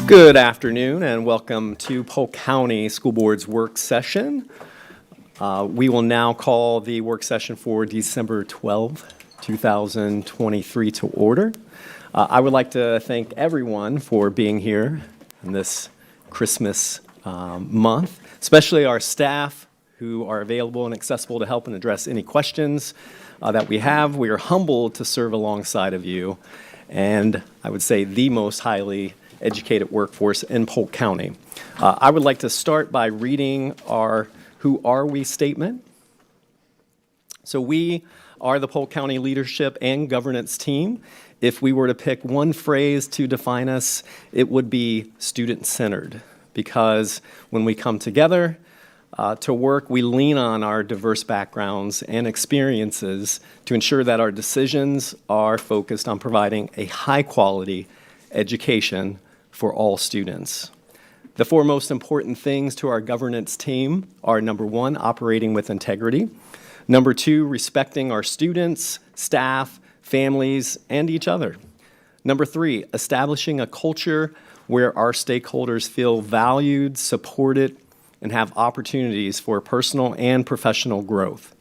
Good afternoon and welcome to Polk County School Board's work session. We will now call the work session for December 12, 2023 to order. I would like to thank everyone for being here in this Christmas month, especially our staff who are available and accessible to help and address any questions that we have. We are humbled to serve alongside of you, and I would say the most highly educated workforce in Polk County. I would like to start by reading our Who Are We statement. So we are the Polk County Leadership and Governance Team. If we were to pick one phrase to define us, it would be student-centered, because when we come together to work, we lean on our diverse backgrounds and experiences to ensure that our decisions are focused on providing a high-quality education for all students. The four most important things to our governance team are: number one, operating with integrity; number two, respecting our students, staff, families, and each other; number three, establishing a culture where our stakeholders feel valued, supported, and have opportunities for personal and professional growth;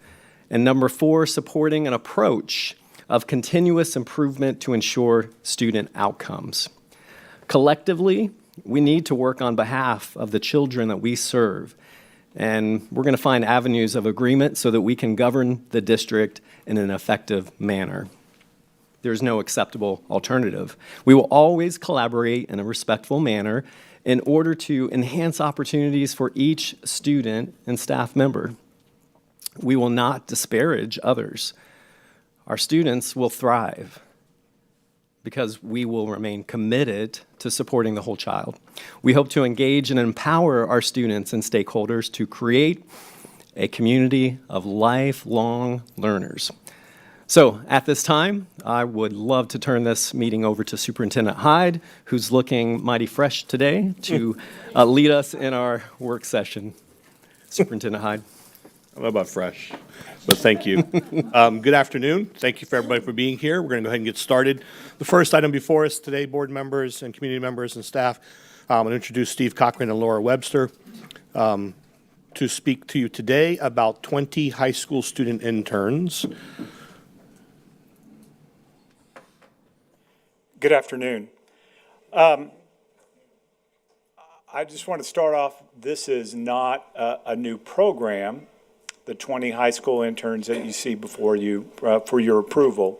and number four, supporting an approach of continuous improvement to ensure student outcomes. Collectively, we need to work on behalf of the children that we serve, and we're going to find avenues of agreement so that we can govern the district in an effective manner. There's no acceptable alternative. We will always collaborate in a respectful manner in order to enhance opportunities for each student and staff member. We will not disparage others. Our students will thrive because we will remain committed to supporting the whole child. We hope to engage and empower our students and stakeholders to create a community of lifelong learners. So at this time, I would love to turn this meeting over to Superintendent Hyde, who's looking mighty fresh today, to lead us in our work session. Superintendent Hyde. I don't know about fresh, but thank you. Good afternoon. Thank you for everybody for being here. We're going to go ahead and get started. The first item before us today, board members and community members and staff, I'm going to introduce Steve Cochran and Laura Webster to speak to you today about 20 high school student interns. Good afternoon. I just want to start off, this is not a new program, the 20 high school interns that you see before you for your approval.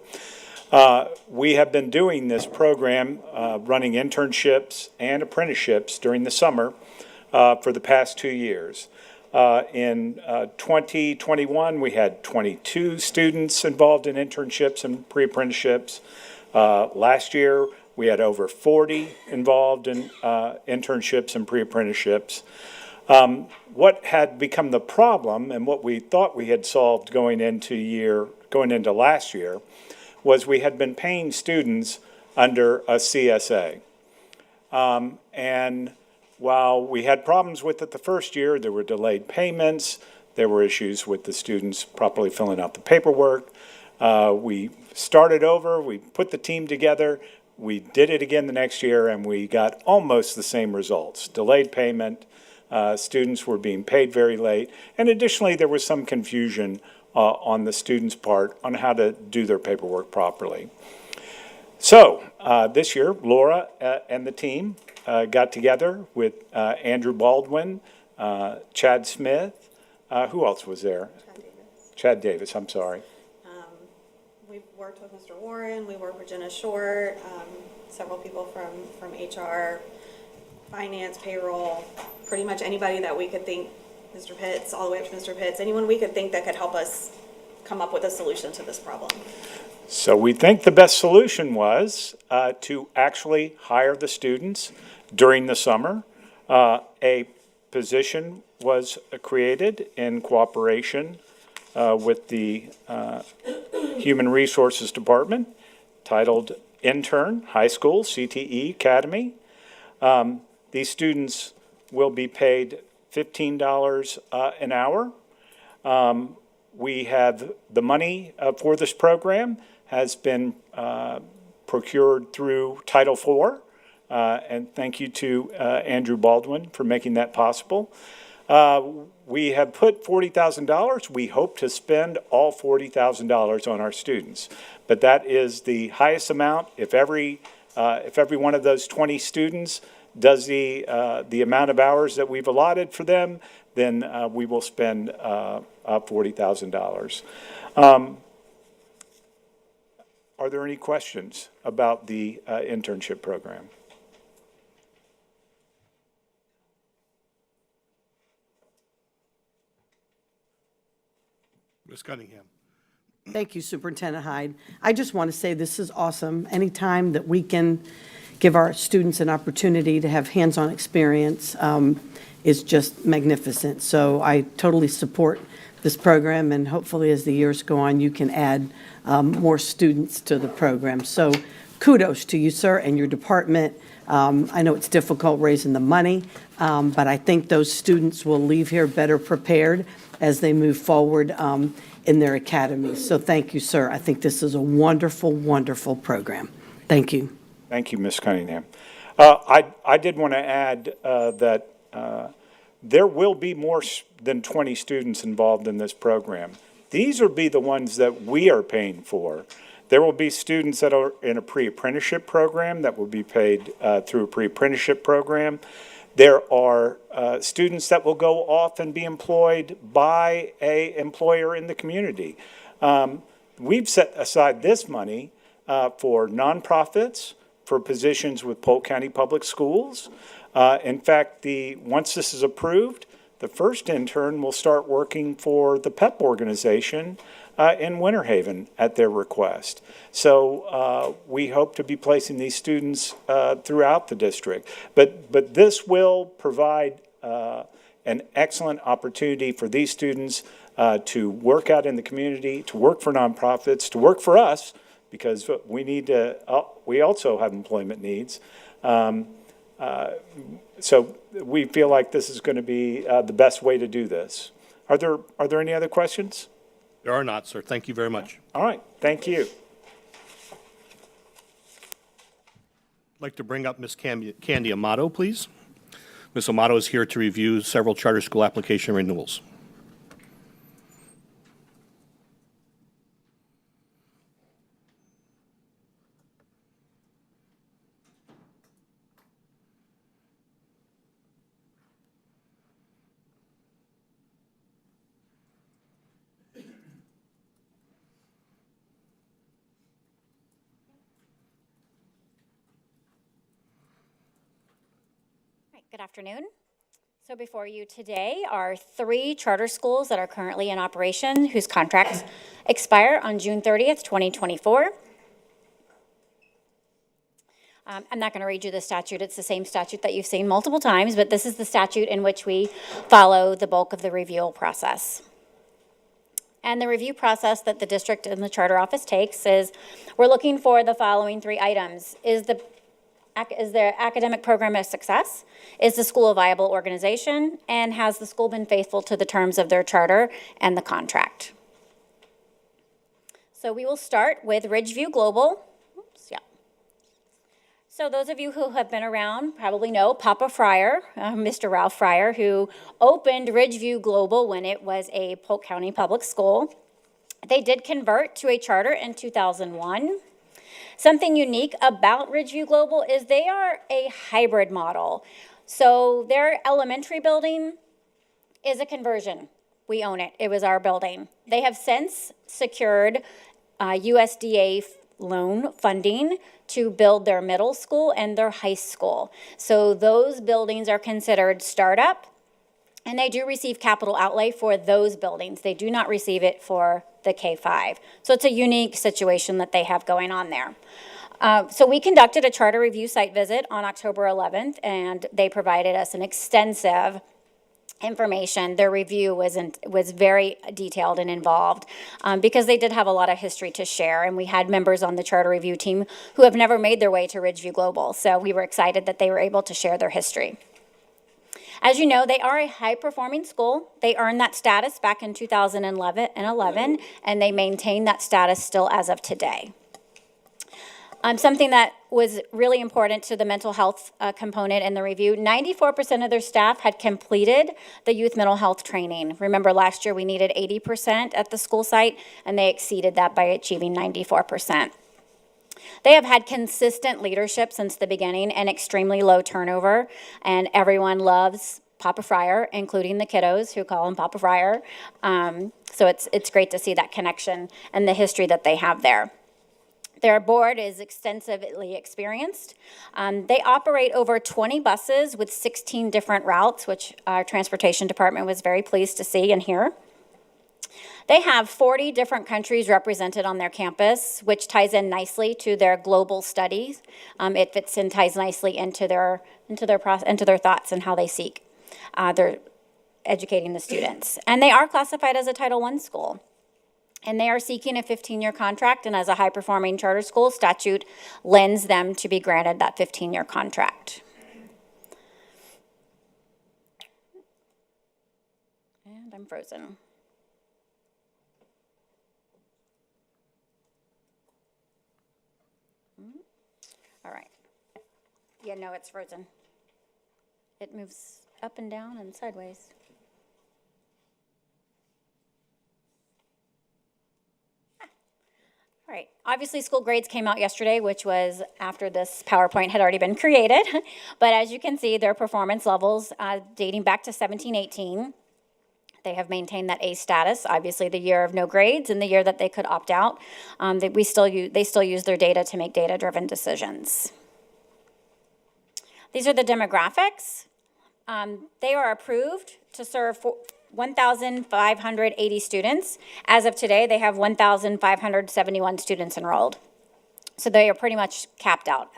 We have been doing this program, running internships and apprenticeships during the summer for the past 2 years. In 2021, we had 22 students involved in internships and pre-apprenticeships. Last year, we had over 40 involved in internships and pre-apprenticeships. What had become the problem, and what we thought we had solved going into last year, was we had been paying students under a CSA. And while we had problems with it the first year, there were delayed payments, there were issues with the students properly filling out the paperwork. We started over, we put the team together, we did it again the next year, and we got almost the same results. Delayed payment, students were being paid very late, and additionally there was some confusion on the students' part on how to do their paperwork properly. So this year, Laura and the team got together with Andrew Baldwin, Chad Smith, who else was there? Chad Davis, I'm sorry. We've worked with Mr. Warren, we worked with Jenna Short, several people from HR, finance, payroll, pretty much anybody that we could think, Mr. Pitts, all the way up to Mr. Pitts, anyone we could think that could help us come up with a solution to this problem. So we think the best solution was to actually hire the students during the summer. A position was created in cooperation with the Human Resources Department, titled Intern High School CTE Academy. These students will be paid $15 an hour. We have the money for this program has been procured through Title IV, And thank you to Andrew Baldwin for making that possible. We have put $40,000. We hope to spend all $40,000 on our students, but that is the highest amount. If every one of those 20 students does the amount of hours that we've allotted for them, then we will spend $40,000. Are there any questions about the internship program? Ms. Cunningham. Thank you, Superintendent Hyde. I just want to say this is awesome. Anytime that we can give our students an opportunity to have hands-on experience is just magnificent. So I totally support this program, and hopefully as the years go on, you can add more students to the program. So kudos to you, sir, and your department. I know it's difficult raising the money, but I think those students will leave here better prepared as they move forward in their academies. So thank you, sir. I think this is a wonderful, wonderful program. Thank you. Thank you, Ms. Cunningham. I did want to add that there will be more than 20 students involved in this program. These will be the ones that we are paying for. There will be students that are in a pre-apprenticeship program that will be paid through a pre-apprenticeship program. There are students that will go off and be employed by an employer in the community. We've set aside this money for nonprofits, for positions with Polk County Public Schools. In fact, once this is approved, the first intern will start working for the PEP organization in Winter Haven at their request. So we hope to be placing these students throughout the district. But this will provide an excellent opportunity for these students to work out in the community, to work for nonprofits, to work for us, because we also have employment needs. So we feel like this is going to be the best way to do this. Are there any other questions? There are not, sir. Thank you very much. All right, thank you. I'd like to bring up Ms. Candy Amato, please. Ms. Amato is here to review several charter school application renewals. Good afternoon. So before you today are 3 charter schools that are currently in operation whose contracts expire on June 30th, 2024. I'm not going to read you the statute. It's the same statute that you've seen multiple times, but this is the statute in which we follow the bulk of the review process. And the review process that the district and the charter office takes is we're looking for the following 3 items. Is their academic program a success? Is the school a viable organization? And has the school been faithful to the terms of their charter and the contract? So we will start with Ridgeview Global. Oops, yeah. So those of you who have been around probably know Papa Fryer, Mr. Ralph Fryer, who opened Ridgeview Global when it was a Polk County public school. They did convert to a charter in 2001. Something unique about Ridgeview Global is they are a hybrid model. So their elementary building is a conversion. We own it. It was our building. They have since secured USDA loan funding to build their middle school and their high school. So those buildings are considered startup, and they do receive capital outlay for those buildings. They do not receive it for the K-5. So it's a unique situation that they have going on there. So we conducted a charter review site visit on October 11th, and they provided us an extensive information. Their review was very detailed and involved because they did have a lot of history to share, and we had members on the charter review team who have never made their way to Ridgeview Global. So we were excited that they were able to share their history. As you know, they are a high-performing school. They earned that status back in 2011, and they maintain that status still as of today. Something that was really important to the mental health component in the review, 94% of their staff had completed the youth mental health training. Remember last year we needed 80% at the school site, and they exceeded that by achieving 94%. They have had consistent leadership since the beginning and extremely low turnover, and everyone loves Papa Fryer, including the kiddos who call him Papa Fryer. So it's great to see that connection and the history that they have there. Their board is extensively experienced. They operate over 20 buses with 16 different routes, which our transportation department was very pleased to see and hear. They have 40 different countries represented on their campus, which ties in nicely to their global studies. It fits in, ties nicely into their thoughts and how they seek. They're educating the students. And they are classified as a Title I school. And they are seeking a 15-year contract, and as a high-performing charter school, statute lends them to be granted that 15-year contract. And I'm frozen. All right. Yeah, no, it's frozen. It moves up and down and sideways. All right, obviously school grades came out yesterday, which was after this PowerPoint had already been created. But as you can see, their performance levels dating back to 17-18, they have maintained that A status, obviously the year of no grades and the year that they could opt out. They still use their data to make data-driven decisions. These are the demographics. They are approved to serve 1,580 students. As of today, they have 1,571 students enrolled. So they are pretty much capped out.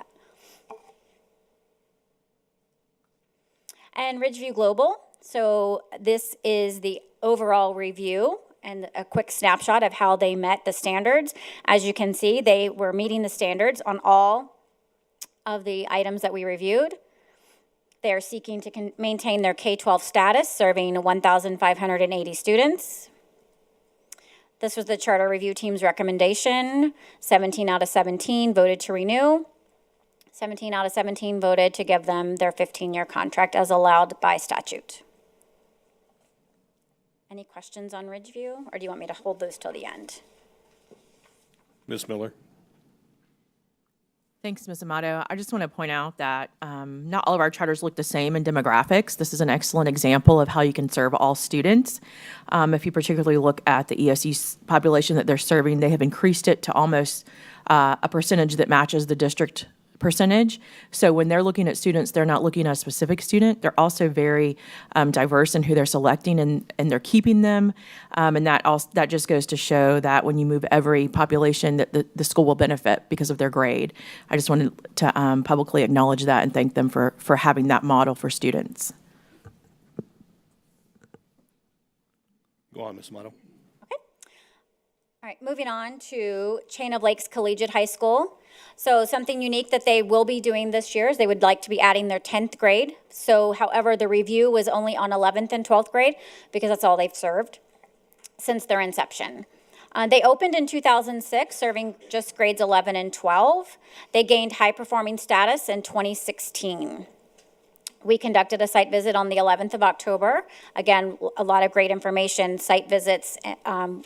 And Ridgeview Global, so this is the overall review and a quick snapshot of how they met the standards. As you can see, they were meeting the standards on all of the items that we reviewed. They are seeking to maintain their K-12 status, serving 1,580 students. This was the charter review team's recommendation. 17 out of 17 voted to renew. 17 out of 17 voted to give them their 15-year contract as allowed by statute. Any questions on Ridgeview, or do you want me to hold those till the end? Ms. Miller? Thanks, Ms. Amato. I just want to point out that not all of our charters look the same in demographics. This is an excellent example of how you can serve all students. If you particularly look at the ESE population that they're serving, they have increased it to almost a percentage that matches the district percentage. So when they're looking at students, they're not looking at a specific student. They're also very diverse in who they're selecting, and they're keeping them. And that just goes to show that when you move every population, that the school will benefit because of their grade. I just wanted to publicly acknowledge that and thank them for having that model for students. Go on, Ms. Amato. All right, moving on to Chain of Lakes Collegiate High School. So something unique that they will be doing this year is they would like to be adding their 10th grade. So however, the review was only on 11th and 12th grade because that's all they've served since their inception. They opened in 2006, serving just grades 11 and 12. They gained high-performing status in 2016. We conducted a site visit on the 11th of October. Again, a lot of great information. Site visits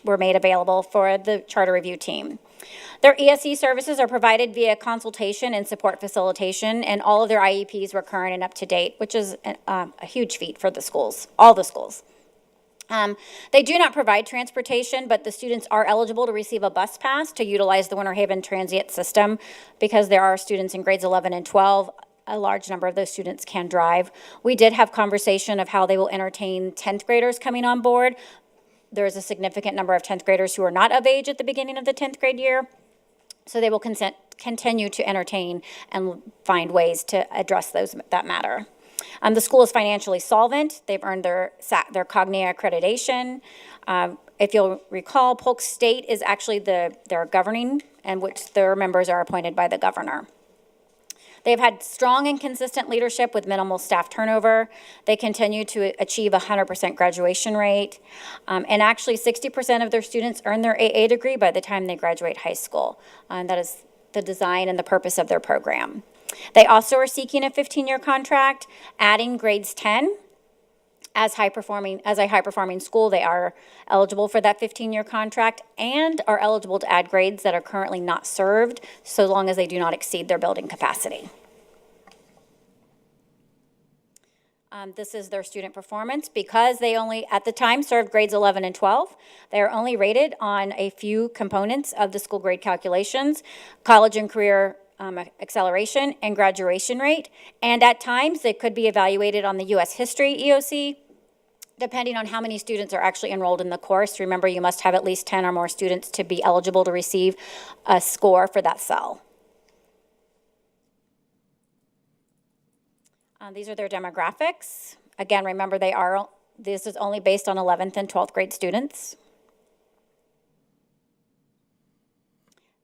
were made available for the charter review team. Their ESE services are provided via consultation and support facilitation, and all of their IEPs were current and up to date, which is a huge feat for the schools, all the schools. They do not provide transportation, but the students are eligible to receive a bus pass to utilize the Winter Haven Transient System because there are students in grades 11 and 12. A large number of those students can drive. We did have conversation of how they will entertain 10th graders coming on board. There is a significant number of 10th graders who are not of age at the beginning of the 10th grade year. So they will continue to entertain and find ways to address that matter. The school is financially solvent. They've earned their Cognia accreditation. If you'll recall, Polk State is actually their governing, and which their members are appointed by the governor. They've had strong and consistent leadership with minimal staff turnover. They continue to achieve a 100% graduation rate. And actually 60% of their students earn their AA degree by the time they graduate high school. And that is the design and the purpose of their program. They also are seeking a 15-year contract, adding grades 10. As a high-performing school, they are eligible for that 15-year contract and are eligible to add grades that are currently not served, so long as they do not exceed their building capacity. This is their student performance. Because they only, at the time, served grades 11 and 12, they are only rated on a few components of the school grade calculations: college and career acceleration and graduation rate. And at times, they could be evaluated on the U.S. History EOC, depending on how many students are actually enrolled in the course. Remember, you must have at least 10 or more students to be eligible to receive a score for that cell. These are their demographics. Again, remember, this is only based on 11th and 12th grade students.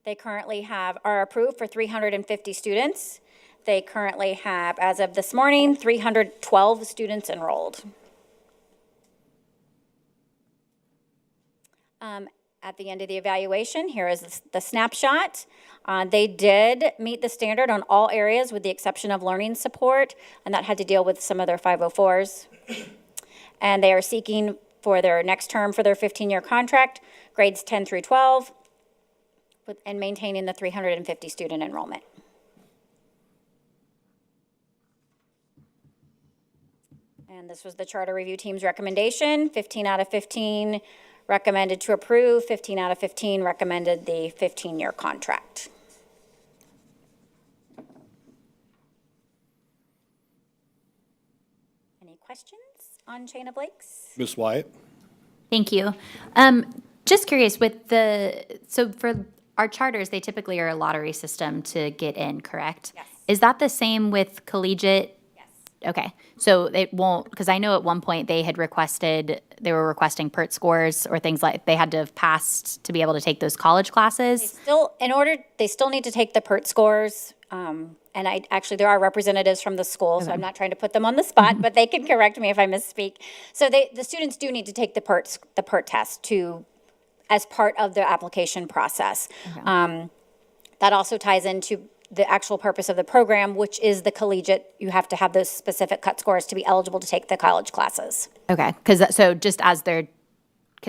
They currently are approved for 350 students. They currently have, as of this morning, 312 students enrolled. At the end of the evaluation, here is the snapshot. They did meet the standard on all areas with the exception of learning support, and that had to deal with some of their 504s. And they are seeking for their next term for their 15-year contract, grades 10 through 12, and maintaining the 350 student enrollment. And this was the charter review team's recommendation. 15 out of 15 recommended to approve, 15 out of 15 recommended the 15-year contract. Any questions on Chain of Lakes? Ms. Wyatt? Thank you. Just curious, so for our charters, they typically are a lottery system to get in, correct? Yes. Is that the same with collegiate? Yes. Okay, so it won't, because I know at one point they were requesting PERT scores or things like, they had to have passed to be able to take those college classes. They still need to take the PERT scores. And actually, there are representatives from the school, so I'm not trying to put them on the spot, but they can correct me if I misspeak. So the students do need to take the PERT test as part of the application process. Okay. That also ties into the actual purpose of the program, which is the collegiate. You have to have those specific cut scores to be eligible to take the college classes. Okay, because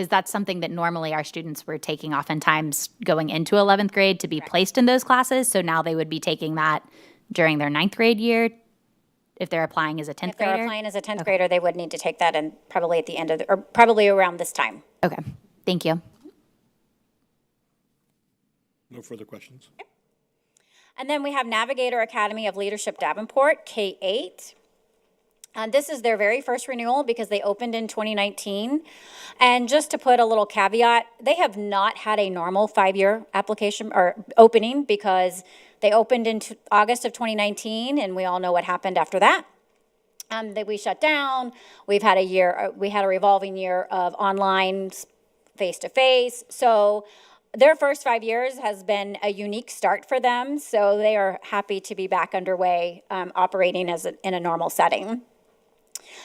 that's something that normally our students were taking oftentimes going into 11th grade to be placed in those classes. So now they would be taking that during their 9th grade year if they're applying as a 10th grader? If they're applying as a 10th grader, they would need to take that and probably at the end of, or probably around this time. Okay, thank you. No further questions? And then we have Navigator Academy of Leadership Davenport, K-8. This is their very first renewal because they opened in 2019. And just to put a little caveat, they have not had a normal 5-year application or opening because they opened in August of 2019, and we all know what happened after that. We shut down. We had a revolving year of online, face-to-face. So their first 5 years has been a unique start for them. So they are happy to be back underway, operating in a normal setting.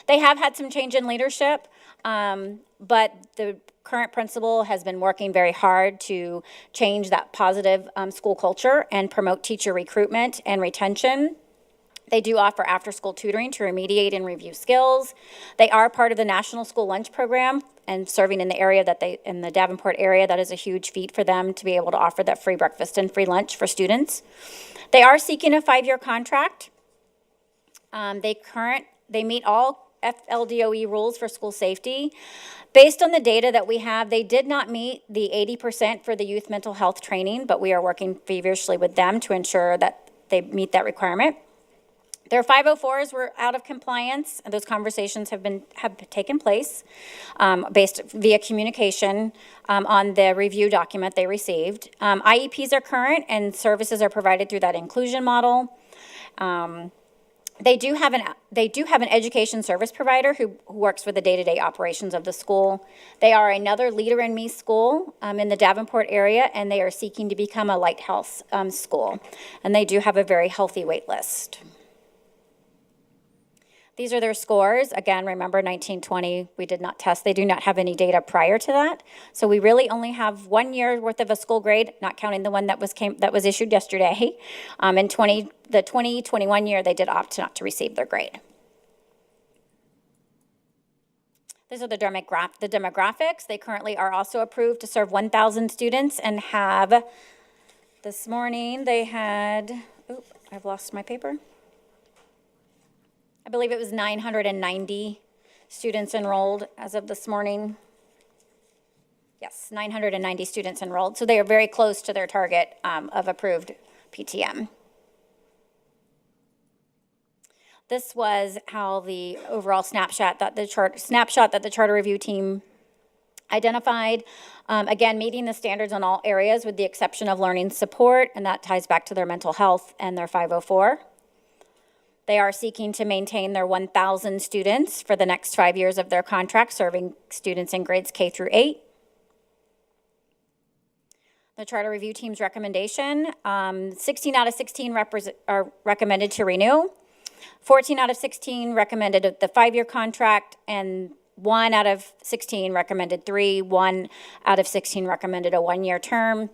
They have had some change in leadership, but the current principal has been working very hard to change that positive school culture and promote teacher recruitment and retention. They do offer after-school tutoring to remediate and review skills. They are part of the National School Lunch Program and serving in the area in the Davenport area. That is a huge feat for them to be able to offer that free breakfast and free lunch for students. They are seeking a 5-year contract. They meet all FLDOE rules for school safety. Based on the data that we have, they did not meet the 80% for the youth mental health training, but we are working feverishly with them to ensure that they meet that requirement. Their 504s were out of compliance, and those conversations have taken place based via communication on the review document they received. IEPs are current, and services are provided through that inclusion model. They do have an education service provider who works with the day-to-day operations of the school. They are another Leader in Me school in the Davenport area, and they are seeking to become a lighthouse school. And they do have a very healthy wait list. These are their scores. Again, remember 1920, we did not test. They do not have any data prior to that. So we really only have 1 year worth of a school grade, not counting the one that was issued yesterday. In the 2021 year, they did opt not to receive their grade. These are the demographics. They currently are also approved to serve 1,000 students and have, this morning, they had, I've lost my paper. I believe it was 990 students enrolled as of this morning. Yes, 990 students enrolled. So they are very close to their target of approved PTM. This was how the overall snapshot that the charter review team identified. Again, meeting the standards on all areas with the exception of learning support, and that ties back to their mental health and their 504. They are seeking to maintain their 1,000 students for the next 5 years of their contract, serving students in grades K through 8. The charter review team's recommendation, 16 out of 16 are recommended to renew. 14 out of 16 recommended the 5-year contract, and 1 out of 16 recommended 3. 1 out of 16 recommended a 1-year term.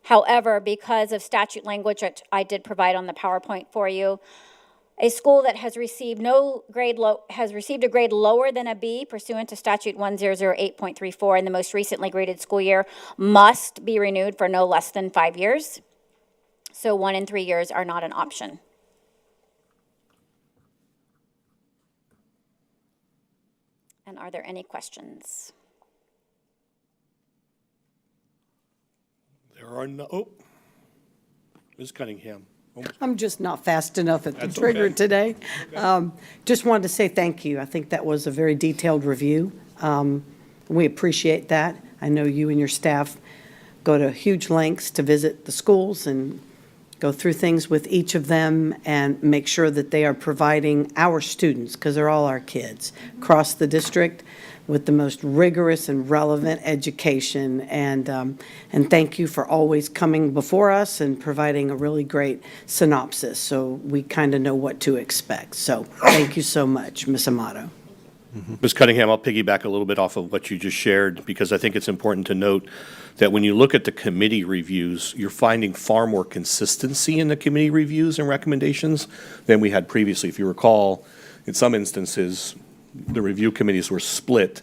However, because of statute language, which I did provide on the PowerPoint for you, a school that has received a grade lower than a B pursuant to statute 1008.34 in the most recently graded school year must be renewed for no less than 5 years. So 1 and 3 years are not an option. And are there any questions? There are no, Ms. Cunningham. I'm just not fast enough at the That's trigger okay. today. Just wanted to say thank you. I think that was a very detailed review. We appreciate that. I know you and your staff go to huge lengths to visit the schools and go through things with each of them and make sure that they are providing our students, because they're all our kids, across the district with the most rigorous and relevant education. And thank you for always coming before us and providing a really great synopsis so we kind of know what to expect. So thank you so much, Ms. Amato. Ms. Cunningham, I'll piggyback a little bit off of what you just shared, because I think it's important to note that when you look at the committee reviews, you're finding far more consistency in the committee reviews and recommendations than we had previously. If you recall, in some instances, the review committees were split.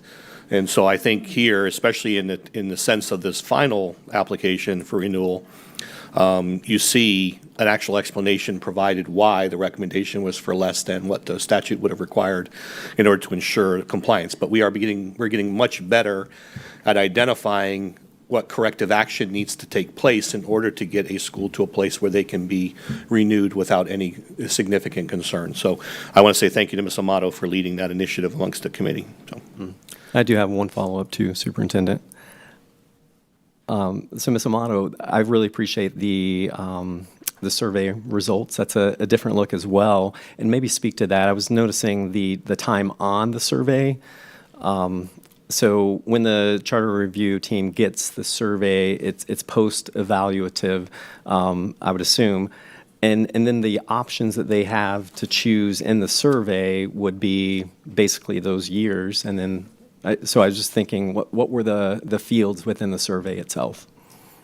And so I think here, especially in the sense of this final application for renewal, you see an actual explanation provided why the recommendation was for less than what the statute would have required in order to ensure compliance. But we're getting much better at identifying what corrective action needs to take place in order to get a school to a place where they can be renewed without any significant concern. So I want to say thank you to Ms. Amato for leading that initiative amongst the committee. So. I do have one follow-up too, Superintendent. So Ms. Amato, I really appreciate the survey results. That's a different look as well. And maybe speak to that. I was noticing the time on the survey. So when the charter review team gets the survey, it's post-evaluative, I would assume. And then the options that they have to choose in the survey would be basically those years. And then, so I was just thinking, what were the fields within the survey itself?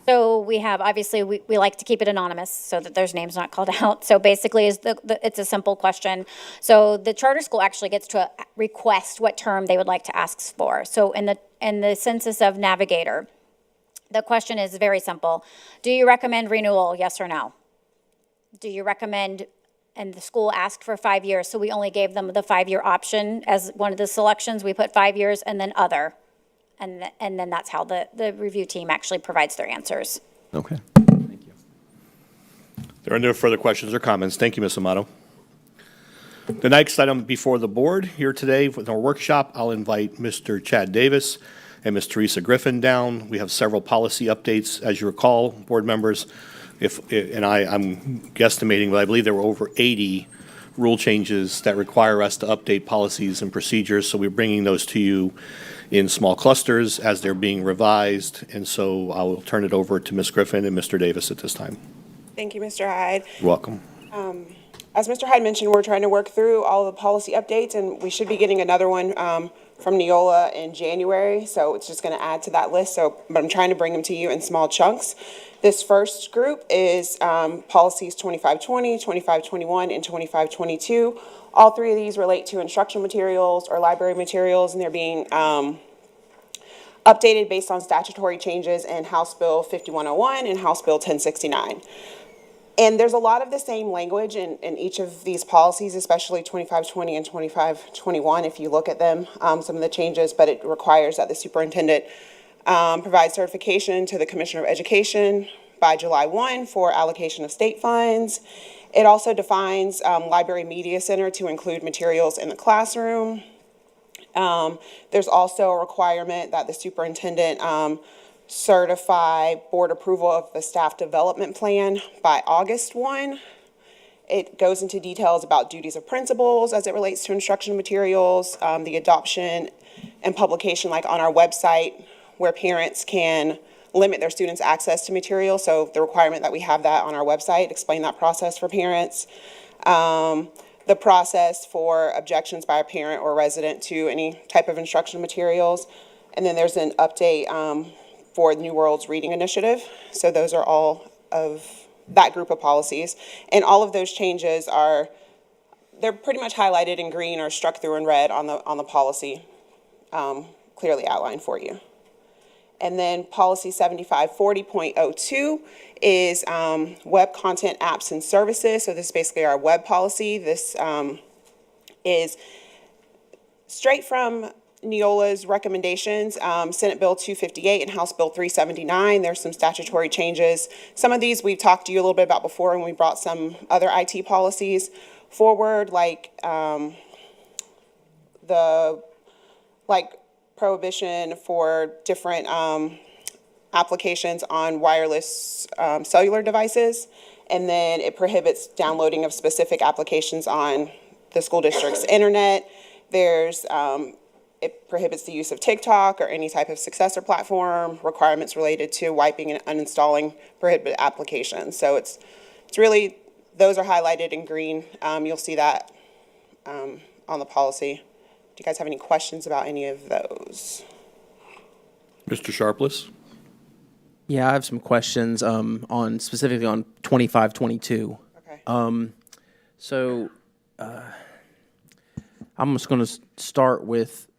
So we have, obviously, we like to keep it anonymous so that there's names not called out. So basically, it's a simple question. So the charter school actually gets to request what term they would like to ask for. So in the census of navigator, the question is very simple. Do you recommend renewal, yes or no? Do you recommend, and the school asked for 5 years, so we only gave them the 5-year option as one of the selections. We put 5 years and then other. And then that's how the review team actually provides their answers. Okay, thank you. There are no further questions or comments. Thank you, Ms. Amato. The next item before the board here today with our workshop, I'll invite Mr. Chad Davis and Ms. Teresa Griffin down. We have several policy updates, as you recall, board members. I'm guesstimating, but I believe there were over 80 rule changes that require us to update policies and procedures. So we're bringing those to you in small clusters as they're being revised. And so I will turn it over to Ms. Griffin and Mr. Davis at this time. Thank you, Mr. Hyde. You're welcome. as Mr. Hyde mentioned, we're trying to work through all the policy updates, and we should be getting another one from Neola in January, so it's just going to add to that list. But I'm trying to bring them to you in small chunks. This first group is policies 2520, 2521, and 2522. All three of these relate to instructional materials or library materials, and they're being updated based on statutory changes in House Bill 5101 and House Bill 1069. And there's a lot of the same language in each of these policies, especially 2520 and 2521, if you look at them, some of the changes, but it requires that the superintendent provide certification to the Commissioner of Education by July 1 for allocation of state funds. It also defines Library Media Center to include materials in the classroom. There's also a requirement that the superintendent certify board approval of the staff development plan by August 1. It goes into details about duties of principals as it relates to instructional materials, the adoption and publication like on our website where parents can limit their students' access to material. So the requirement that we have that on our website, explain that process for parents. The process for objections by a parent or resident to any type of instructional materials. And then there's an update for New World's Reading Initiative. So those are all of that group of policies. And all of those changes they're pretty much highlighted in green or struck through in red on the policy, clearly outlined for you. And then policy 7540.02 is web content, apps, and services. So this is basically our web policy. This is straight from Neola's recommendations, Senate Bill 258 and House Bill 379. There's some statutory changes. Some of these we've talked to you a little bit about before, and we brought some other IT policies forward, like prohibition for different applications on wireless cellular devices, and then it prohibits downloading of specific applications on the school district's internet. It prohibits the use of TikTok or any type of successor platform, requirements related to wiping and uninstalling prohibited applications. So it's really, those are highlighted in green. You'll see that on the policy. Do you guys have any questions about any of those? Mr. Sharpless? Yeah, I have some questions specifically on 2522. Okay. So I'm just going to start with,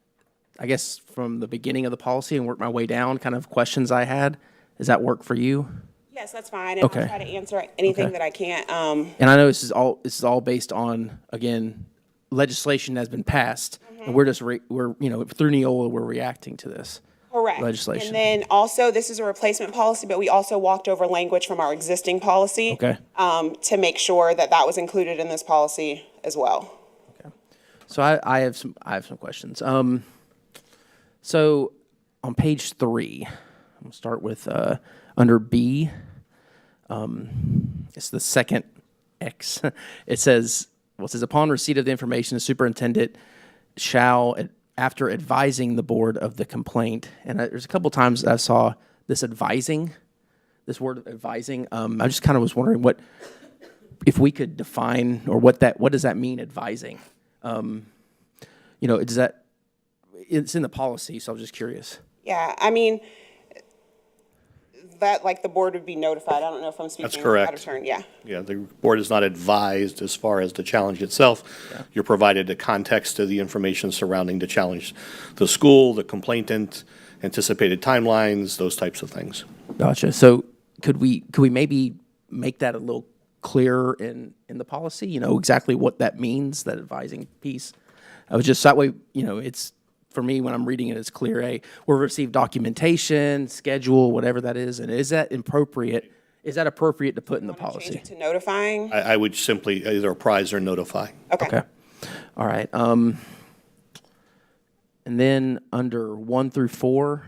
I guess, from the beginning of the policy and work my way down, kind of questions I had. Does that work for you? Yes, that's fine, and Okay. I'll try to answer anything Okay. that I can't. And I know this is all based on, again, legislation that has been passed, and we're through Neola, we're reacting to this. Correct. Legislation. And then also, this is a replacement policy, but we also walked over language from our existing policy. Okay. To make sure that that was included in this policy as well. So I have some questions. So on page 3, I'm gonna start with under B. It's the second X. It says upon receipt of the information, the superintendent shall, after advising the board of the complaint, and there's a couple times I saw this word advising. I just kind of was wondering if we could define, or what does that mean, advising? It's in the policy, so I was just curious. Yeah, I mean, that, like, the board would be notified. I don't know if I'm speaking That's correct. out of turn. Yeah. Yeah, the board is not advised as far as the challenge itself. Yeah. You're provided a context to the information surrounding the challenge, the school, the complainant, anticipated timelines, those types of things. Gotcha. So could we maybe make that a little clearer in the policy? Exactly what that means, that advising piece. I was just that way. It's, for me, when I'm reading it, it's clear. We'll receive documentation, schedule, whatever that is, and is that appropriate? Is that appropriate to put in the Change policy? it to notifying. I would simply either apprise or notify. Okay. All right. And then under 1 through 4.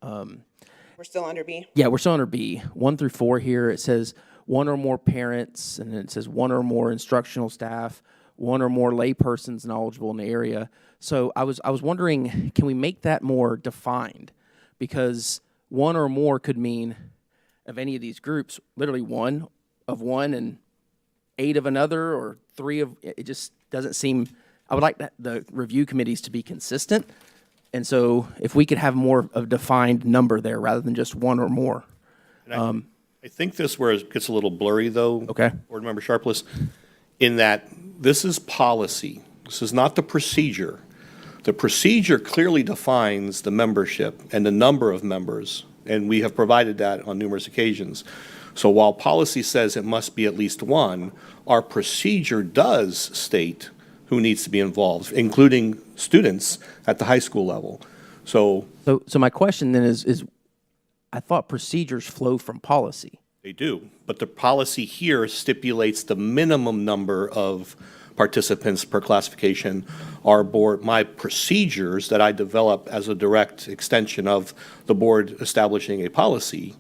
We're still under B. Yeah, we're still under B. 1 through 4 here, it says one or more parents, and then it says one or more instructional staff, one or more laypersons knowledgeable in the area. So I was wondering, can we make that more defined? Because one or more could mean, of any of these groups, literally one and 8 of another or 3 of, it just doesn't seem, I would like the review committees to be consistent. And so if we could have more of a defined number there rather than just 1 or more. I think this where it gets a little blurry, though. Okay. Board Member Sharpless, in that this is policy. This is not the procedure. The procedure clearly defines the membership and the number of members, and we have provided that on numerous occasions. So while policy says it must be at least 1, our procedure does state who needs to be involved, including students at the high school level. So So my question then is I thought procedures flow from policy. they do, but the policy here stipulates the minimum number of participants per classification. My procedures that I develop as a direct extension of the board establishing a policy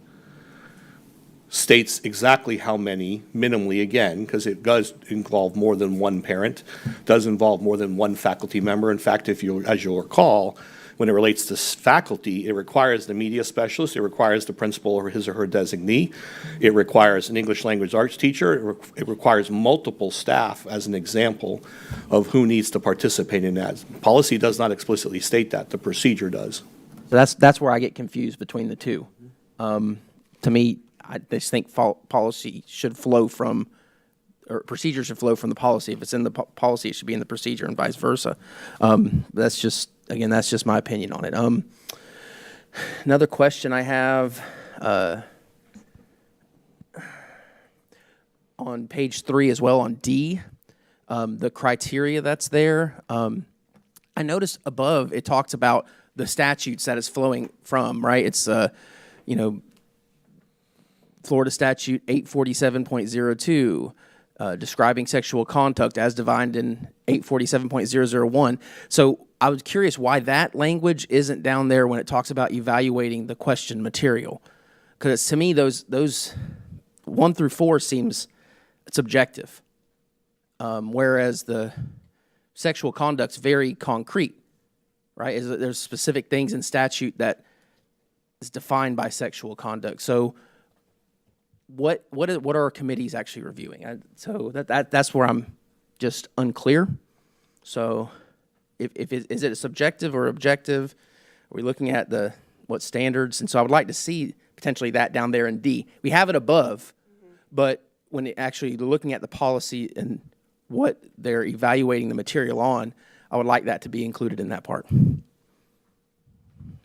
states exactly how many, minimally again, because it does involve more than 1 parent, does involve more than 1 faculty member. In fact, as you'll recall, when it relates to faculty, it requires the media specialist, it requires the principal or his or her designee, it requires an English language arts teacher, it requires multiple staff as an example of who needs to participate in that. Policy does not explicitly state that, the procedure does. So that's where I get confused between the two. To me, I just think policy should flow from, or procedure should flow from the policy. If it's in the policy, it should be in the procedure and vice versa. That's just my opinion on it. Another question I have on page 3 as well, on D, the criteria that's there. I noticed above it talks about the statutes that it's flowing from, right? It's, Florida Statute 847.02, describing sexual conduct as defined in 847.001. So I was curious why that language isn't down there when it talks about evaluating the question material. Because to me, those 1 through 4 seems subjective, whereas the sexual conduct's very concrete, right? There's specific things in statute that is defined by sexual conduct. So what are our committees actually reviewing? So that's where I'm just unclear. So is it subjective or objective? Are we looking at what standards? And so I would like to see potentially that down there in D. We have it above, but when it actually looking at the policy and what they're evaluating the material on, I would like that to be included in that part.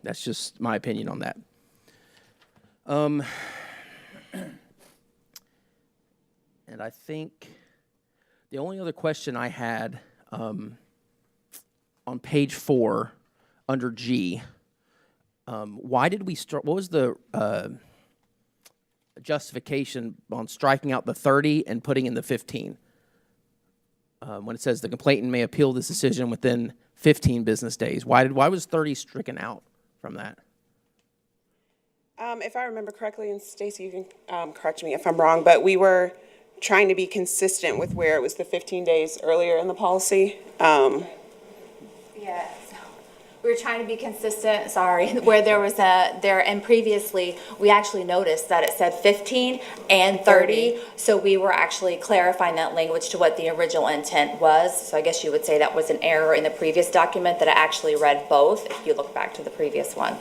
That's just my opinion on that. And I think the only other question I had on page 4 under G, why did we what was the justification on striking out the 30 and putting in the 15? When it says the complainant may appeal this decision within 15 business days, why was 30 stricken out from that? If I remember correctly, and Stacy, you can correct me if I'm wrong, but we were trying to be consistent with where it was the 15 days earlier in the policy. Yes. We were trying to be consistent, where there was and previously, we actually noticed that it said 15 and 30, so we were actually clarifying that language to what the original intent was. So I guess you would say that was an error in the previous document, that it actually read both, if you look back to the previous one.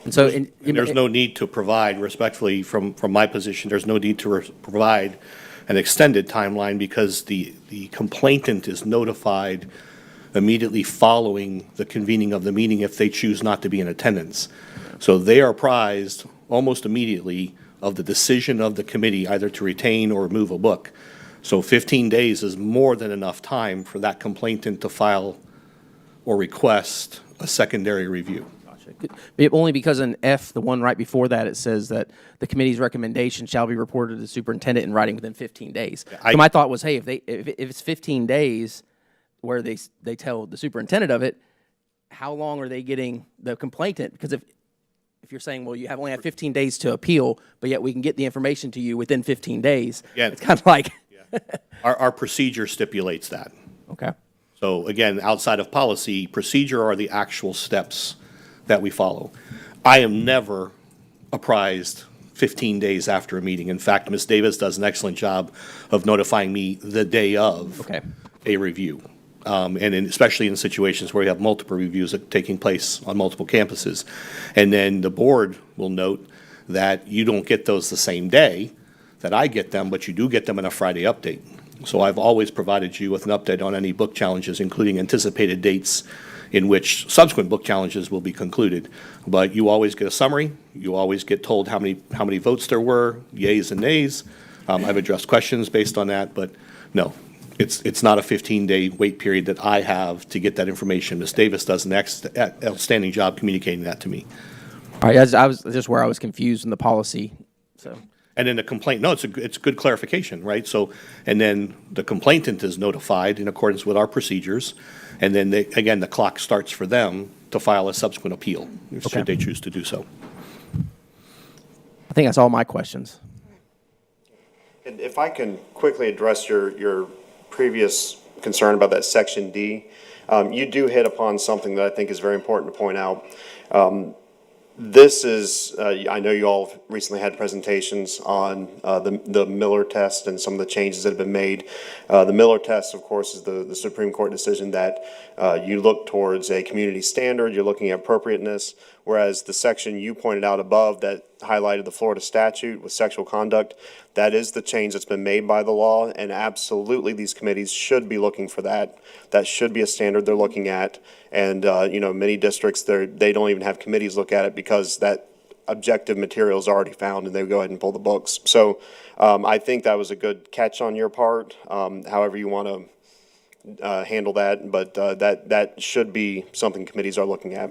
And so And there's no need to provide, respectfully, from my position, there's no need to provide an extended timeline because the complainant is notified immediately following the convening of the meeting if they choose not to be in attendance. So they are apprised almost immediately of the decision of the committee either to retain or remove a book. So 15 days is more than enough time for that complainant to file or request a secondary review. Only because in F, the one right before that, it says that the committee's recommendation shall be reported to the superintendent in writing within 15 days. So my thought was, hey, if it's 15 days where they tell the superintendent of it, how long are they getting the complainant? Because if you're saying, well, you only have 15 days to appeal, but yet we can get the information to you within 15 days, it's kind of like. Our procedure stipulates that. Okay. So again, outside of policy, procedure are the actual steps that we follow. I am never apprised 15 days after a meeting. In fact, Ms. Davis does an excellent job of notifying me the day of Okay. a review. Especially in situations where you have multiple reviews taking place on multiple campuses. And then the board will note that you don't get those the same day that I get them, but you do get them in a Friday update. So I've always provided you with an update on any book challenges, including anticipated dates in which subsequent book challenges will be concluded. But you always get a summary. You always get told how many votes there were, yays and nays. I've addressed questions based on that, but no, it's not a 15-day wait period that I have to get that information. Ms. Davis does an outstanding job communicating that to me. All right, I was just where I was confused in the policy, so. And then the complaint, no, it's good clarification, right? So, and then the complainant is notified in accordance with our procedures, and then again, the clock starts for them to file a subsequent appeal, should they choose to do so. I think that's all my questions. And if I can quickly address your previous concern about that Section D, you do hit upon something that I think is very important to point out. This is, I know you all have recently had presentations on the Miller test and some of the changes that have been made. The Miller test, of course, is the Supreme Court decision that you look towards a community standard, you're looking at appropriateness, whereas the section you pointed out above that highlighted the Florida statute with sexual conduct, that is the change that's been made by the law, and absolutely these committees should be looking for that. That should be a standard they're looking at, and many districts, they don't even have committees look at it because that objective material is already found and they go ahead and pull the books. So I think that was a good catch on your part, however you want to handle that, but that should be something committees are looking at.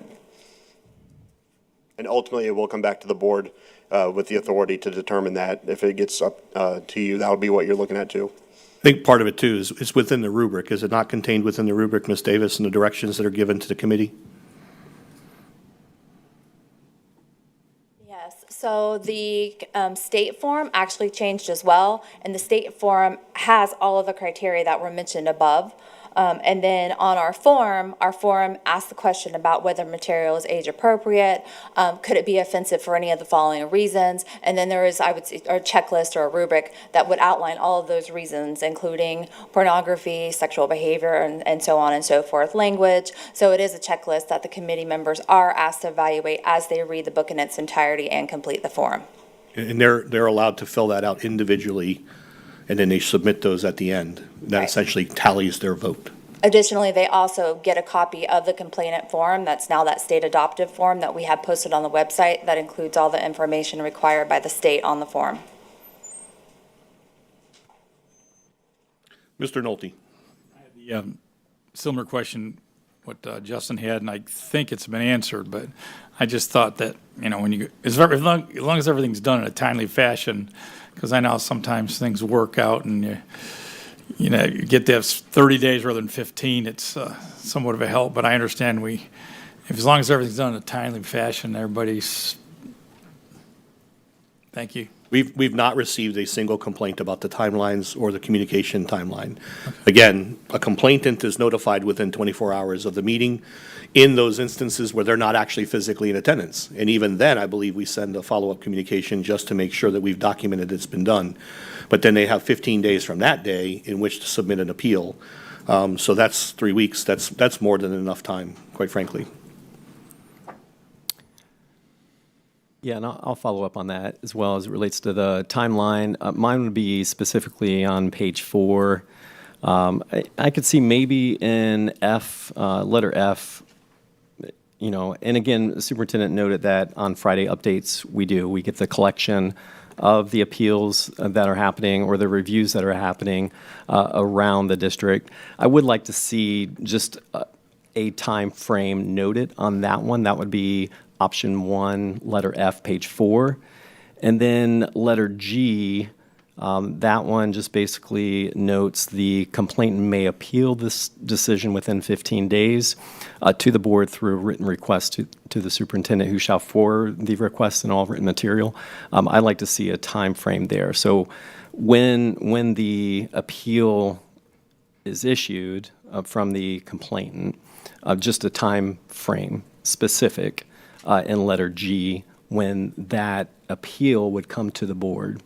And ultimately, it will come back to the board with the authority to determine that. If it gets up to you, that'll be what you're looking at too. I think part of it too is within the rubric. Is it not contained within the rubric, Ms. Davis, and the directions that are given to the committee? Yes, so the state form actually changed as well, and the state form has all of the criteria that were mentioned above. And then on our form asks the question about whether material is age appropriate, could it be offensive for any of the following reasons, and then there is, I would say, a checklist or a rubric that would outline all of those reasons, including pornography, sexual behavior, and so on and so forth, language. So it is a checklist that the committee members are asked to evaluate as they read the book in its entirety and complete the form. And they're allowed to fill that out individually, and then they submit those at the end. That Right. essentially tallies their vote. Additionally, they also get a copy of the complainant form, that's now that state adoptive form that we have posted on the website that includes all the information required by the state on the form. Mr. Nolte. Similar question what Justin had, and I think it's been answered, but I just thought that, when you, as long as everything's done in a timely fashion, because I know sometimes things work out and you get to have 30 days rather than 15, it's somewhat of a help, but I understand as long as everything's done in a timely fashion, everybody's, thank you. We've not received a single complaint about the timelines or the communication timeline. Again, a complainant is notified within 24 hours of the meeting in those instances where they're not actually physically in attendance. And even then, I believe we send a follow-up communication just to make sure that we've documented it's been done. But then they have 15 days from that day in which to submit an appeal. So that's 3 weeks. That's more than enough time, quite frankly. Yeah, and I'll follow up on that as well as it relates to the timeline. Mine would be specifically on page 4. I could see maybe in F, letter F, and again, the superintendent noted that on Friday updates, we get the collection of the appeals that are happening or the reviews that are happening around the district. I would like to see just a time frame noted on that one. That would be option 1, letter F, page 4. And then letter G, that one just basically notes the complainant may appeal this decision within 15 days to the board through a written request to the superintendent, who shall forward the request and all written material. I'd like to see a time frame there. So when the appeal is issued from the complainant, just a time frame specific in letter G when that appeal would come to the board.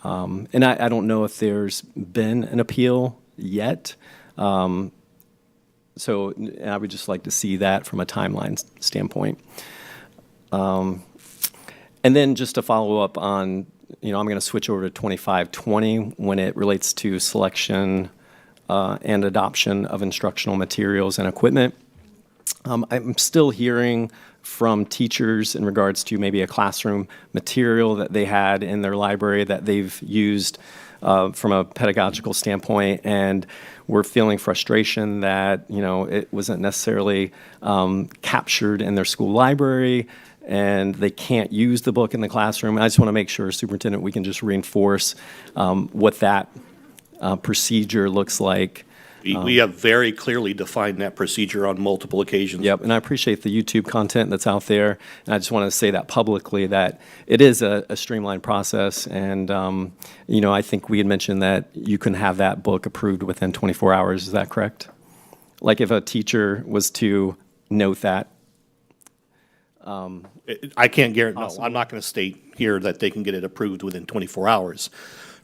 And I don't know if there's been an appeal yet. So I would just like to see that from a timeline standpoint. And then just to follow up on, I'm going to switch over to 2520 when it relates to selection and adoption of instructional materials and equipment. I'm still hearing from teachers in regards to maybe a classroom material that they had in their library that they've used from a pedagogical standpoint, and we're feeling frustration that, it wasn't necessarily captured in their school library, and they can't use the book in the classroom. I just want to make sure, Superintendent, we can just reinforce what that procedure looks like. We have very clearly defined that procedure on multiple occasions. Yep, and I appreciate the YouTube content that's out there. And I just want to say that publicly, that it is a streamlined process. And, I think we had mentioned that you can have that book approved within 24 hours. Is that correct? Like if a teacher was to note that? I can't guarantee, no, I'm not going to state here that they can get it approved within 24 hours.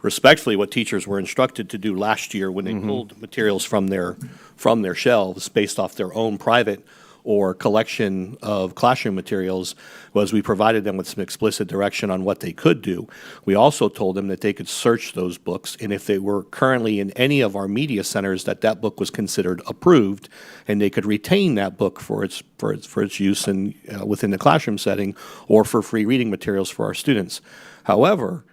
Respectfully, what teachers were instructed to do last year when they pulled materials from their shelves based off their own private or collection of classroom materials was we provided them with some explicit direction on what they could do. We also told them that they could search those books, and if they were currently in any of our media centers, that book was considered approved, and they could retain that book for its use in within the classroom setting or for free reading materials for our students. However,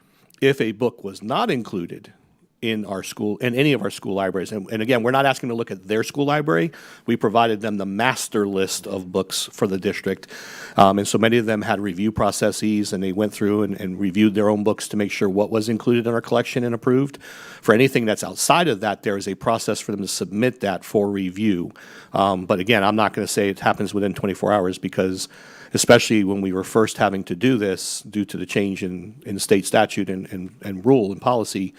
if a book was not included in our school, in any of our school libraries, and again, we're not asking to look at their school library, we provided them the master list of books for the district. And so many of them had review processes, and they went through and reviewed their own books to make sure what was included in our collection and approved. For anything that's outside of that, there is a process for them to submit that for review. But again, I'm not going to say it happens within 24 hours because especially when we were first having to do this due to the change in state statute and rule and policy,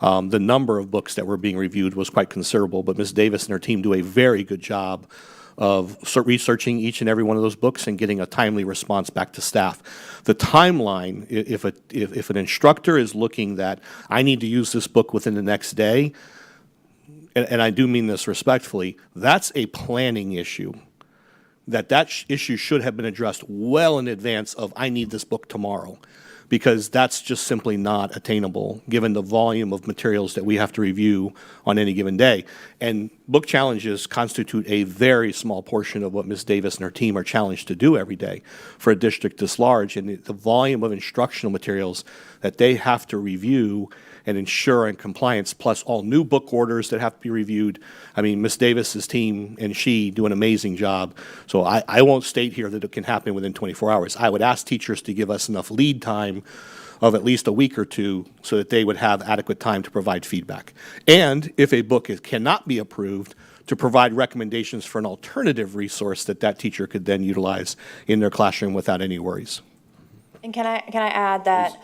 the number of books that were being reviewed was quite considerable. But Ms. Davis and her team do a very good job of researching each and every one of those books and getting a timely response back to staff. The timeline, if an instructor is looking that I need to use this book within the next day, and I do mean this respectfully, that's a planning issue. That issue should have been addressed well in advance of I need this book tomorrow, because that's just simply not attainable given the volume of materials that we have to review on any given day. And book challenges constitute a very small portion of what Ms. Davis and her team are challenged to do every day for a district this large, and the volume of instructional materials that they have to review and ensure in compliance, plus all new book orders that have to be reviewed. I mean, Ms. Davis's team and she do an amazing job. So I won't state here that it can happen within 24 hours. I would ask teachers to give us enough lead time of at least a week or two so that they would have adequate time to provide feedback. And if a book cannot be approved, to provide recommendations for an alternative resource that teacher could then utilize in their classroom without any worries. And can I add that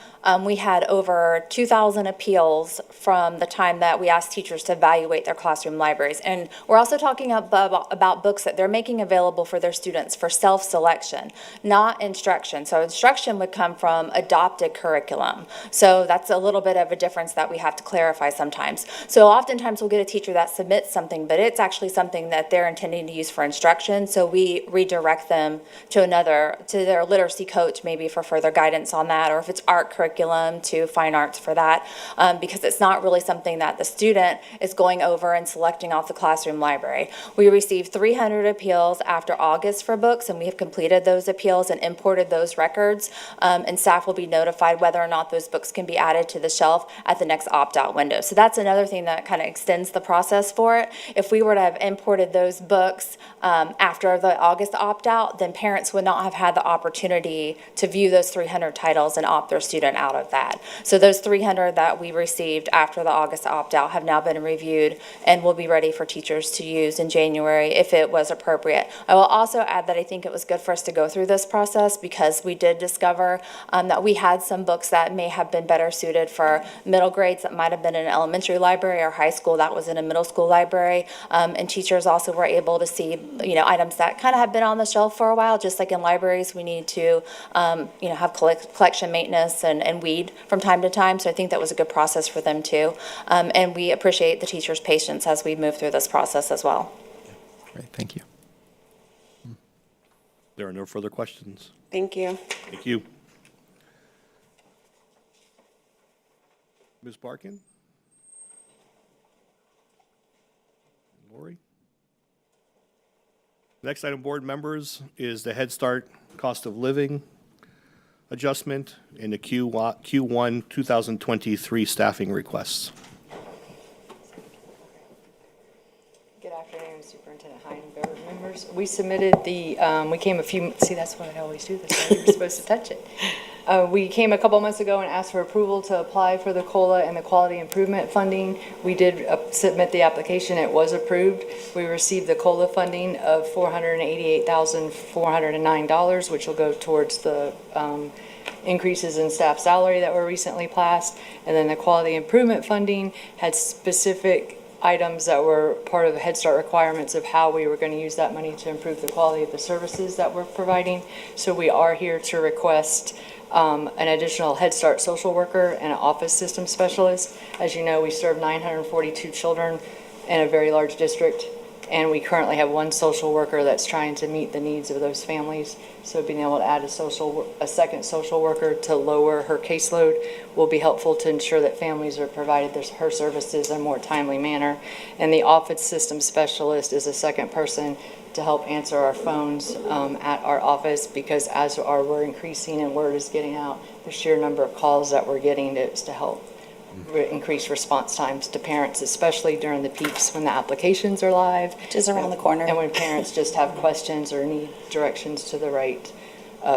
we had over 2,000 appeals from the time that we asked teachers to evaluate their classroom libraries. And we're also talking about books that they're making available for their students for self-selection, not instruction. So instruction would come from adopted curriculum. So that's a little bit of a difference that we have to clarify sometimes. So oftentimes we'll get a teacher that submits something, but it's actually something that they're intending to use for instruction. So we redirect them to their literacy coach maybe for further guidance on that, or if it's art curriculum, to fine arts for that, because it's not really something that the student is going over and selecting off the classroom library. We received 300 appeals after August for books, and we have completed those appeals and imported those records, and staff will be notified whether or not those books can be added to the shelf at the next opt-out window. So that's another thing that kind of extends the process for it. If we were to have imported those books after the August opt-out, then parents would not have had the opportunity to view those 300 titles and opt their student out of that. So those 300 that we received after the August opt-out have now been reviewed and will be ready for teachers to use in January if it was appropriate. I will also add that I think it was good for us to go through this process because we did discover that we had some books that may have been better suited for middle grades that might have been in an elementary library, or high school that was in a middle school library, and teachers also were able to see items that kind of have been on the shelf for a while. Just like in libraries, we need to have have collection maintenance and weed from time to time. So I think that was a good process for them too. And we appreciate the teachers' patience as we move through this process as well. Great, thank you. There are no further questions. Thank you. Thank you. Ms. Barkin? Lori? Next item, board members, is the Head Start cost of living adjustment and the Q1 2023 staffing requests. Good afternoon, Superintendent Hyde and board members. We submitted the, we came a few, see, that's what I always do, that's why you're supposed to touch it. We came a couple months ago and asked for approval to apply for the COLA and the quality improvement funding. We did submit the application, it was approved. We received the COLA funding of $488,409, which will go towards the increases in staff salary that were recently passed. And then the quality improvement funding had specific items that were part of the Head Start requirements of how we were going to use that money to improve the quality of the services that we're providing. So we are here to request an additional Head Start social worker and an office system specialist. As you know, we serve 942 children in a very large district, and we currently have one social worker that's trying to meet the needs of those families. So being able to add a second social worker to lower her caseload will be helpful to ensure that families are provided her services in a more timely manner. And the office system specialist is a second person to help answer our phones at our office, because as we're increasing and word is getting out, the sheer number of calls that we're getting is to help increase response times to parents, especially during the peaks when the applications are live. Which is around the corner. And when parents just have questions or need directions to the right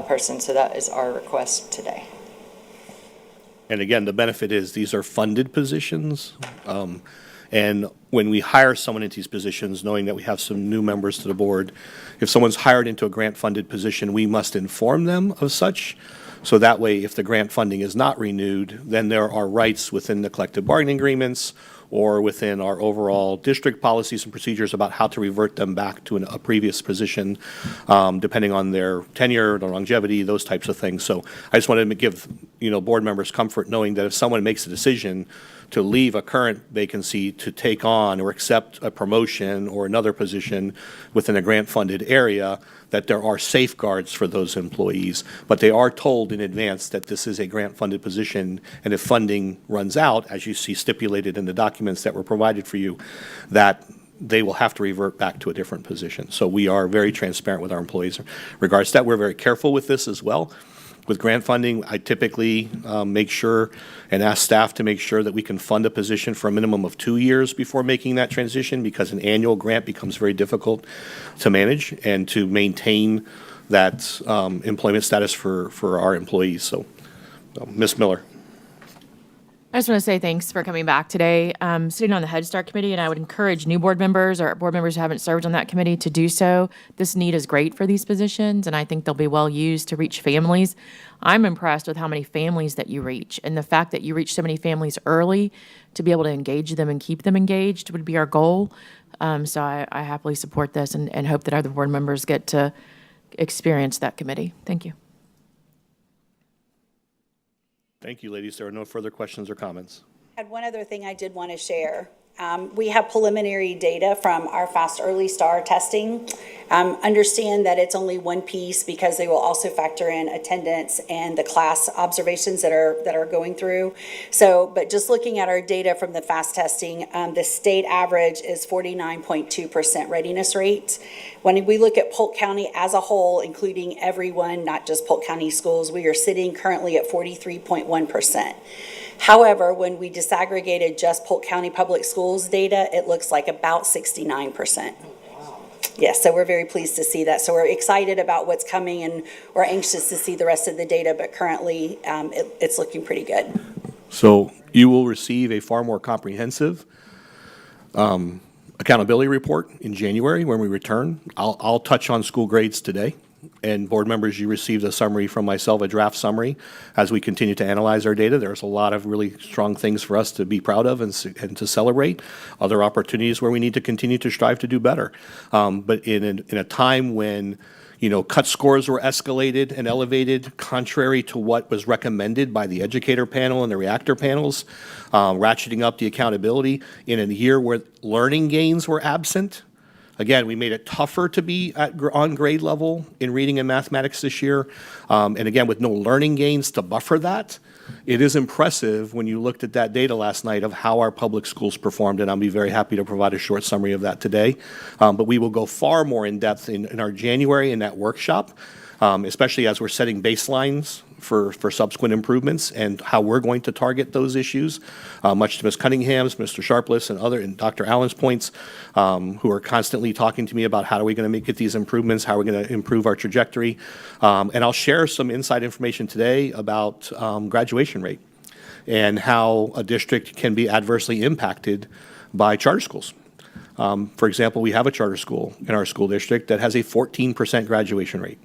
person. So that is our request today. And again, the benefit is these are funded positions. And when we hire someone into these positions, knowing that we have some new members to the board, if someone's hired into a grant-funded position, we must inform them of such. So that way, if the grant funding is not renewed, then there are rights within the collective bargaining agreements or within our overall district policies and procedures about how to revert them back to a previous position, depending on their tenure, their longevity, those types of things. So I just wanted to give, board members comfort knowing that if someone makes a decision to leave a current vacancy to take on or accept a promotion or another position within a grant-funded area, that there are safeguards for those employees. But they are told in advance that this is a grant-funded position, and if funding runs out, as you see stipulated in the documents that were provided for you, that they will have to revert back to a different position. So we are very transparent with our employees in regards to that. We're very careful with this as well. With grant funding, I typically make sure and ask staff to make sure that we can fund a position for a minimum of 2 years before making that transition, because an annual grant becomes very difficult to manage and to maintain that employment status for our employees. So, Ms. Miller. I just want to say thanks for coming back today. Sitting on the Head Start Committee, and I would encourage new board members or board members who haven't served on that committee to do so. This need is great for these positions, and I think they'll be well used to reach families. I'm impressed with how many families that you reach, and the fact that you reach so many families early to be able to engage them and keep them engaged would be our goal. So I happily support this and hope that other board members get to experience that committee. Thank you. Thank you, ladies. There are no further questions or comments. I had one other thing I did want to share. We have preliminary data from our Fast Early Star testing. Understand that it's only one piece because they will also factor in attendance and the class observations that are going through. So, but just looking at our data from the FAST testing, the state average is 49.2% readiness rate. When we look at Polk County as a whole, including everyone, not just Polk County schools, we are sitting currently at 43.1%. However, when we disaggregated just Polk County Public Schools data, it looks like about 69%. Yes, so we're very pleased to see that. So we're excited about what's coming, and we're anxious to see the rest of the data, but currently it's looking pretty good. So you will receive a far more comprehensive accountability report in January when we return. I'll touch on school grades today. And board members, you received a summary from myself, a draft summary. As we continue to analyze our data, there's a lot of really strong things for us to be proud of and to celebrate. Other opportunities where we need to continue to strive to do better. But in a time when, Cut scores were escalated and elevated contrary to what was recommended by the educator panel and the reactor panels, ratcheting up the accountability in a year where learning gains were absent. Again, we made it tougher to be on grade level in reading and mathematics this year. And again, with no learning gains to buffer that, it is impressive when you looked at that data last night of how our public schools performed, and I'll be very happy to provide a short summary of that today. But we will go far more in depth in our January in that workshop, especially as we're setting baselines for subsequent improvements and how we're going to target those issues, much to Ms. Cunningham's, Mr. Sharpless, and Dr. Allen's points, who are constantly talking to me about how are we going to get these improvements, how are we going to improve our trajectory. And I'll share some inside information today about graduation rate and how a district can be adversely impacted by charter schools. For example, we have a charter school in our school district that has a 14% graduation rate.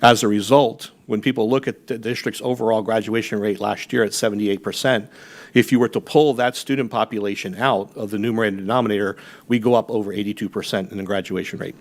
As a result, when people look at the district's overall graduation rate last year at 78%, if you were to pull that student population out of the numerator and denominator, we go up over 82% in the graduation rate.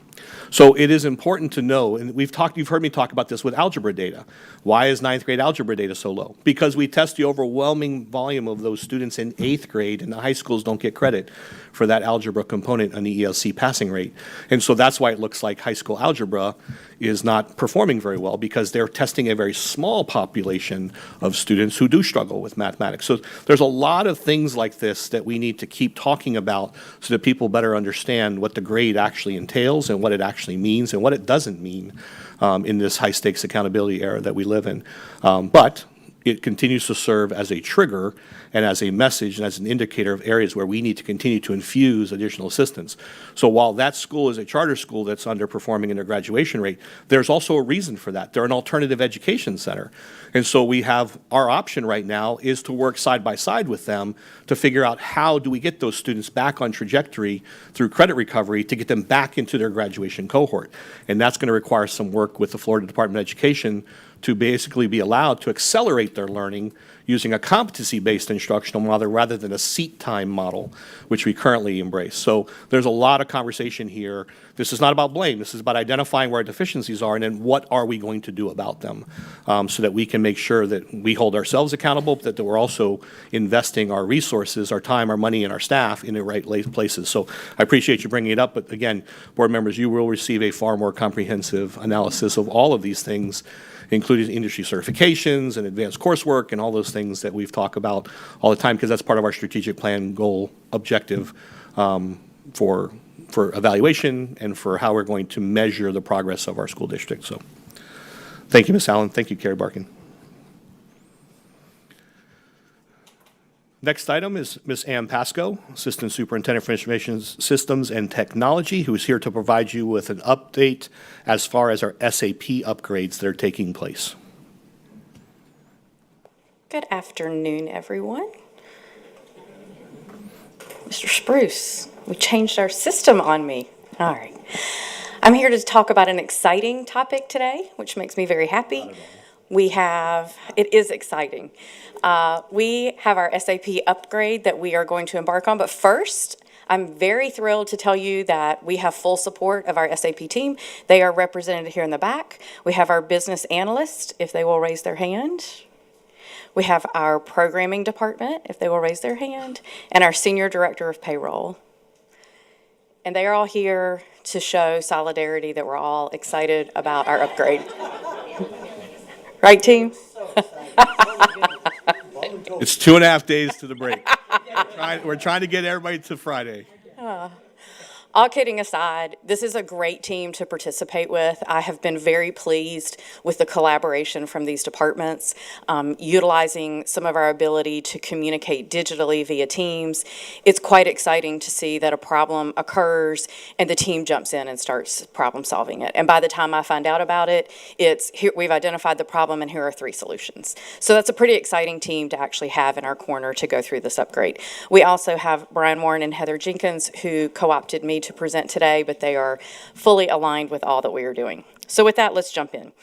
So it is important to know, and you've heard me talk about this with algebra data. Why is ninth grade algebra data so low? Because we test the overwhelming volume of those students in eighth grade, and the high schools don't get credit for that algebra component on the ELC passing rate. And so that's why it looks like high school algebra is not performing very well, because they're testing a very small population of students who do struggle with mathematics. So there's a lot of things like this that we need to keep talking about so that people better understand what the grade actually entails and what it actually means and what it doesn't mean in this high-stakes accountability era that we live in. But it continues to serve as a trigger and as a message and as an indicator of areas where we need to continue to infuse additional assistance. So while that school is a charter school that's underperforming in their graduation rate, there's also a reason for that. They're an alternative education center. And so we have, our option right now is to work side by side with them to figure out how do we get those students back on trajectory through credit recovery to get them back into their graduation cohort. And that's going to require some work with the Florida Department of Education to basically be allowed to accelerate their learning using a competency-based instructional model rather than a seat time model, which we currently embrace. So there's a lot of conversation here. This is not about blame. This is about identifying where our deficiencies are and then what are we going to do about them so that we can make sure that we hold ourselves accountable, but that we're also investing our resources, our time, our money, and our staff in the right places. So I appreciate you bringing it up, but again, board members, you will receive a far more comprehensive analysis of all of these things, including industry certifications and advanced coursework and all those things that we've talked about all the time, because that's part of our strategic plan goal objective for evaluation and for how we're going to measure the progress of our school district. So thank you, Ms. Allen. Thank you, Carrie Barkin. Next item is Ms. Ann Pasco, Assistant Superintendent for Information Systems and Technology, who is here to provide you with an update as far as our SAP upgrades that are taking place. Good afternoon, everyone. Mr. Spruce, we changed our system on me. All right. I'm here to talk about an exciting topic today, which makes me very happy. It is exciting. We have our SAP upgrade that we are going to embark on, but first, I'm very thrilled to tell you that we have full support of our SAP team. They are represented here in the back. We have our business analyst, if they will raise their hand. We have our programming department, if they will raise their hand, and our senior director of payroll. And they are all here to show solidarity that we're all excited about our upgrade. Right, team? It's 2.5 days to the break. We're trying to get everybody to Friday. All kidding aside, this is a great team to participate with. I have been very pleased with the collaboration from these departments, utilizing some of our ability to communicate digitally via Teams. It's quite exciting to see that a problem occurs and the team jumps in and starts problem solving it. And by the time I find out about it, we've identified the problem and here are 3 solutions. So that's a pretty exciting team to actually have in our corner to go through this upgrade. We also have Brian Warren and Heather Jenkins, who co-opted me to present today, but they are fully aligned with all that we are doing. So with that, let's jump in.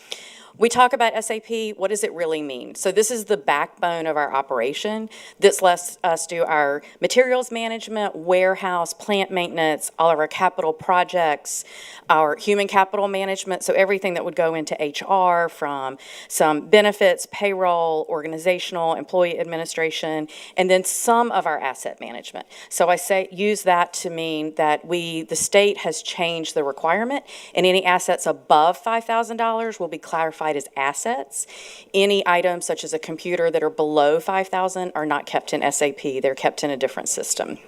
We talk about SAP, what does it really mean? So this is the backbone of our operation. This lets us do our materials management, warehouse, plant maintenance, all of our capital projects, our human capital management, so everything that would go into HR, from some benefits, payroll, organizational, employee administration, and then some of our asset management. So I say use that to mean that the state has changed the requirement, and any assets above $5,000 will be clarified as assets. Any items such as a computer that are below $5,000 are not kept in SAP, they're kept in a different system.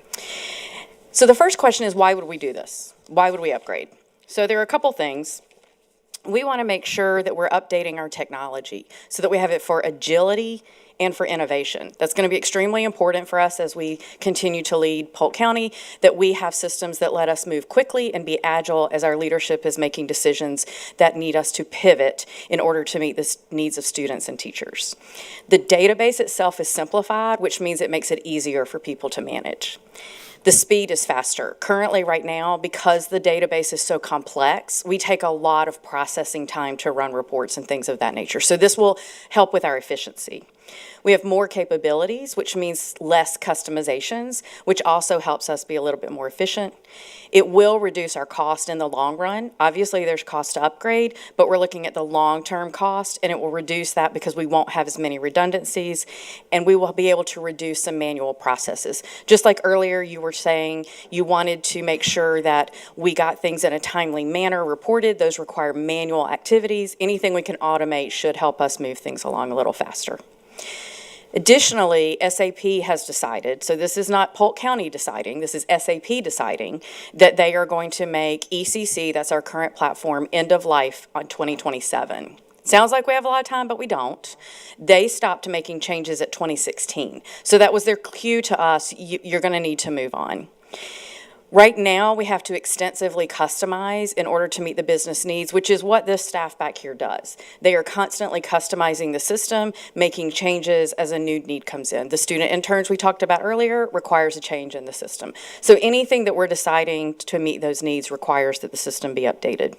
So the first question is, why would we do this? Why would we upgrade? So there are a couple things. We want to make sure that we're updating our technology so that we have it for agility and for innovation. That's going to be extremely important for us as we continue to lead Polk County, that we have systems that let us move quickly and be agile as our leadership is making decisions that need us to pivot in order to meet the needs of students and teachers. The database itself is simplified, which means it makes it easier for people to manage. The speed is faster. Currently, right now, because the database is so complex, we take a lot of processing time to run reports and things of that nature. So this will help with our efficiency. We have more capabilities, which means less customizations, which also helps us be a little bit more efficient. It will reduce our cost in the long run. Obviously, there's cost to upgrade, but we're looking at the long-term cost, and it will reduce that because we won't have as many redundancies, and we will be able to reduce some manual processes. Just like earlier, you were saying you wanted to make sure that we got things in a timely manner reported. Those require manual activities. Anything we can automate should help us move things along a little faster. Additionally, SAP has decided, so this is not Polk County deciding, this is SAP deciding, that they are going to make ECC, that's our current platform, end of life on 2027. Sounds like we have a lot of time, but we don't. They stopped making changes at 2016. So that was their cue to us, you're going to need to move on. Right now, we have to extensively customize in order to meet the business needs, which is what this staff back here does. They are constantly customizing the system, making changes as a new need comes in. The student interns we talked about earlier requires a change in the system. So anything that we're deciding to meet those needs requires that the system be updated.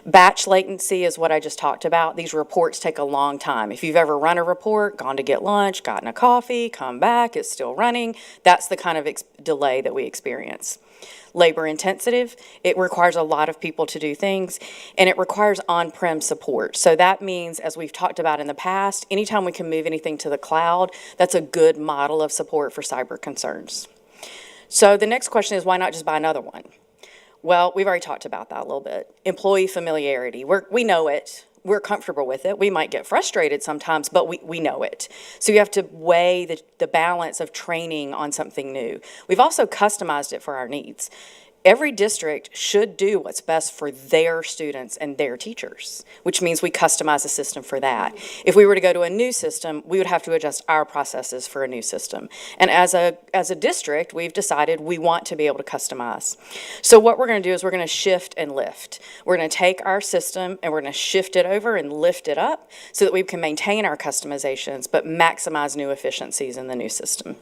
Batch latency is what I just talked about. These reports take a long time. If you've ever run a report, gone to get lunch, gotten a coffee, come back, it's still running, that's the kind of delay that we experience. Labor intensive, it requires a lot of people to do things, and it requires on-prem support. So that means, as we've talked about in the past, anytime we can move anything to the cloud, that's a good model of support for cyber concerns. So the next question is, why not just buy another one? Well, we've already talked about that a little bit. Employee familiarity, we know it. We're comfortable with it. We might get frustrated sometimes, but we know it. So you have to weigh the balance of training on something new. We've also customized it for our needs. Every district should do what's best for their students and their teachers, which means we customize a system for that. If we were to go to a new system, we would have to adjust our processes for a new system. And as a district, we've decided we want to be able to customize. So what we're going to do is we're going to shift and lift. We're going to take our system and we're going to shift it over and lift it up so that we can maintain our customizations but maximize new efficiencies in the new system.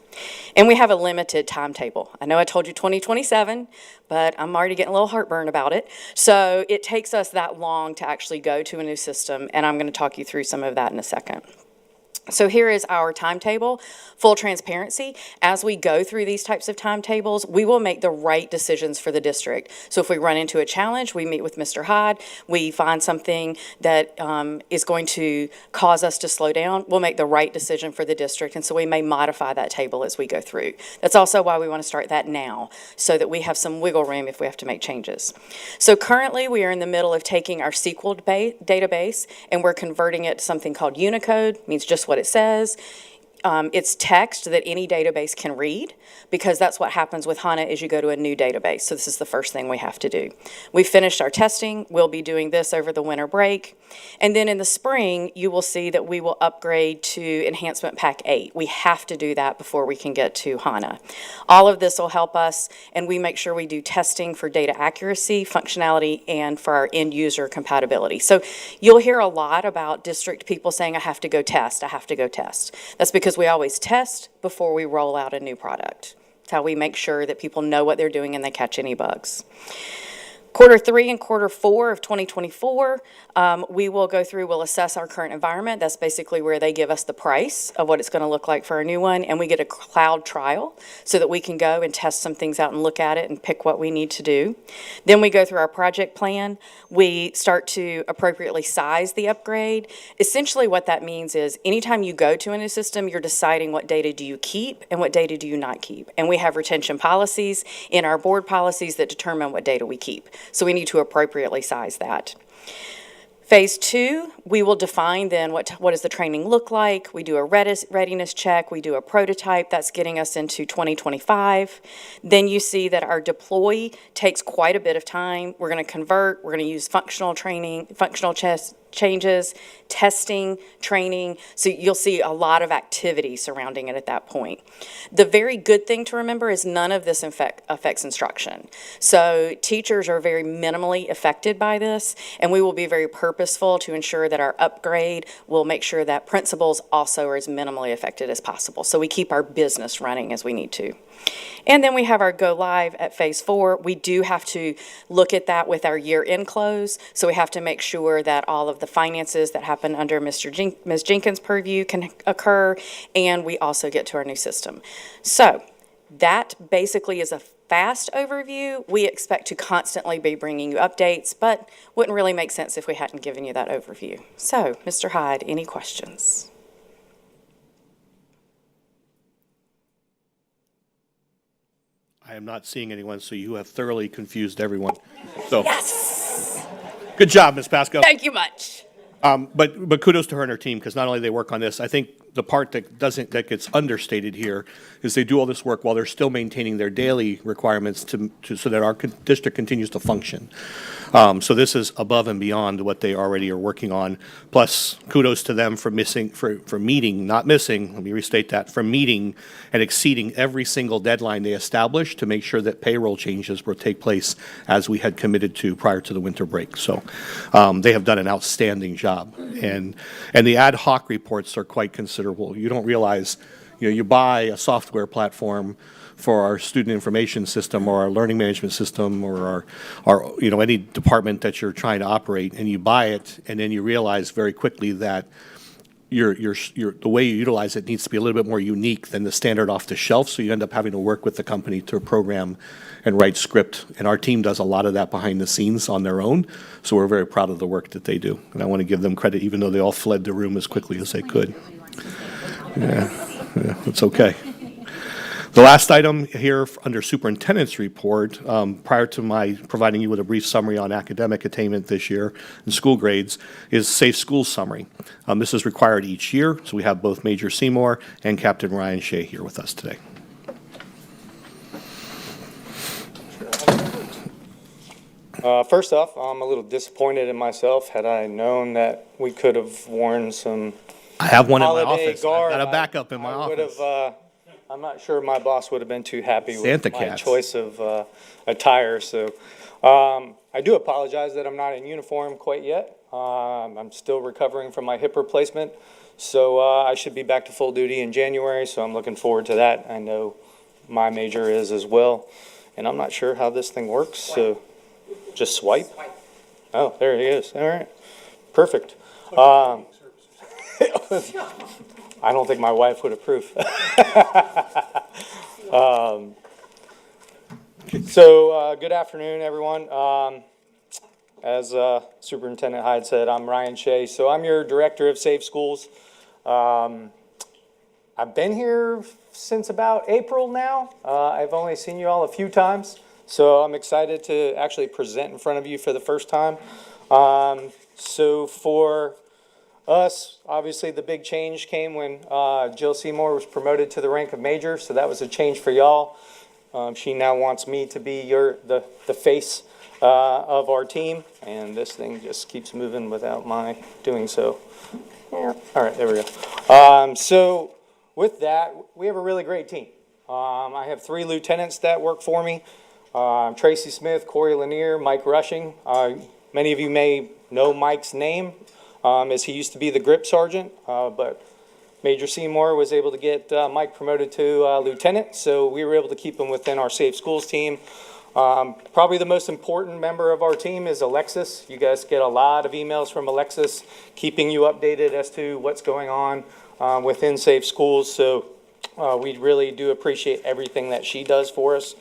And we have a limited timetable. I know I told you 2027, but I'm already getting a little heartburn about it. So it takes us that long to actually go to a new system, and I'm going to talk you through some of that in a second. So here is our timetable. Full transparency, as we go through these types of timetables, we will make the right decisions for the district. So if we run into a challenge, we meet with Mr. Hyde, we find something that is going to cause us to slow down, we'll make the right decision for the district, and so we may modify that table as we go through. That's also why we want to start that now, so that we have some wiggle room if we have to make changes. So currently, we are in the middle of taking our SQL database, and we're converting it to something called Unicode, means just what it says. It's text that any database can read, because that's what happens with HANA is you go to a new database. So this is the first thing we have to do. We finished our testing. We'll be doing this over the winter break. And then in the spring, you will see that we will upgrade to Enhancement Pack 8. We have to do that before we can get to HANA. All of this will help us, and we make sure we do testing for data accuracy, functionality, and for our end user compatibility. So you'll hear a lot about district people saying, I have to go test, I have to go test. That's because we always test before we roll out a new product. It's how we make sure that people know what they're doing and they catch any bugs. Quarter 3 and quarter 4 of 2024, we will go through, we'll assess our current environment. That's basically where they give us the price of what it's going to look like for a new one, and we get a cloud trial so that we can go and test some things out and look at it and pick what we need to do. Then we go through our project plan. We start to appropriately size the upgrade. Essentially what that means is anytime you go to a new system, you're deciding what data do you keep and what data do you not keep. And we have retention policies in our board policies that determine what data we keep. So we need to appropriately size that. Phase 2, we will define then what does the training look like. We do a readiness check. We do a prototype. That's getting us into 2025. Then you see that our deploy takes quite a bit of time. We're going to convert. We're going to use functional changes, testing, training. So you'll see a lot of activity surrounding it at that point. The very good thing to remember is none of this affects instruction. So teachers are very minimally affected by this, and we will be very purposeful to ensure that our upgrade will make sure that principals also are as minimally affected as possible. So we keep our business running as we need to. And then we have our go live at phase 4. We do have to look at that with our year-end close. So we have to make sure that all of the finances that happen under Ms. Jenkins' purview can occur, and we also get to our new system. So that basically is a fast overview. We expect to constantly be bringing you updates, but wouldn't really make sense if we hadn't given you that overview. So, Mr. Hyde, any questions? I am not seeing anyone, so you have thoroughly confused everyone. So, Yes. good job, Ms. Pasco. Thank you much. But kudos to her and her team, because not only they work on this, I think the part that gets understated here is they do all this work while they're still maintaining their daily requirements so that our district continues to function. So this is above and beyond what they already are working on. Plus, kudos to them for meeting, not missing, let me restate that, for meeting and exceeding every single deadline they established to make sure that payroll changes will take place as we had committed to prior to the winter break. So they have done an outstanding job. And the ad hoc reports are quite considerable. You don't realize, you buy a software platform for our student information system or our learning management system or our any department that you're trying to operate, and you buy it, and then you realize very quickly that the way you utilize it needs to be a little bit more unique than the standard off the shelf, so you end up having to work with the company to program and write script, and our team does a lot of that behind the scenes on their own, so we're very proud of the work that they do, and I want to give them credit even though they all fled the room as quickly as they could. Yeah, it's okay. The last item here under superintendent's report, prior to my providing you with a brief summary on academic attainment this year and school grades, is Safe Schools summary. This is required each year, so we have both Major Seymour and Captain Ryan Shea here with us today. First off, I'm a little disappointed in myself. Had I known that we could have worn some I have one in my holiday office. garb, I've got a backup in my office. I'm not sure my boss would have been too happy Santa with my cats. choice of attire. So I do apologize that I'm not in uniform quite yet. I'm still recovering from my hip replacement. So I should be back to full duty in January. So I'm looking forward to that. I know my major is as well. And I'm not sure how this thing works. So just swipe. Oh, there he is. All right. Perfect. I don't think my wife would approve. So good afternoon, everyone. As Superintendent Hyde said, I'm Ryan Shea. So I'm your Director of Safe Schools. I've been here since about April now. I've only seen you all a few times. So I'm excited to actually present in front of you for the first time. So for us, obviously the big change came when Jill Seymour was promoted to the rank of major, so that was a change for y'all. She now wants me to be the face of our team, and this thing just keeps moving without my doing so. Yeah. All right, there we go. So with that, we have a really great team. I have 3 lieutenants that work for me. Tracy Smith, Corey Lanier, Mike Rushing. Many of you may know Mike's name, as he used to be the grip sergeant, but Major Seymour was able to get Mike promoted to lieutenant, so we were able to keep him within our Safe Schools team. Probably the most important member of our team is Alexis. You guys get a lot of emails from Alexis, keeping you updated as to what's going on within Safe Schools. So we really do appreciate everything that she does for us.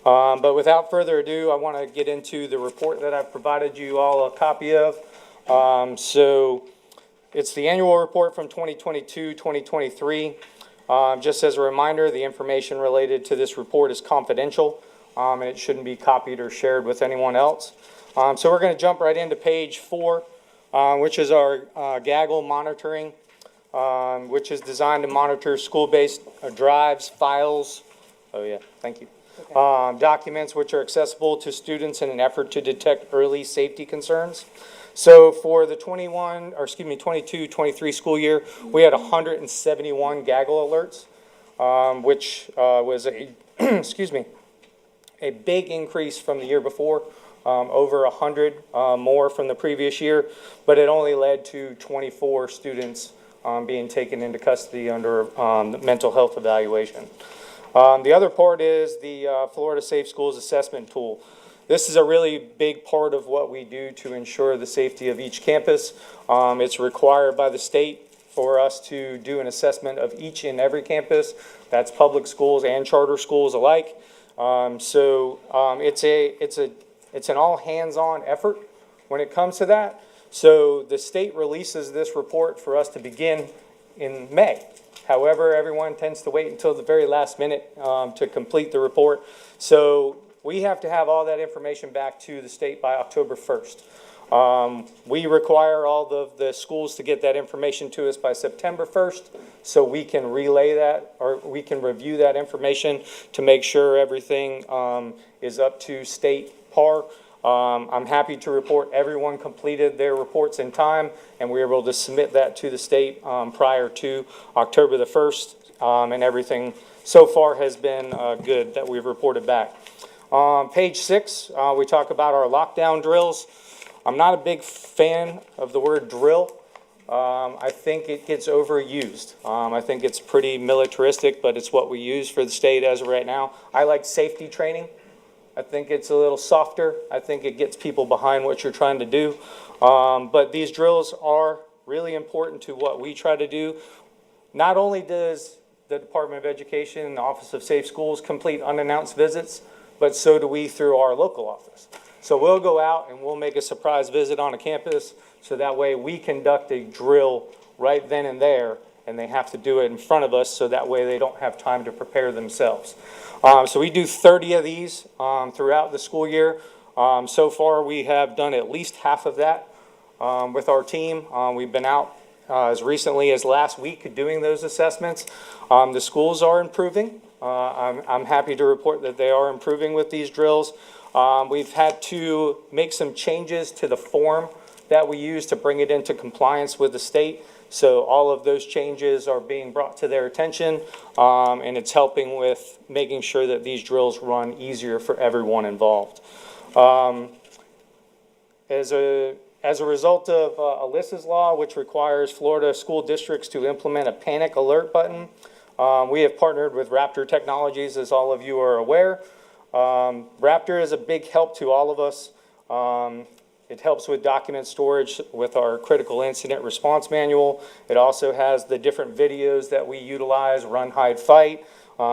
But without further ado, I want to get into the report that I've provided you all a copy of. So it's the annual report from 2022-2023. Just as a reminder, the information related to this report is confidential, and it shouldn't be copied or shared with anyone else. So we're going to jump right into page 4, which is our gaggle monitoring, which is designed to monitor school-based drives, files. Oh yeah, thank you. Documents which are accessible to students in an effort to detect early safety concerns. So for the 22-23 school year, we had 171 gaggle alerts, which was a, excuse me, a big increase from the year before, over 100 more from the previous year, but it only led to 24 students being taken into custody under mental health evaluation. The other part is the Florida Safe Schools Assessment Tool. This is a really big part of what we do to ensure the safety of each campus. It's required by the state for us to do an assessment of each and every campus. That's public schools and charter schools alike. It's an all hands-on effort when it comes to that. So the state releases this report for us to begin in May. However, everyone tends to wait until the very last minute to complete the report. So we have to have all that information back to the state by October 1st. We require all the schools to get that information to us by September 1st, so we can relay that, or we can review that information to make sure everything is up to state par. I'm happy to report everyone completed their reports in time, and we were able to submit that to the state prior to October the 1st, and everything so far has been good that we've reported back. Page 6, we talk about our lockdown drills. I'm not a big fan of the word drill. I think it gets overused. I think it's pretty militaristic, but it's what we use for the state as of right now. I like safety training. I think it's a little softer. I think it gets people behind what you're trying to do. But these drills are really important to what we try to do. Not only does the Department of Education and the Office of Safe Schools complete unannounced visits, but so do we through our local office. So we'll go out and we'll make a surprise visit on a campus, so that way we conduct a drill right then and there, and they have to do it in front of us, so that way they don't have time to prepare themselves. So we do 30 of these throughout the school year. So far we have done at least half of that with our team. We've been out as recently as last week doing those assessments. The schools are improving. I'm happy to report that they are improving with these drills. We've had to make some changes to the form that we use to bring it into compliance with the state. So all of those changes are being brought to their attention, and it's helping with making sure that these drills run easier for everyone involved. As a result of Alyssa's law, which requires Florida school districts to implement a panic alert button, we have partnered with Raptor Technologies, as all of you are aware. Raptor is a big help to all of us. It helps with document storage with our critical incident response manual. It also has the different videos that we utilize: run, hide, fight,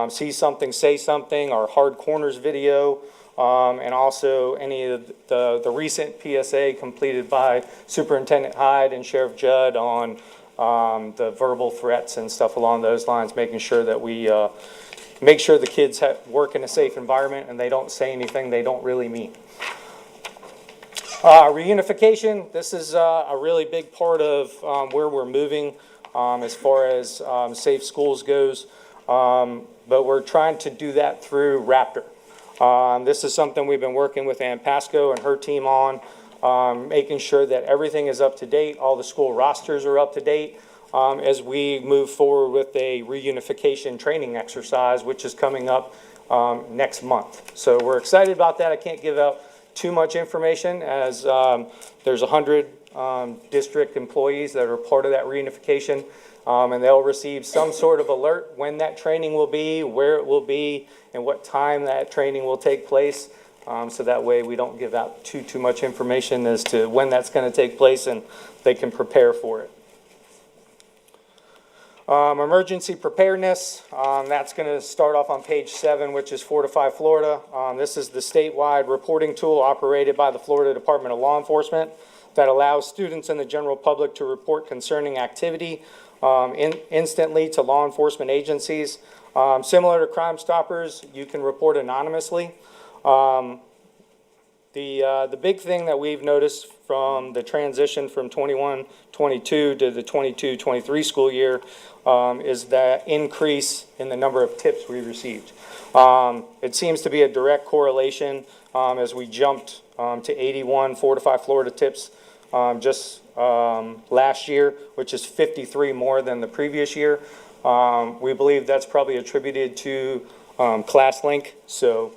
see something, say something, our hard corners video, and also any of the recent PSA completed by Superintendent Hyde and Sheriff Judd on the verbal threats and stuff along those lines, making sure that we make sure the kids work in a safe environment and they don't say anything they don't really mean. Reunification, this is a really big part of where we're moving as far as safe schools goes, but we're trying to do that through Raptor. This is something we've been working with Ann Pasco and her team on, making sure that everything is up to date, all the school rosters are up to date, as we move forward with a reunification training exercise, which is coming up next month. So we're excited about that. I can't give out too much information, as there's 100 district employees that are part of that reunification, and they'll receive some sort of alert when that training will be, where it will be, and what time that training will take place. So that way we don't give out too much information as to when that's going to take place and they can prepare for it. Emergency preparedness, that's going to start off on page 7, which is Fortify Florida. This is the statewide reporting tool operated by the Florida Department of Law Enforcement that allows students and the general public to report concerning activity instantly to law enforcement agencies. Similar to Crime Stoppers, you can report anonymously. The big thing that we've noticed from the transition from 21-22 to the 22-23 school year is that increase in the number of tips we received. It seems to be a direct correlation as we jumped to 81 Fortify Florida tips just last year, which is 53 more than the previous year. We believe that's probably attributed to ClassLink. So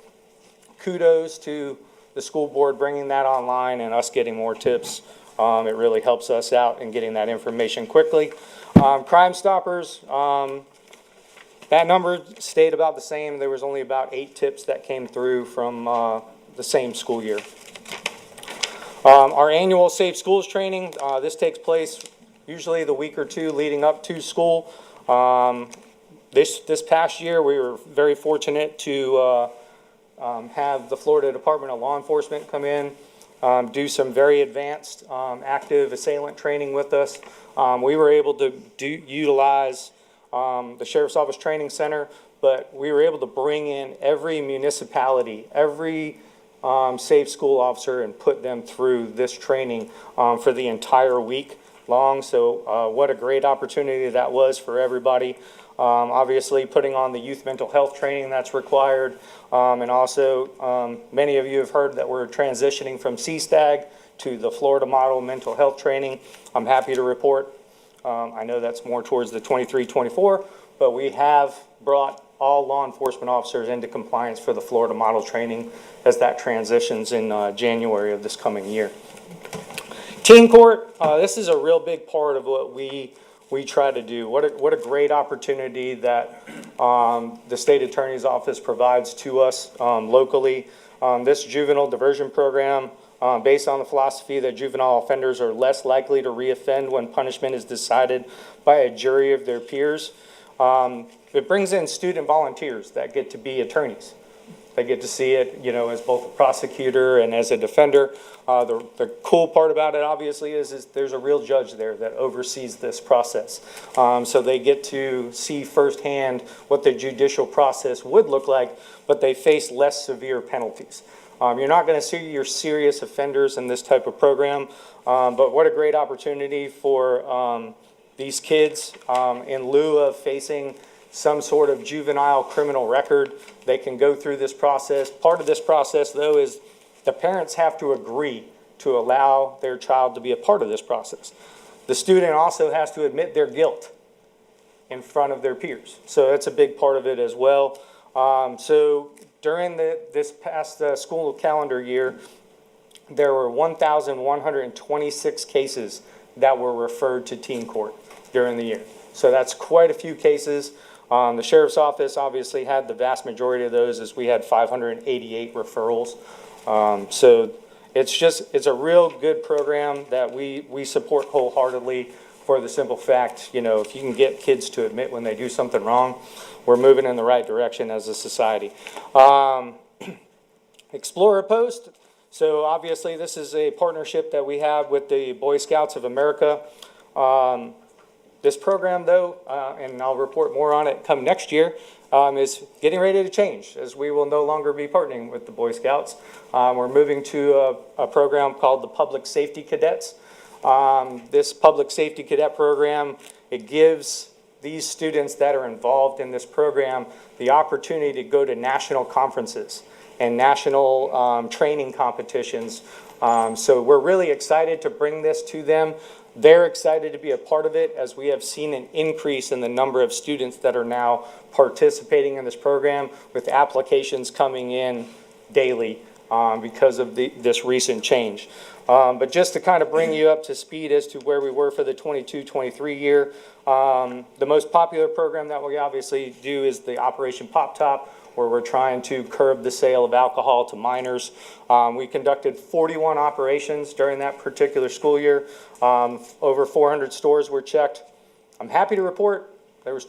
kudos to the school board bringing that online and us getting more tips. It really helps us out in getting that information quickly. Crime Stoppers, that number stayed about the same. There was only about 8 tips that came through from the same school year. Our annual Safe Schools training, this takes place usually the week or two leading up to school. This past year, we were very fortunate to have the Florida Department of Law Enforcement come in, do some very advanced active assailant training with us. We were able to utilize the Sheriff's Office Training Center, but we were able to bring in every municipality, every safe school officer and put them through this training for the entire week long. So what a great opportunity that was for everybody. Obviously putting on the youth mental health training that's required. And also many of you have heard that we're transitioning from CSTAG to the Florida Model Mental Health Training. I'm happy to report, I know that's more towards the 23-24, but we have brought all law enforcement officers into compliance for the Florida Model Training as that transitions in January of this coming year. Teen Court, this is a real big part of what we try to do. What a great opportunity that the state attorney's office provides to us locally. This juvenile diversion program, based on the philosophy that juvenile offenders are less likely to reoffend when punishment is decided by a jury of their peers. It brings in student volunteers that get to be attorneys. They get to see it, as both a prosecutor and as a defender. The cool part about it, obviously, is there's a real judge there that oversees this process. So they get to see firsthand what the judicial process would look like, but they face less severe penalties. You're not going to see your serious offenders in this type of program, but what a great opportunity for these kids in lieu of facing some sort of juvenile criminal record. They can go through this process. Part of this process, though, is the parents have to agree to allow their child to be a part of this process. The student also has to admit their guilt in front of their peers. So that's a big part of it as well. So during this past school calendar year, there were 1,126 cases that were referred to teen court during the year. So that's quite a few cases. The sheriff's office obviously had the vast majority of those, as we had 588 referrals. So it's a real good program that we support wholeheartedly for the simple fact, if you can get kids to admit when they do something wrong, we're moving in the right direction as a society. Explorer Post. So obviously this is a partnership that we have with the Boy Scouts of America. This program, though, and I'll report more on it come next year, is getting ready to change, as we will no longer be partnering with the Boy Scouts. We're moving to a program called the Public Safety Cadets. This Public Safety Cadet program, it gives these students that are involved in this program the opportunity to go to national conferences and national training competitions. So we're really excited to bring this to them. They're excited to be a part of it, as we have seen an increase in the number of students that are now participating in this program, with applications coming in daily because of this recent change. But just to kind of bring you up to speed as to where we were for the 22-23 year, the most popular program that we obviously do is the Operation Pop Top, where we're trying to curb the sale of alcohol to minors. We conducted 41 operations during that particular school year. Over 400 stores were checked. I'm happy to report there was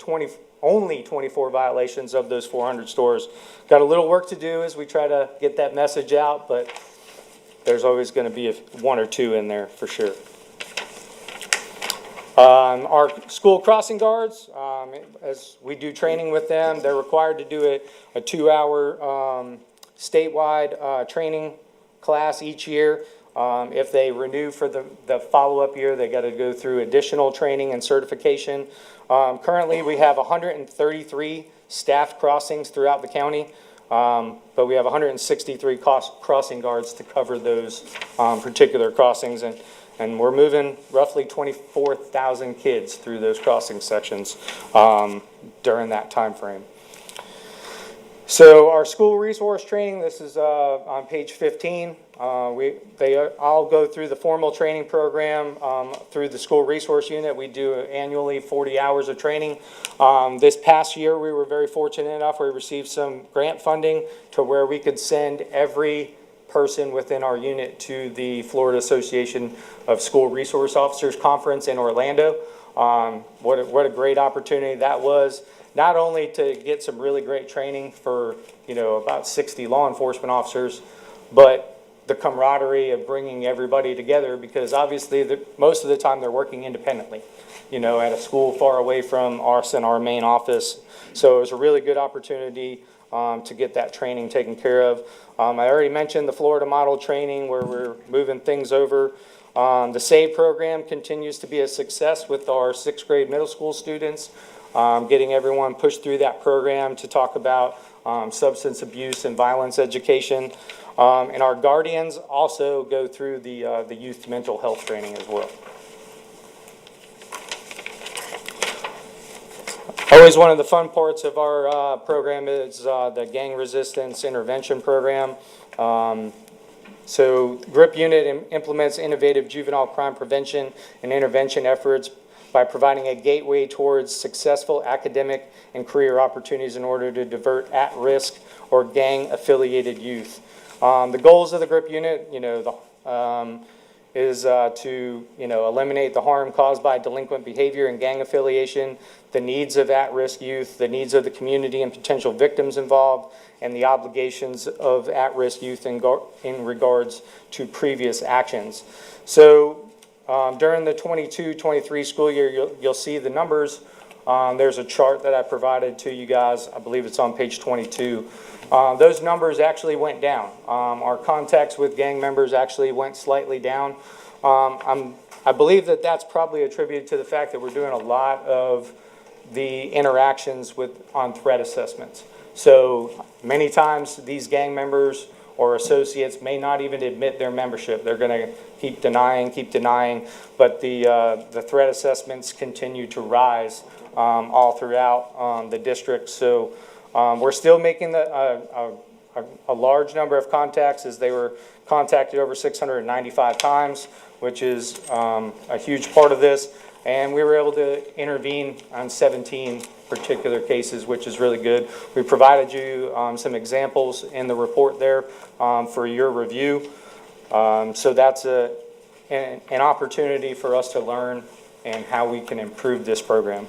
only 24 violations of those 400 stores. Got a little work to do as we try to get that message out, but there's always going to be one or two in there for sure. Our school crossing guards, as we do training with them, they're required to do a 2-hour statewide training class each year. If they renew for the follow-up year, they got to go through additional training and certification. Currently, we have 133 staffed crossings throughout the county, but we have 163 crossing guards to cover those particular crossings, and we're moving roughly 24,000 kids through those crossing sections during that time frame. So our school resource training, this is on page 15. They all go through the formal training program through the school resource unit. We do annually 40 hours of training. This past year, we were very fortunate enough, we received some grant funding to where we could send every person within our unit to the Florida Association of School Resource Officers Conference in Orlando. What a great opportunity that was. Not only to get some really great training for, about 60 law enforcement officers, but the camaraderie of bringing everybody together, because obviously most of the time they're working independently, at a school far away from us and our main office. So it was a really good opportunity to get that training taken care of. I already mentioned the Florida model training where we're moving things over. The SAVE program continues to be a success with our 6th grade middle school students. Getting everyone pushed through that program to talk about substance abuse and violence education. And our guardians also go through the youth mental health training as well. Always one of the fun parts of our program is the gang resistance intervention program. So GRIP unit implements innovative juvenile crime prevention and intervention efforts by providing a gateway towards successful academic and career opportunities in order to divert at-risk or gang-affiliated youth. The goals of the GRIP unit, is to eliminate the harm caused by delinquent behavior and gang affiliation, the needs of at-risk youth, the needs of the community and potential victims involved, and the obligations of at-risk youth in regards to previous actions. So during the 22-23 school year, you'll see the numbers. There's a chart that I provided to you guys. I believe it's on page 22. Those numbers actually went down. Our contacts with gang members actually went slightly down. I believe that that's probably attributed to the fact that we're doing a lot of the interactions on threat assessments. So many times these gang members or associates may not even admit their membership. They're going to keep denying, but the threat assessments continue to rise all throughout the district. So we're still making a large number of contacts, as they were contacted over 695 times, which is a huge part of this. And we were able to intervene on 17 particular cases, which is really good. We provided you some examples in the report there for your review. So that's an opportunity for us to learn and how we can improve this program.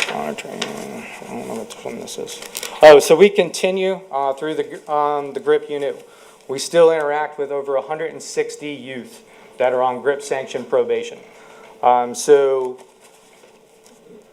I don't know which one this is. Oh, so we continue through the GRIP unit. We still interact with over 160 youth that are on GRIP sanctioned probation. So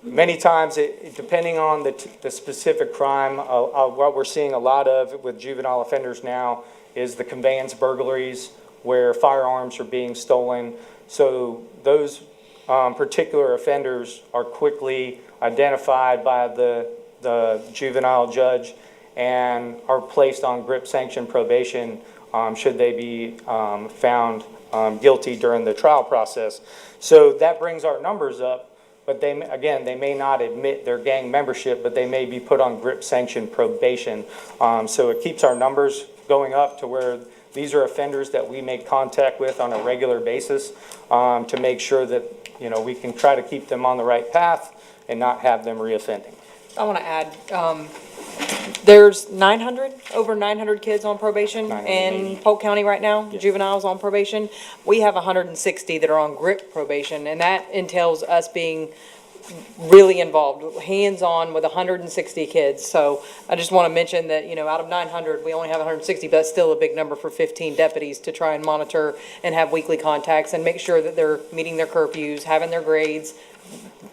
many times, depending on the specific crime, what we're seeing a lot of with juvenile offenders now is the conveyance burglaries where firearms are being stolen. So those particular offenders are quickly identified by the juvenile judge and are placed on GRIP sanctioned probation should they be found guilty during the trial process. So that brings our numbers up, but they may not admit their gang membership, but they may be put on GRIP sanctioned probation. So it keeps our numbers going up to where these are offenders that we make contact with on a regular basis to make sure that we can try to keep them on the right path and not have them reoffending. I want to add, there's over 900 kids on probation in Polk County right now, juveniles on probation. We have 160 that are on GRIP probation, and that entails us being really involved, hands-on with 160 kids. So I just want to mention that, out of 900, we only have 160, but that's still a big number for 15 deputies to try and monitor and have weekly contacts and make sure that they're meeting their curfews, having their grades,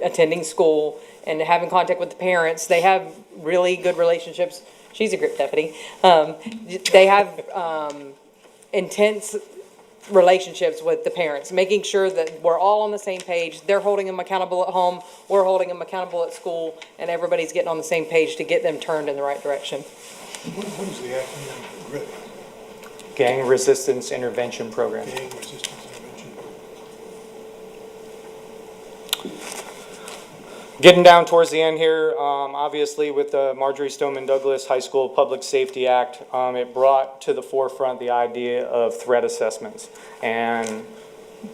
attending school, and having contact with the parents. They have really good relationships. She's a GRIP deputy. They have intense relationships with the parents, making sure that we're all on the same page. They're holding them accountable at home, we're holding them accountable at school, and everybody's getting on the same page to get them turned in the right direction. What is the acronym GRIP? Gang Resistance Intervention Program. Gang Resistance Intervention. Getting down towards the end here, obviously with the Marjorie Stoneman Douglas High School Public Safety Act, it brought to the forefront the idea of threat assessments. And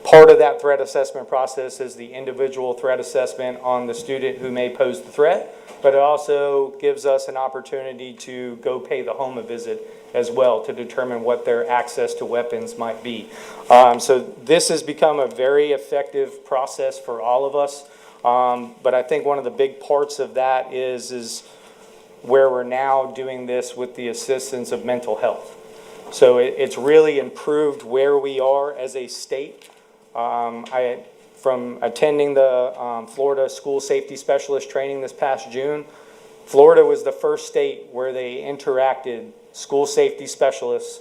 part of that threat assessment process is the individual threat assessment on the student who may pose the threat, but it also gives us an opportunity to go pay the home a visit as well to determine what their access to weapons might be. So this has become a very effective process for all of us. But I think one of the big parts of that is where we're now doing this with the assistance of mental health. So it's really improved where we are as a state. From attending the Florida School Safety Specialist training this past June, Florida was the first state where they interacted school safety specialists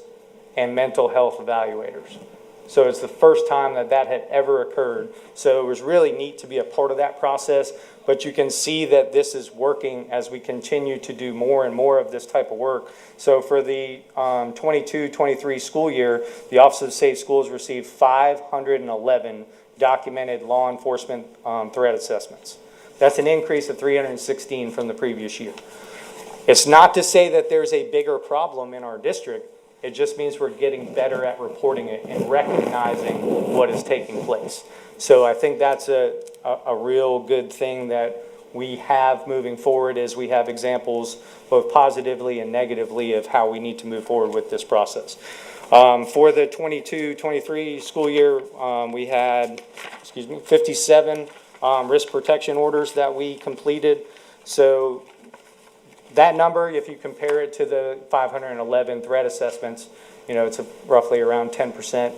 and mental health evaluators. So it's the first time that that had ever occurred. So it was really neat to be a part of that process, but you can see that this is working as we continue to do more and more of this type of work. So for the 22-23 school year, the Office of Safe Schools received 511 documented law enforcement threat assessments. That's an increase of 316 from the previous year. It's not to say that there's a bigger problem in our district. It just means we're getting better at reporting it and recognizing what is taking place. So I think that's a real good thing that we have moving forward as we have examples both positively and negatively of how we need to move forward with this process. For the 22-23 school year, we had, 57 risk protection orders that we completed. So that number, if you compare it to the 511 threat assessments, it's roughly around 10%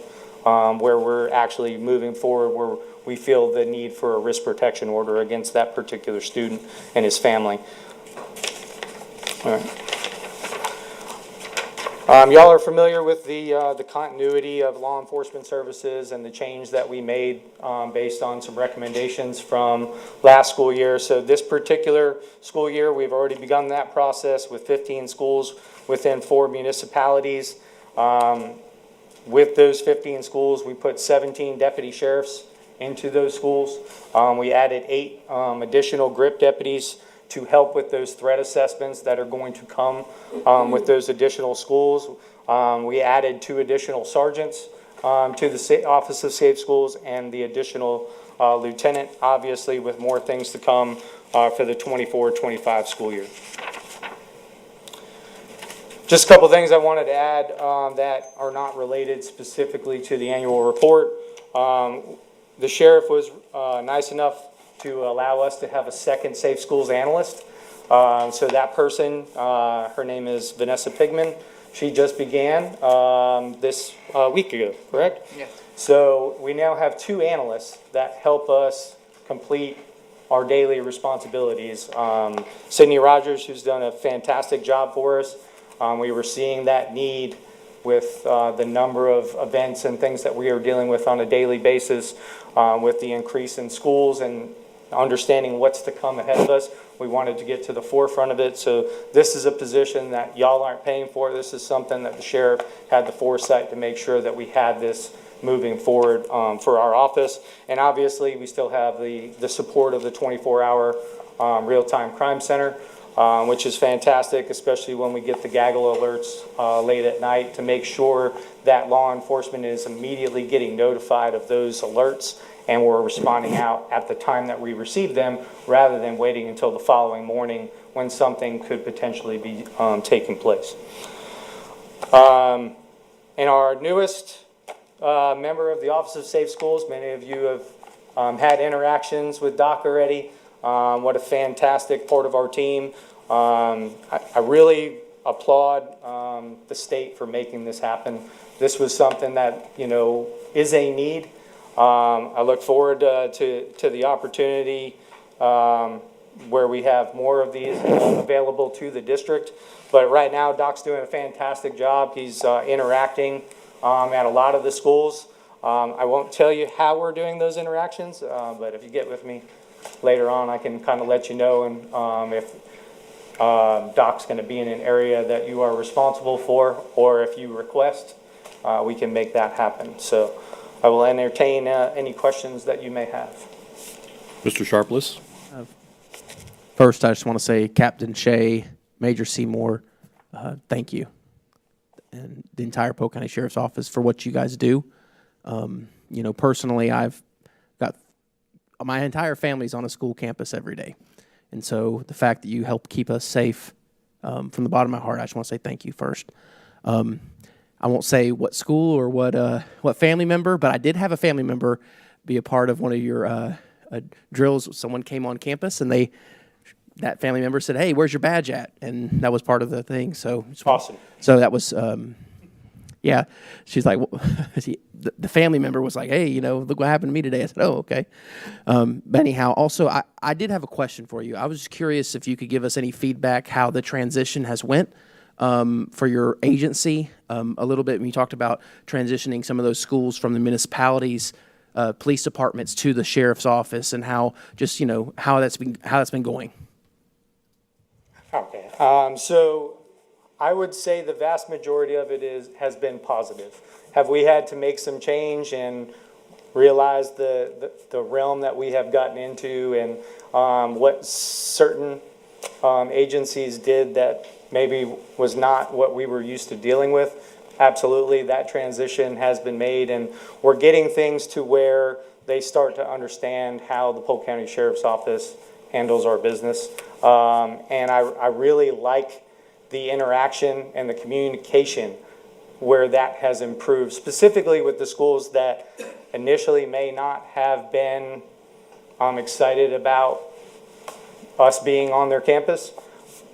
where we're actually moving forward, where we feel the need for a risk protection order against that particular student and his family. All right. Y'all are familiar with the continuity of law enforcement services and the change that we made based on some recommendations from last school year. So this particular school year, we've already begun that process with 15 schools within 4 municipalities. With those 15 schools, we put 17 deputy sheriffs into those schools. We added 8 additional GRIP deputies to help with those threat assessments that are going to come with those additional schools. We added 2 additional sergeants to the Office of Safe Schools and the additional lieutenant, obviously with more things to come for the 24-25 school year. Just a couple things I wanted to add that are not related specifically to the annual report. The sheriff was nice enough to allow us to have a second Safe Schools analyst. So that person, her name is Vanessa Pigman. She just began this week ago, correct? Yes. So we now have 2 analysts that help us complete our daily responsibilities. Sydney Rogers, who's done a fantastic job for us. We were seeing that need with the number of events and things that we are dealing with on a daily basis with the increase in schools and understanding what's to come ahead of us. We wanted to get to the forefront of it. So this is a position that y'all aren't paying for. This is something that the sheriff had the foresight to make sure that we had this moving forward for our office. And obviously we still have the support of the 24-hour real-time crime center. which is fantastic, especially when we get the gaggle alerts late at night, to make sure that law enforcement is immediately getting notified of those alerts and we're responding out at the time that we receive them rather than waiting until the following morning when something could potentially be taking place. And our newest member of the Office of Safe Schools, many of you have had interactions with Doc already. What a fantastic part of our team. I really applaud the state for making this happen. This was something that, you know, is a need. I look forward to the opportunity where we have more of these available to the district. But right now, Doc's doing a fantastic job. He's interacting at a lot of the schools. I won't tell you how we're doing those interactions, but if you get with me later on, I can kind of let you know and if Doc's going to be in an area that you are responsible for, or if you request, we can make that happen. So I will entertain any questions that you may have. Mr. Sharpless? First, I just want to say, Captain Shea, Major Seymour, thank you. And the entire Polk County Sheriff's Office for what you guys do. You know, personally, I've got my entire family's on a school campus every day. And so the fact that you help keep us safe, from the bottom of my heart, I just want to say thank you first. I won't say what school or what family member, but I did have a family member be a part of one of your drills. Someone came on campus and that family member said, "Hey, where's your badge at?" And that was part of the thing. So Awesome. So that was, yeah. She's like, well, the family member was like, "Hey, you know, look what happened to me today." I said, "Oh, okay." But anyhow, also, I did have a question for you. I was just curious if you could give us any feedback how the transition has went for your agency. A little bit when you talked about transitioning some of those schools from the municipalities, police departments to the sheriff's office, and how just, you know, how that's been going. Okay. So I would say the vast majority of it has been positive. Have we had to make some change and realize the realm that we have gotten into and what certain agencies did that maybe was not what we were used to dealing with? Absolutely, that transition has been made, and we're getting things to where they start to understand how the Polk County Sheriff's Office handles our business. And I really like the interaction and the communication where that has improved, specifically with the schools that initially may not have been excited about us being on their campus,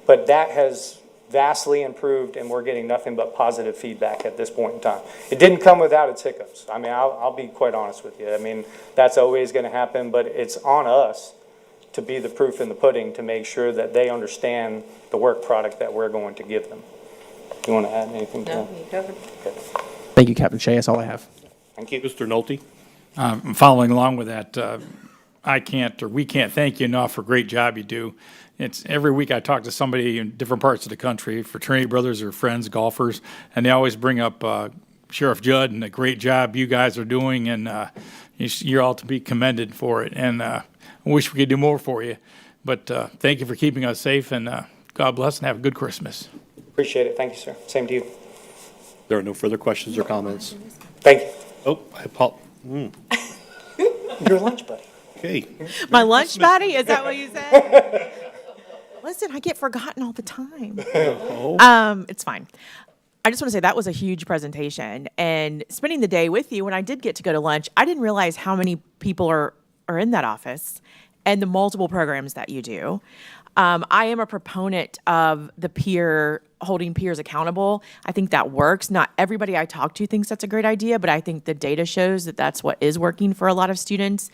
but that has vastly improved, and we're getting nothing but positive feedback at this point in time. It didn't come without its hiccups. I mean, I'll be quite honest with you. I mean, that's always going to happen, but it's on us to be the proof in the pudding to make sure that they understand the work product that we're going to give them. You want to add anything to that? No, you covered. Okay. Thank you, Captain Shea. That's all I have. Thank you. Mr. Nolte? Following along with that, we can't thank you enough for a great job you do. It's every week I talk to somebody in different parts of the country, fraternity brothers or friends, golfers, and they always bring up Sheriff Judd and the great job you guys are doing, and you're all to be commended for it. And I wish we could do more for you. But thank you for keeping us safe, and God bless and have a good Christmas. Appreciate it. Thank you, sir. Same to you. There are no further questions or comments. Thank you. Oh, I apologize. Your lunch buddy. Okay. My lunch buddy? Is that what you said? Listen, I get forgotten all the time. It's fine. I just want to say that was a huge presentation. And spending the day with you, when I did get to go to lunch, I didn't realize how many people are in that office and the multiple programs that you do. I am a proponent of holding peers accountable. I think that works. Not everybody I talk to thinks that's a great idea, but I think the data shows that that's what is working for a lot of students.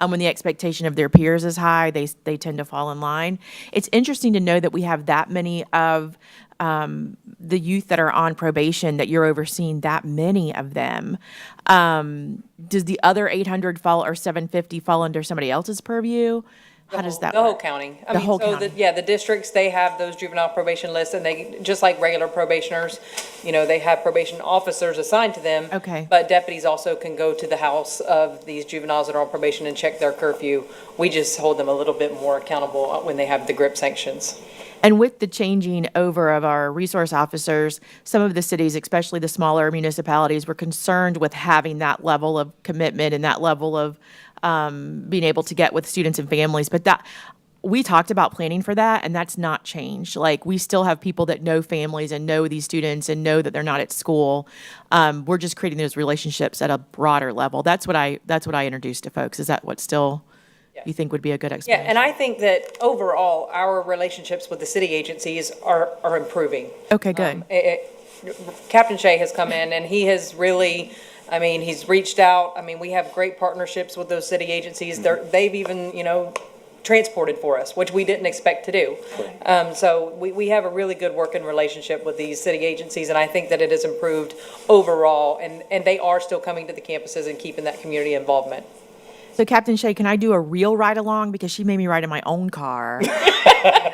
When the expectation of their peers is high, they tend to fall in line. It's interesting to know that we have that many of the youth that are on probation, that you're overseeing that many of them. Does the other 800 fall or 750 fall under somebody else's purview? How does that The whole work? county. The whole county. The districts, they have those juvenile probation lists, and they, just like regular probationers, you know, they have probation officers assigned to them. Okay. But deputies also can go to the house of these juveniles that are on probation and check their curfew. We just hold them a little bit more accountable when they have the grip sanctions. And with the changing over of our resource officers, some of the cities, especially the smaller municipalities, were concerned with having that level of commitment and that level of being able to get with students and families. But that we talked about planning for that, and that's not changed. Like, we still have people that know families and know these students and know that they're not at school. We're just creating those relationships at a broader level. That's what I introduced to folks. Is that what still you think would be a good Yeah, explanation? and I think that overall, our relationships with the city agencies are improving. Okay, good. Captain Shea has come in and he has really, I mean, he's reached out. I mean, we have great partnerships with those city agencies. They've even, transported for us, which we didn't expect to do. So we have a really good working relationship with these city agencies, and I think that it has improved overall, and they are still coming to the campuses and keeping that community involvement. So, Captain Shea, can I do a real ride along? Because she made me ride in my own car. And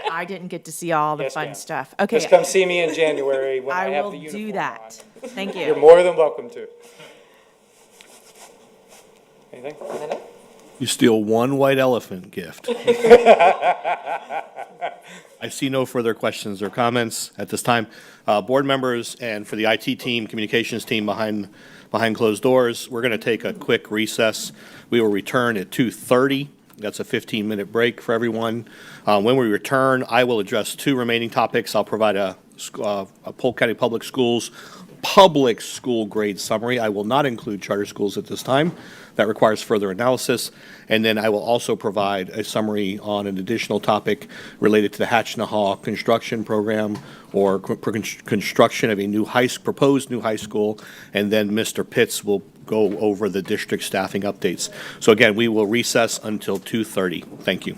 I didn't get to see all the fun stuff. Okay. Just come see me in January when I have will the uniform do that. Thank you. You're more than welcome to. Anything? You steal one white elephant gift. I see no further questions or comments at this time. Board members and for the IT team, communications team behind closed doors, we're going to take a quick recess. We will return at 2:30. That's a 15-minute break for everyone. When we return, I will address two remaining topics. I'll provide a Polk County Public Schools public school grade summary. I will not include charter schools at this time. That requires further analysis. And then I will also provide a summary on an additional topic related to the Hatch-Nahaw construction program or construction of a proposed new high school. And then Mr. Pitts will go over the district staffing updates. So again, we will recess until 2:30. Thank you.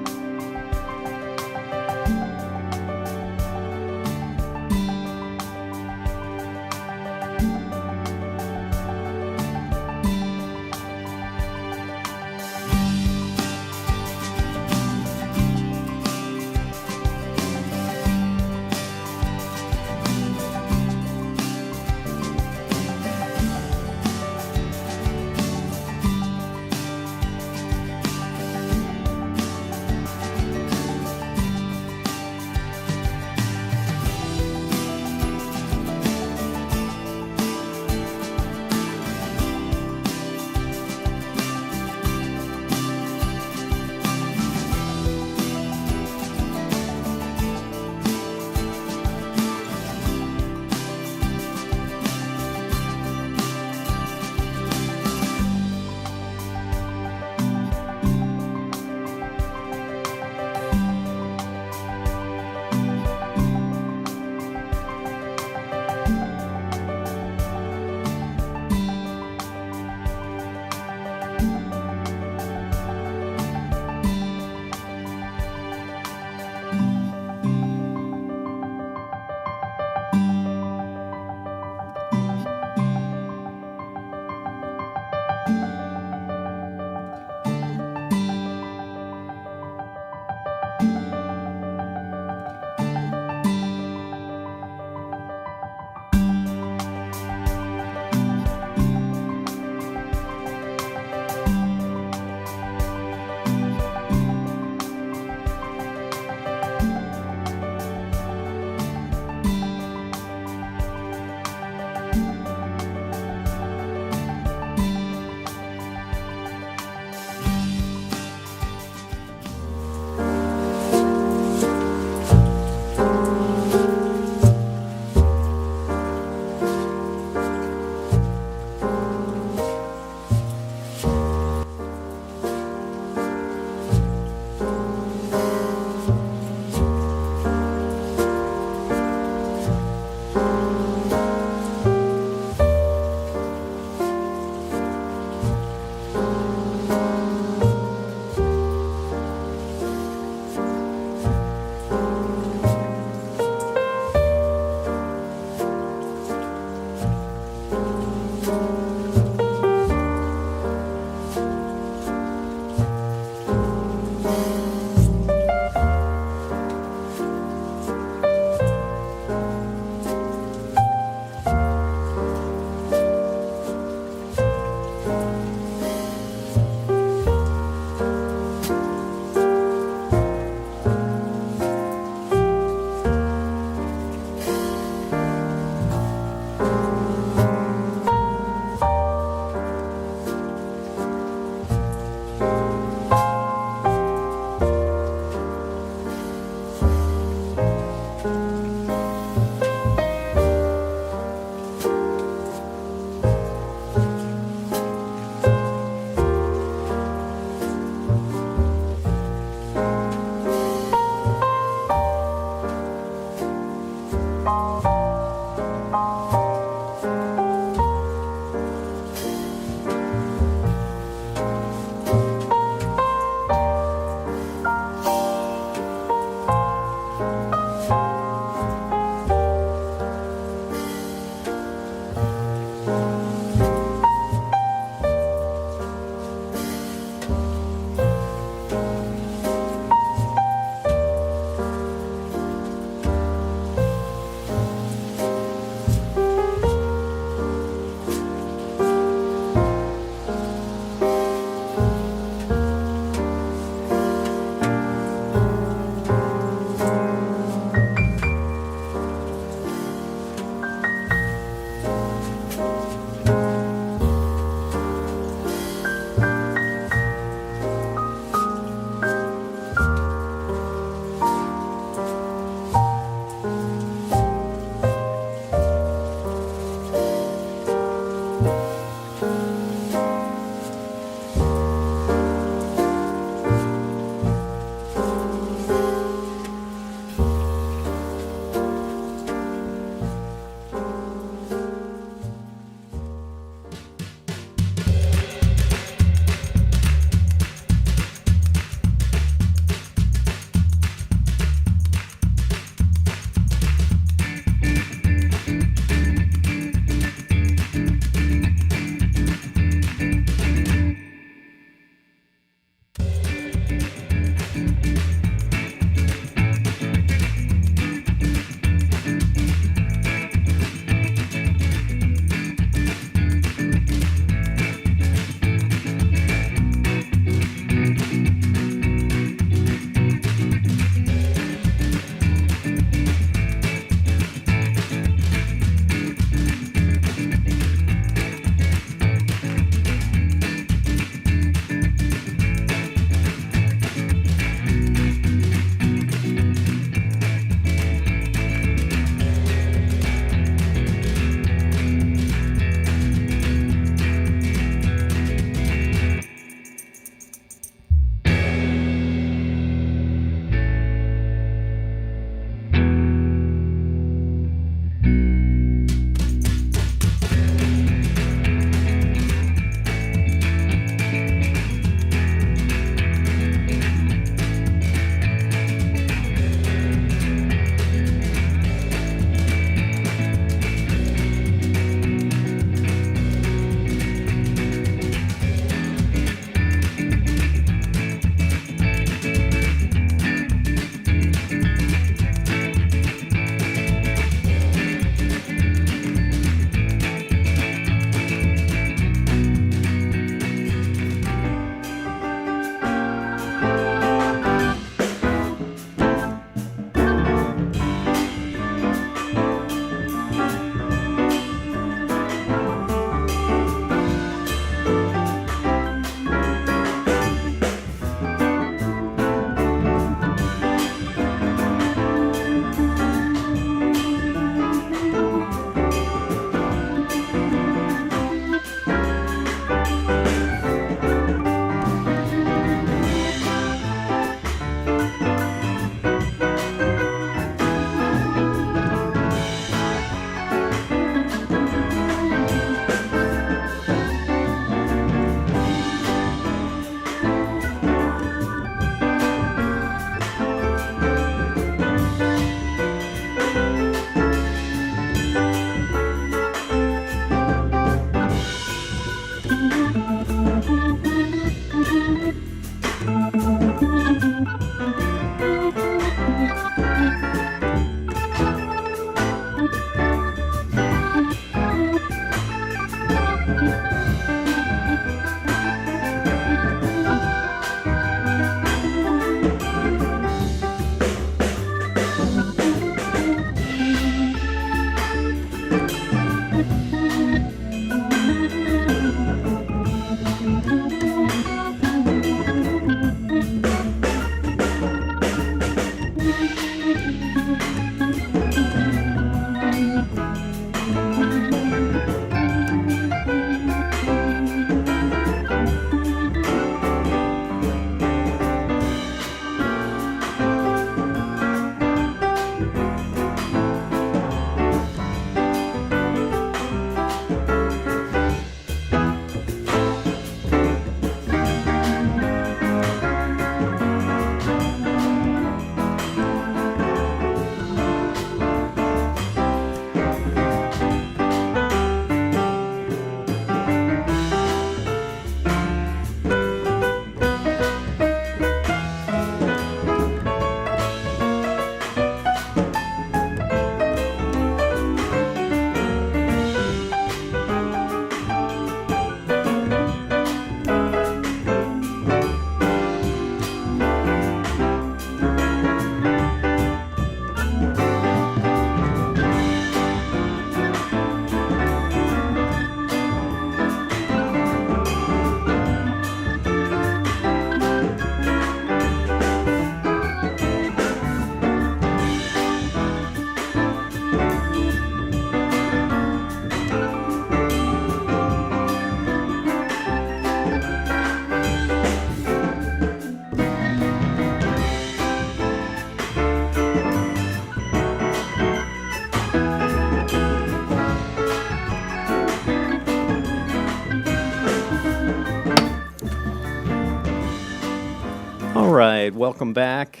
All right, welcome back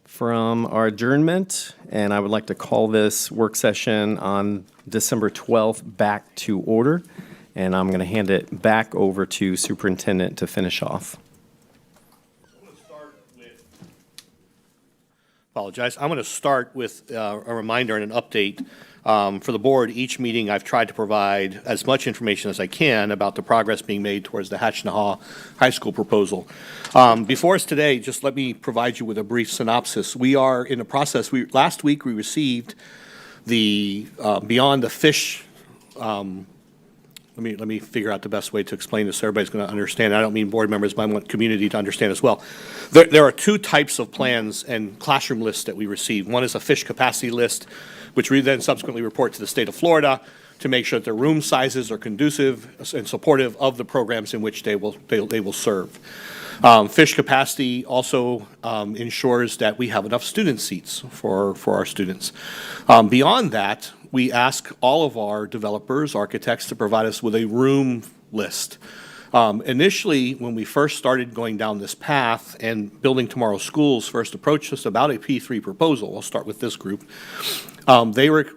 from our adjournment, and I would like to call this work session on December 12th back to order, and I'm going to hand it back over to Superintendent to finish off. Apologize. I'm going to start with a reminder and an update. For the board, each meeting I've tried to provide as much information as I can about the progress being made towards the Hatchnahaw High School proposal. Before us today, just let me provide you with a brief synopsis. We are in the process. Last week we received the Beyond the Fish. Let me figure out the best way to explain this so everybody's going to understand. I don't mean board members, but I want community to understand as well. There are two types of plans and classroom lists that we receive. One is a fish capacity list, which we then subsequently report to the state of Florida to make sure that their room sizes are conducive and supportive of the programs in which they will serve. Fish capacity also ensures that we have enough student seats for our students. Beyond that, we ask all of our developers, architects, to provide us with a room list. Initially, when we first started going down this path and Building Tomorrow Schools first approached us about a P3 proposal, I'll start with this group,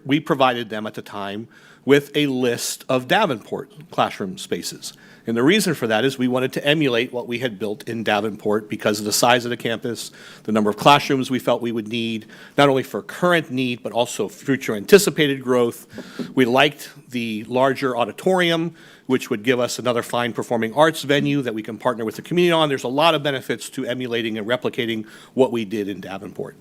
we provided them at the time with a list of Davenport classroom spaces. And the reason for that is we wanted to emulate what we had built in Davenport because of the size of the campus, the number of classrooms we felt we would need, not only for current need, but also future anticipated growth. We liked the larger auditorium, which would give us another fine performing arts venue that we can partner with the community on. There's a lot of benefits to emulating and replicating what we did in Davenport.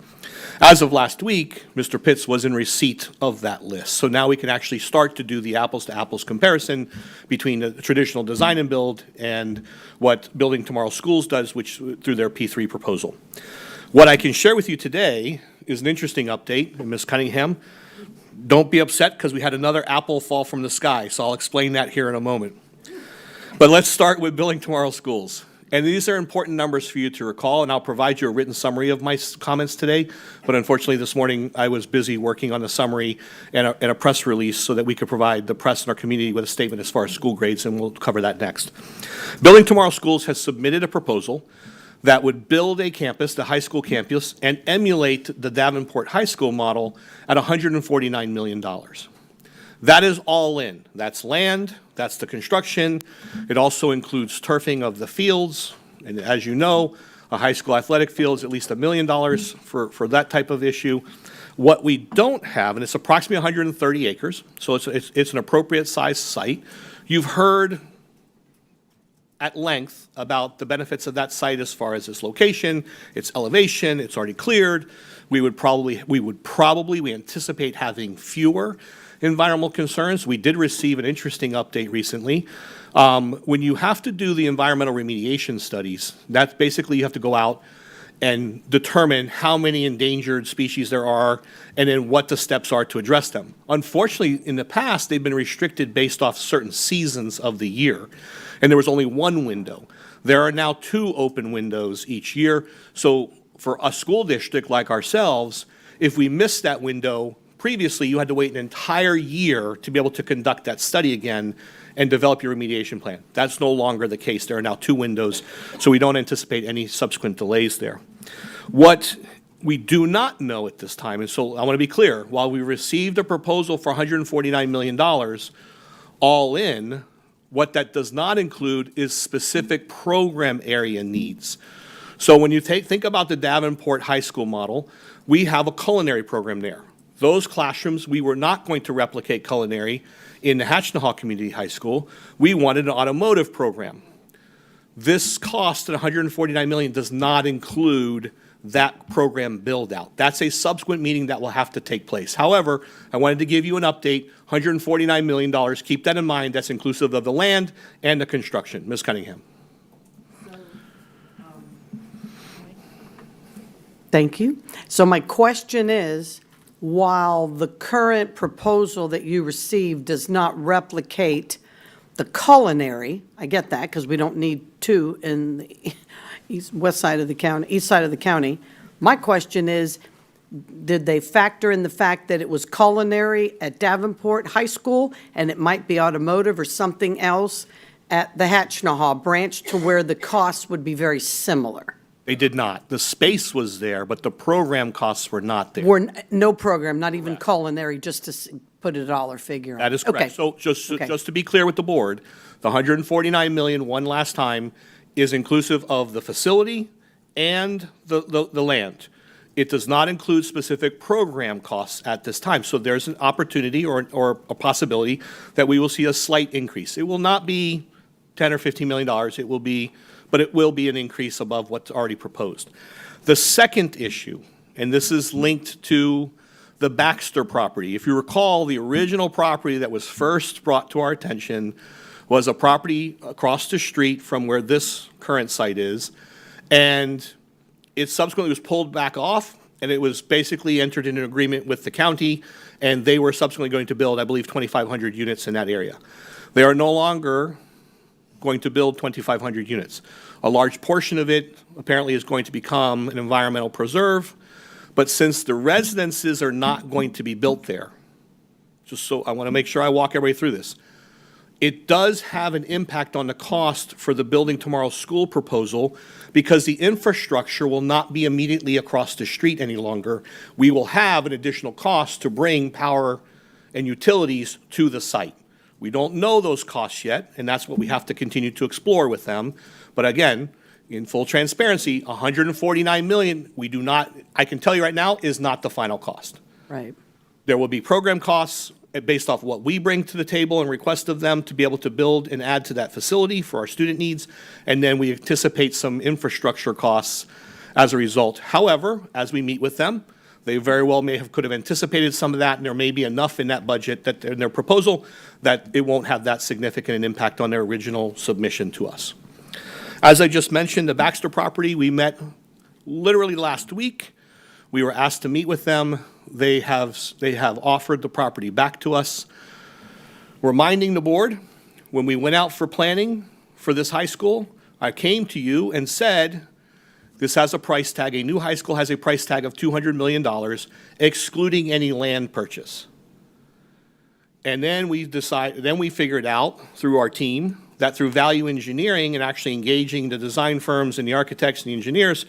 As of last week, Mr. Pitts was in receipt of that list. So now we can actually start to do the apples to apples comparison between the traditional design and build and what Building Tomorrow Schools does, which through their P3 proposal. What I can share with you today is an interesting update. Ms. Cunningham, don't be upset because we had another apple fall from the sky, so I'll explain that here in a moment. But let's start with Building Tomorrow Schools. And these are important numbers for you to recall, and I'll provide you a written summary of my comments today. But unfortunately, this morning, I was busy working on the summary and a press release so that we could provide the press and our community with a statement as far as school grades, and we'll cover that next. Building Tomorrow Schools has submitted a proposal that would build a campus, the high school campus, and emulate the Davenport High School model at $149 million. That is all in. That's land, That's the construction. It also includes turfing of the fields. And as you know, a high school athletic field is at least $1 million for that type of issue. What we don't have, and it's approximately 130 acres, so it's an appropriate size site. You've heard at length about the benefits of that site as far as its location, its elevation, it's already cleared. We anticipate having fewer environmental concerns. We did receive an interesting update recently. When you have to do the environmental remediation studies, that's basically you have to go out and determine how many endangered species there are and then what the steps are to address them. Unfortunately, in the past, they've been restricted based off certain seasons of the year, and there was only one window. There are now 2 open windows each year. So for a school district like ourselves, if we missed that window, previously you had to wait an entire year to be able to conduct that study again and develop your remediation plan. That's no longer the case. There are now 2 windows, so we don't anticipate any subsequent delays there. What we do not know at this time, and so I want to be clear, while we received a proposal for $149 million all in, what that does not include is specific program area needs. So when you think about the Davenport High School model, we have a culinary program there. Those classrooms, we were not going to replicate culinary in the Hatchnahaw Community High School. We wanted an automotive program. This cost at $149 million does not include that program build-out. That's a subsequent meeting that will have to take place. However, I wanted to give you an update, $149 million. Keep that in mind. That's inclusive of the land and the construction. Ms. Cunningham. Thank you. So my question is, while the current proposal that you received does not replicate the culinary, I get that because we don't need 2 in the east side of the county. My question is, did they factor in the fact that it was culinary at Davenport High School and it might be automotive or something else at the Hatchnahaw branch to where the costs would be very similar? They did not. The space was there, but the program costs were not there. No program, not even culinary, just to put a dollar figure on it. That is correct. Okay. So just to be clear with the board, the $149 million, one last time, is inclusive of the facility and the land. It does not include specific program costs at this time. So there's an opportunity or a possibility that we will see a slight increase. It will not be $10 or $15 million. It will be, but it will be an increase above what's already proposed. The second issue, and this is linked to the Baxter property. If you recall, the original property that was first brought to our attention was a property across the street from where this current site is, and it subsequently was pulled back off, and it was basically entered into an agreement with the county, and they were subsequently going to build, I believe, 2,500 units in that area. They are no longer going to build 2,500 units. A large portion of it apparently is going to become an environmental preserve, but since the residences are not going to be built there, just so I want to make sure I walk everybody through this, it does have an impact on the cost for the Building Tomorrow School proposal because the infrastructure will not be immediately across the street any longer. We will have an additional cost to bring power and utilities to the site. We don't know those costs yet, and that's what we have to continue to explore with them. But again, in full transparency, $149 million, we do not, I can tell you right now, is not the final cost. Right. There will be program costs based off what we bring to the table and request of them to be able to build and add to that facility for our student needs, and then we anticipate some infrastructure costs as a result. However, as we meet with them, they very well could have anticipated some of that, and there may be enough in that budget that in their proposal that it won't have that significant an impact on their original submission to us. As I just mentioned, the Baxter property, we met literally last week. We were asked to meet with them. They have offered the property back to us. Reminding the board, when we went out for planning for this high school, I came to you and said, this has a price tag. A new high school has a price tag of $200 million, excluding any land purchase. And then we figured out through our team that through value engineering and actually engaging the design firms and the architects and the engineers,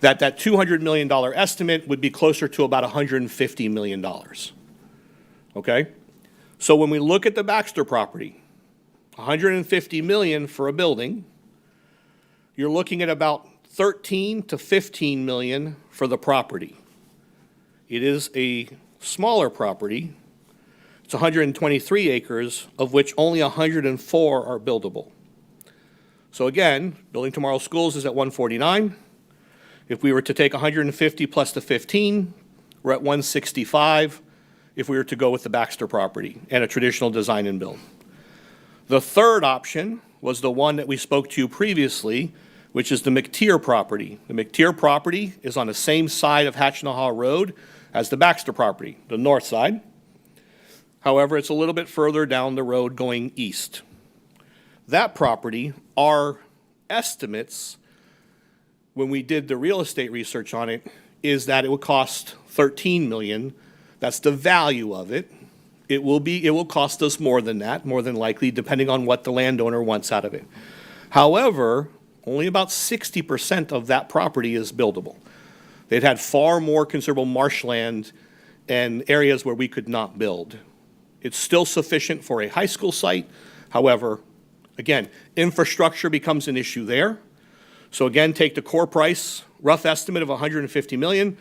that $200 million estimate would be closer to about $150 million. Okay? So when we look at the Baxter property, $150 million for a building, you're looking at about 13 to 15 million for the property. It is a smaller property. It's 123 acres, of which only 104 are buildable. So again, Building Tomorrow Schools is at 149. If we were to take 150 plus the 15, we're at 165 if we were to go with the Baxter property and a traditional design and build. The third option was the one that we spoke to previously, which is the McTier property. The McTier property is on the same side of Hatchinaha Road as the Baxter property, the north side. However, it's a little bit further down the road going east. That property, our estimates, when we did the real estate research on it, is that it would cost $13 million. That's the value of it. It will cost us more than that, more than likely, depending on what the landowner wants out of it. However, only about 60% of that property is buildable. They'd had far more considerable marshland and areas where we could not build. It's still sufficient for a high school site. However, again, infrastructure becomes an issue there. So again, take the core price, rough estimate of $150 million,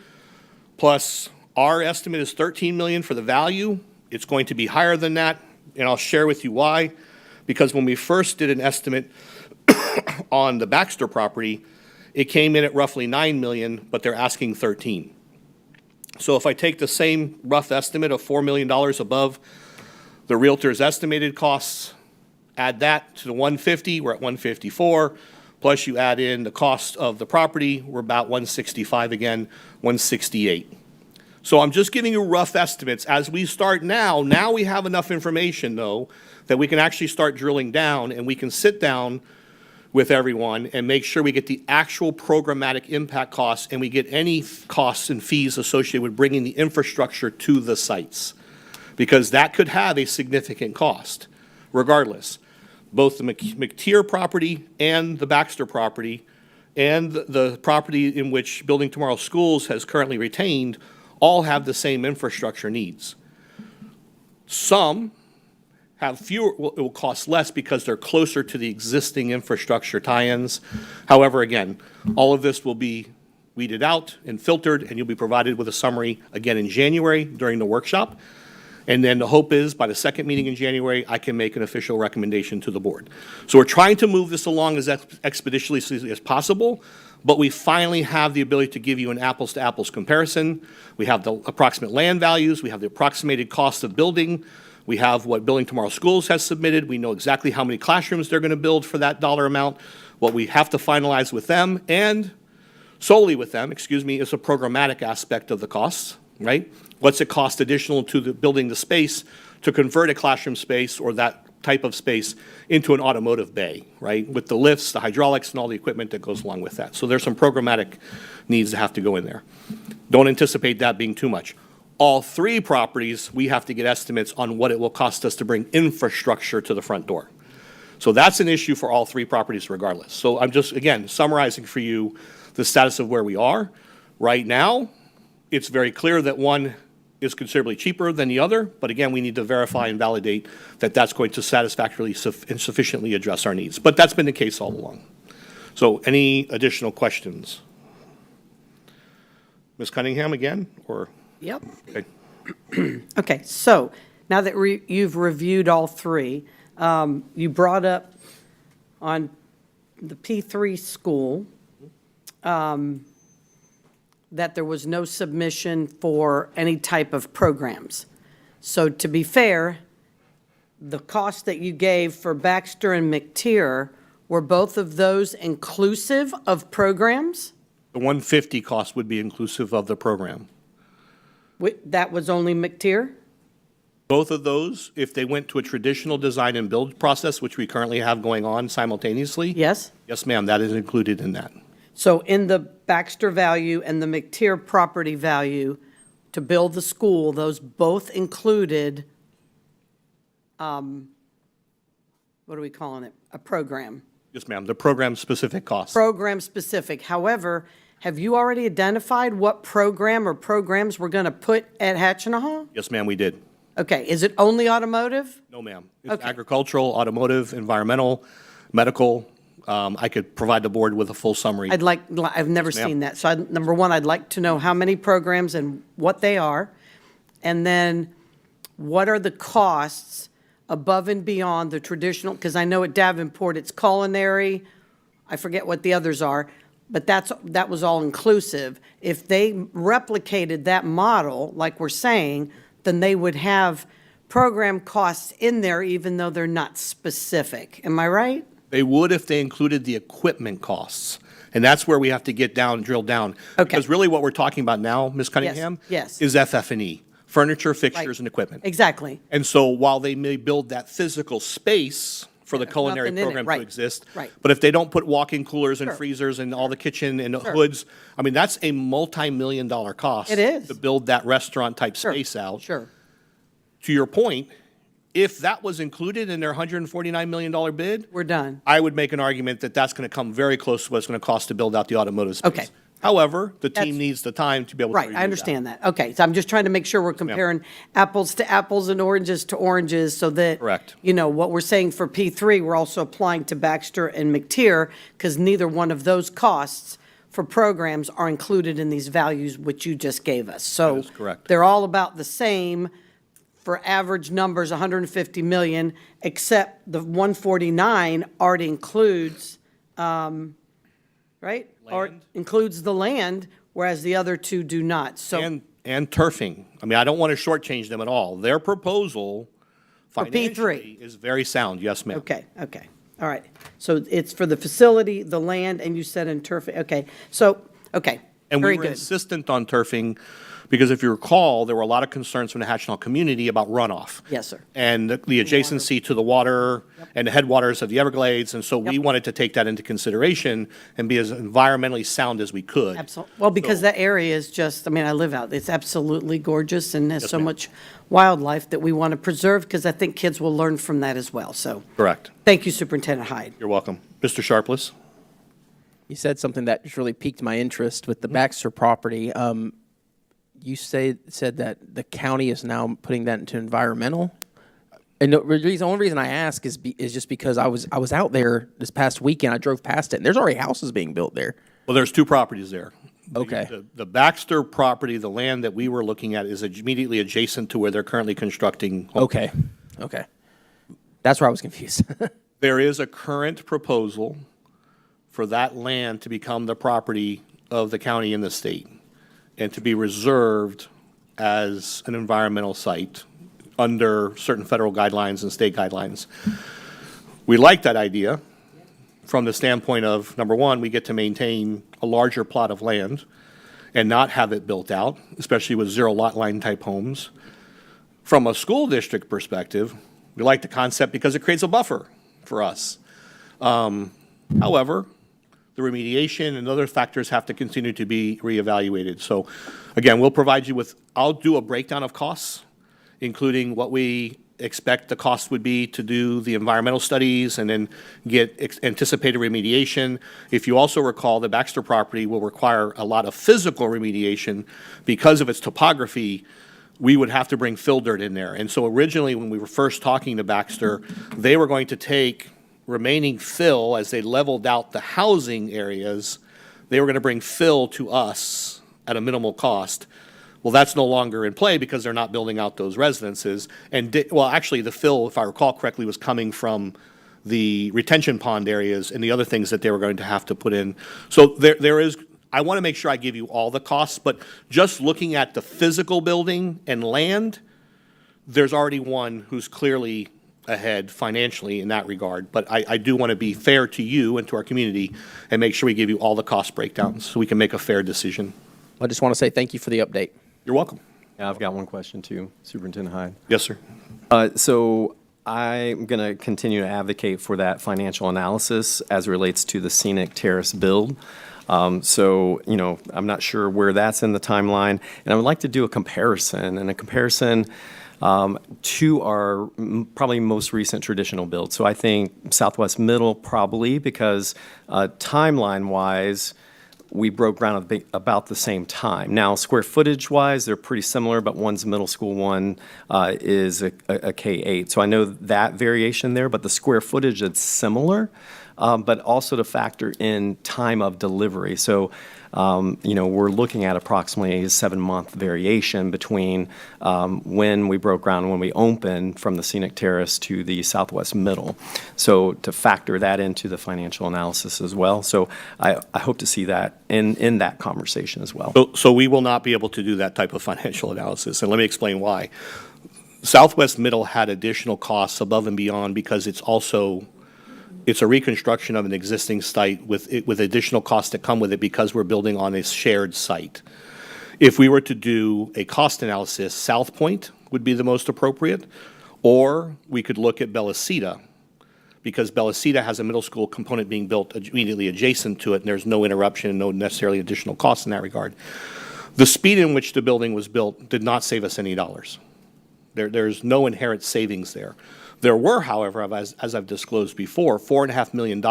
plus our estimate is $13 million for the value. It's going to be higher than that, and I'll share with you why. Because when we first did an estimate on the Baxter property, it came in at roughly $9 million, but they're asking $13 million. So if I take the same rough estimate of $4 million above the realtor's estimated costs, add that to the 150, we're at 154, plus you add in the cost of the property, we're about 165 again, 168. So I'm just giving you rough estimates. As we start now we have enough information, though, that we can actually start drilling down, and we can sit down with everyone and make sure we get the actual programmatic impact costs, and we get any costs and fees associated with bringing the infrastructure to the sites, because that could have a significant cost, regardless. Both the McTier property and the Baxter property and the property in which Building Tomorrow Schools has currently retained all have the same infrastructure needs. Some have fewer, it will cost less because they're closer to the existing infrastructure tie-ins. However, again, all of this will be weeded out and filtered, and you'll be provided with a summary again in January during the workshop. And then the hope is by the second meeting in January, I can make an official recommendation to the board. So we're trying to move this along as expeditiously as possible, but we finally have the ability to give you an apples to apples comparison. We have the approximate land values, we have the approximated cost of building, we have what Building Tomorrow Schools has submitted, we know exactly how many classrooms they're going to build for that dollar amount. What we have to finalize with them, and solely with them, is a programmatic aspect of the costs, right? What's it cost additional to the building the space to convert a classroom space or that type of space into an automotive bay, right? With the lifts, the hydraulics, and all the equipment that goes along with that. So there's some programmatic needs that have to go in there. Don't anticipate that being too much. All three properties, we have to get estimates on what it will cost us to bring infrastructure to the front door. So that's an issue for all three properties regardless. So I'm just, again, summarizing for you the status of where we are. Right now, it's very clear that one is considerably cheaper than the other, but again, we need to verify and validate that that's going to satisfactorily and sufficiently address our needs. But that's been the case all along. So any additional questions? Ms. Cunningham again, or? Yep. Okay. Okay, so now that you've reviewed all three, you brought up on the P3 school that there was no submission for any type of programs. So to be fair, the cost that you gave for Baxter and McTier, were both of those inclusive of programs? The 150 cost would be inclusive of the program. That was only McTier? Both of those, if they went to a traditional design and build process, which we currently have going on simultaneously. Yes? Yes, ma'am, that is included in that. So in the Baxter value and the McTier property value to build the school, those both included, what are we calling it? A program. Yes, ma'am, the program-specific costs. Program specific. However, have you already identified what program or programs we're going to put at Hatchinaha? Yes, ma'am, we did. Okay, is it only automotive? No, ma'am. It's Okay. agricultural, automotive, environmental, medical. I could provide the board with a full summary. I've never Yes, ma'am. seen that. So number one, I'd like to know how many programs and what they are. And then what are the costs above and beyond the traditional, because I know at Davenport, it's culinary, I forget what the others are, but that was all inclusive. If they replicated that model, like we're saying, then they would have program costs in there even though they're not specific. Am I right? They would if they included the equipment costs. And that's where we have to get down, drill down. Okay. Because really what we're talking about now, Ms. Cunningham, yes. is FF&E, furniture, fixtures, Right. and equipment. Exactly. And so while they may build that physical space for the culinary nothing in it, program to right, exist, right. but if they don't put walk-in coolers and Sure. freezers and all the kitchen and Sure. hoods, I mean, that's a multi-million-dollar cost. It is. To build that restaurant-type Sure. space out. Sure. To your point, if that was included in their $149 million bid, We're done. I would make an argument that that's going to come very close to what it's going to cost to build out the automotive space. Okay. However, the That's- team needs the time to be able to Right, review I understand that. Okay, so I'm just trying to make sure we're comparing apples to apples and oranges to oranges so that. Correct. You know, what we're saying for P3, we're also applying to Baxter and McTier because neither one of those costs for programs are included in these values which you just gave us. So. That is correct. They're all about the same for average numbers, 150 million, except the 149 already includes, right? Or Land. includes the land, whereas the other two do not. So. And turfing. I mean, I don't want to shortchange them at all. Their proposal For P3. financially is very sound. Yes, ma'am. Okay, okay, all right. So it's for the facility, the land, and you said in turf, okay. So, okay, And we very were good. insistent on turfing because if you recall, there were a lot of concerns from the Hatchinall community about runoff. Yes, sir. And the adjacency to the water and the headwaters of the Everglades. And so we wanted to take that into consideration and be as environmentally sound as we could. Absolutely. Well, because that area is just, I mean, I live out, it's absolutely gorgeous and has Yes, so ma'am. much wildlife that we want to preserve because I think kids will learn from that as well. So, Correct. thank you, Superintendent Hyde. You're welcome. Mr. Sharpless? You said something that just really piqued my interest with the Baxter property. You said that the county is now putting that into environmental? And the only reason I ask is just because I was out there this past weekend. I drove past it, and there's already houses being built there. Well, there's two properties there. Okay. The Baxter property, the land that we were looking at is immediately adjacent to where they're currently constructing. homes. Okay. That's where I was confused. There is a current proposal for that land to become the property of the county and the state and to be reserved as an environmental site under certain federal guidelines and state guidelines. We like that idea from the standpoint of, number one, we get to maintain a larger plot of land and not have it built out, especially with zero lot line type homes. From a school district perspective, we like the concept because it creates a buffer for us. However, the remediation and other factors have to continue to be reevaluated. So again, we'll provide you with, I'll do a breakdown of costs, including what we expect the cost would be to do the environmental studies and then get anticipated remediation. If you also recall, the Baxter property will require a lot of physical remediation because of its topography. We would have to bring fill dirt in there. And so originally, when we were first talking to Baxter, they were going to take remaining fill as they leveled out the housing areas. They were going to bring fill to us at a minimal cost. Well, that's no longer in play because they're not building out those residences. And, well, actually, the fill, if I recall correctly, was coming from the retention pond areas and the other things that they were going to have to put in. So there is, I want to make sure I give you all the costs, but just looking at the physical building and land, there's already one who's clearly ahead financially in that regard. But I do want to be fair to you and to our community and make sure we give you all the cost breakdowns so we can make a fair decision. I just want to say thank you for the update. You're welcome. Yeah, I've got one question too, Superintendent Hyde. Yes, sir. So I'm going to continue to advocate for that financial analysis as it relates to the scenic terrace build. So, you know, I'm not sure where that's in the timeline, and I would like to do a comparison, to our probably most recent traditional build. So I think Southwest Middle probably because timeline-wise, we broke ground about the same time. Now, square footage-wise, they're pretty similar, but one's a middle school, one is a K-8. So I know that variation there, but the square footage, it's similar, but also to factor in time of delivery. So, we're looking at approximately a 7-month variation between when we broke ground and when we opened from the Scenic Terrace to the Southwest Middle. So to factor that into the financial analysis as well. So I hope to see that in that conversation as well. So we will not be able to do that type of financial analysis, and let me explain why. Southwest Middle had additional costs above and beyond because it's a reconstruction of an existing site with additional costs that come with it because we're building on a shared site. If we were to do a cost analysis, South Point would be the most appropriate, or we could look at Bellicita, because Bellicita has a middle school component being built immediately adjacent to it, and there's no interruption and no necessarily additional costs in that regard. The speed in which the building was built did not save us any dollars. There's no inherent savings there. There were, however, as I've disclosed before, $4.5 million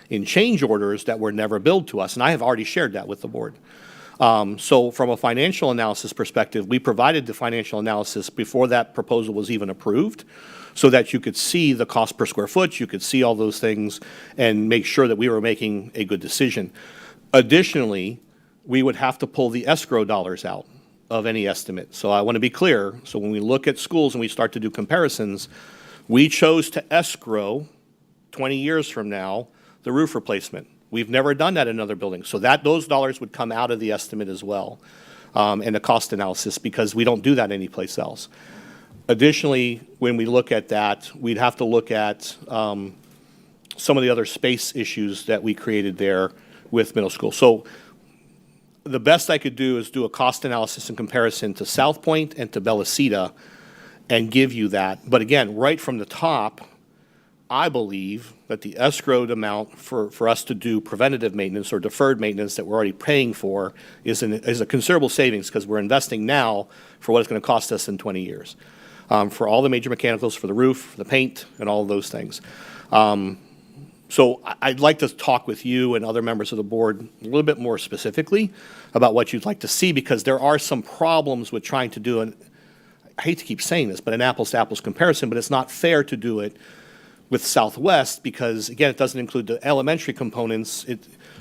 in change orders that were never billed to us, and I have already shared that with the board. So from a financial analysis perspective, we provided the financial analysis before that proposal was even approved so that you could see the cost per square foot, you could see all those things, and make sure that we were making a good decision. Additionally, we would have to pull the escrow dollars out of any estimate. So I want to be clear. So when we look at schools and we start to do comparisons, we chose to escrow 20 years from now the roof replacement. We've never done that in other buildings. So those dollars would come out of the estimate as well, and the cost analysis, because we don't do that anyplace else. Additionally, when we look at that, we'd have to look at some of the other space issues that we created there with middle school. So the best I could do is do a cost analysis in comparison to South Point and to Bellicita and give you that. But again, right from the top, I believe that the escrowed amount for us to do preventative maintenance or deferred maintenance that we're already paying for is a considerable savings because we're investing now for what it's going to cost us in 20 years. For all the major mechanicals, for the roof, the paint, and all of those things. So I'd like to talk with you and other members of the board a little bit more specifically about what you'd like to see, because there are some problems with trying to do I hate to keep saying this, but an apples-to-apples comparison, but it's not fair to do it with Southwest because, again, it doesn't include the elementary components.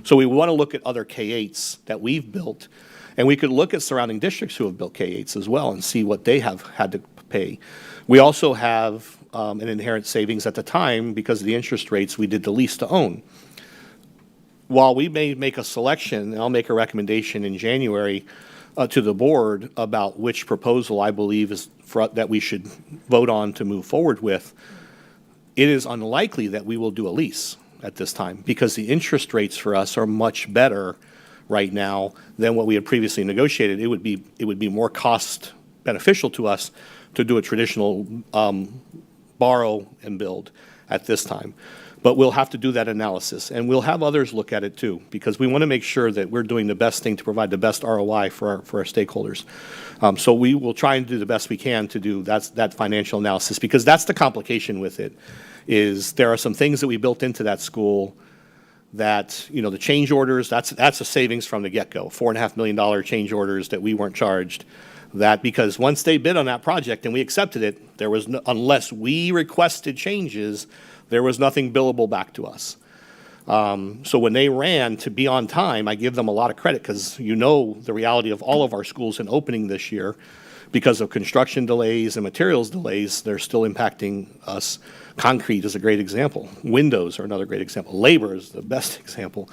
So we want to look at other K-8s that we've built, and we could look at surrounding districts who have built K-8s as well and see what they have had to pay. We also have an inherent savings at the time because of the interest rates. We did the lease to own. While we may make a selection, and I'll make a recommendation in January to the board about which proposal I believe that we should vote on to move forward with, it is unlikely that we will do a lease at this time because the interest rates for us are much better right now than what we had previously negotiated. It would be more cost beneficial to us to do a traditional borrow and build at this time. But we'll have to do that analysis, and we'll have others look at it too, because we want to make sure that we're doing the best thing to provide the best ROI for our stakeholders. So we will try and do the best we can to do that financial analysis, because that's the complication with it, is there are some things that we built into that school that, the change orders, that's a savings from the get-go, $4.5 million change orders that we weren't charged. That because once they bid on that project and we accepted it, there was unless we requested changes, there was nothing billable back to us. So when they ran to be on time, I give them a lot of credit because the reality of all of our schools in opening this year, because of construction delays and materials delays, they're still impacting us. Concrete is a great example. Windows are another great example. Labor is the best example.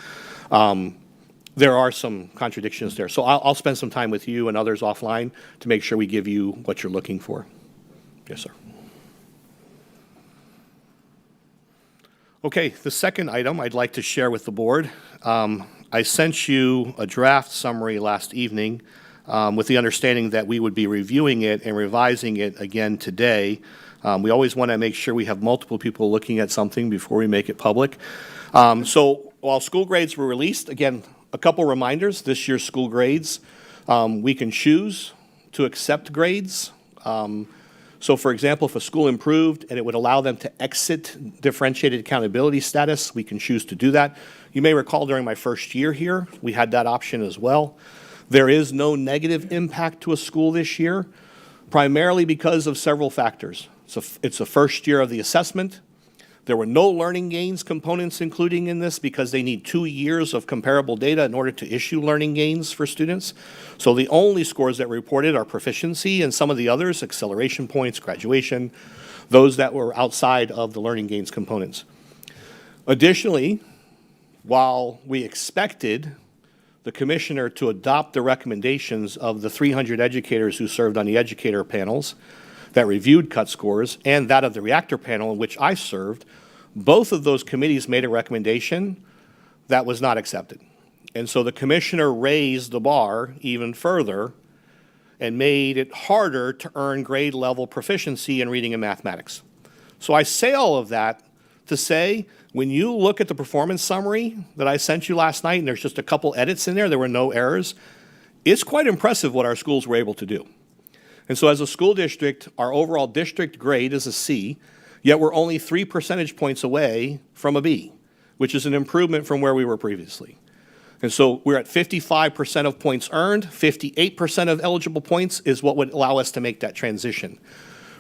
There are some contradictions there. So I'll spend some time with you and others offline to make sure we give you what you're looking for. Yes, sir. Okay, the second item I'd like to share with the board. I sent you a draft summary last evening with the understanding that we would be reviewing it and revising it again today. We always want to make sure we have multiple people looking at something before we make it public. So while school grades were released, again, a couple reminders, this year's school grades, we can choose to accept grades. So for example, if a school improved and it would allow them to exit differentiated accountability status, we can choose to do that. You may recall during my first year here, we had that option as well. There is no negative impact to a school this year, primarily because of several factors. So it's the first year of the assessment. There were no learning gains components including in this because they need 2 years of comparable data in order to issue learning gains for students. So the only scores that were reported are proficiency, and some of the others, acceleration points, graduation, those that were outside of the learning gains components. Additionally, while we expected the commissioner to adopt the recommendations of the 300 educators who served on the educator panels that reviewed cut scores and that of the reactor panel in which I served, both of those committees made a recommendation that was not accepted. And so the commissioner raised the bar even further and made it harder to earn grade level proficiency in reading and mathematics. So I say all of that to say, when you look at the performance summary that I sent you last night, and there's just a couple edits in there were no errors, it's quite impressive what our schools were able to do. And so as a school district, our overall district grade is a C, yet we're only 3 percentage points away from a B, which is an improvement from where we were previously. And so we're at 55% of points earned, 58% of eligible points is what would allow us to make that transition.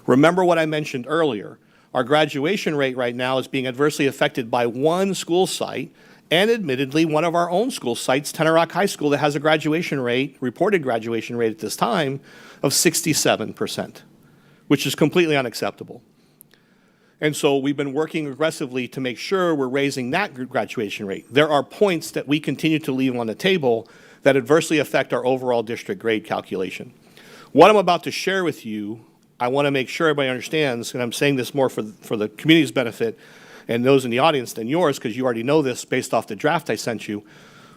Remember what I mentioned earlier. Our graduation rate right now is being adversely affected by one school site, and admittedly, one of our own school sites, Tenor Rock High School, that has a graduation rate, reported graduation rate at this time, of 67%, which is completely unacceptable. And so we've been working aggressively to make sure we're raising that graduation rate. There are points that we continue to leave on the table that adversely affect our overall district grade calculation. What I'm about to share with you, I want to make sure everybody understands, and I'm saying this more for the community's benefit and those in the audience than yours, because you already know this based off the draft I sent you.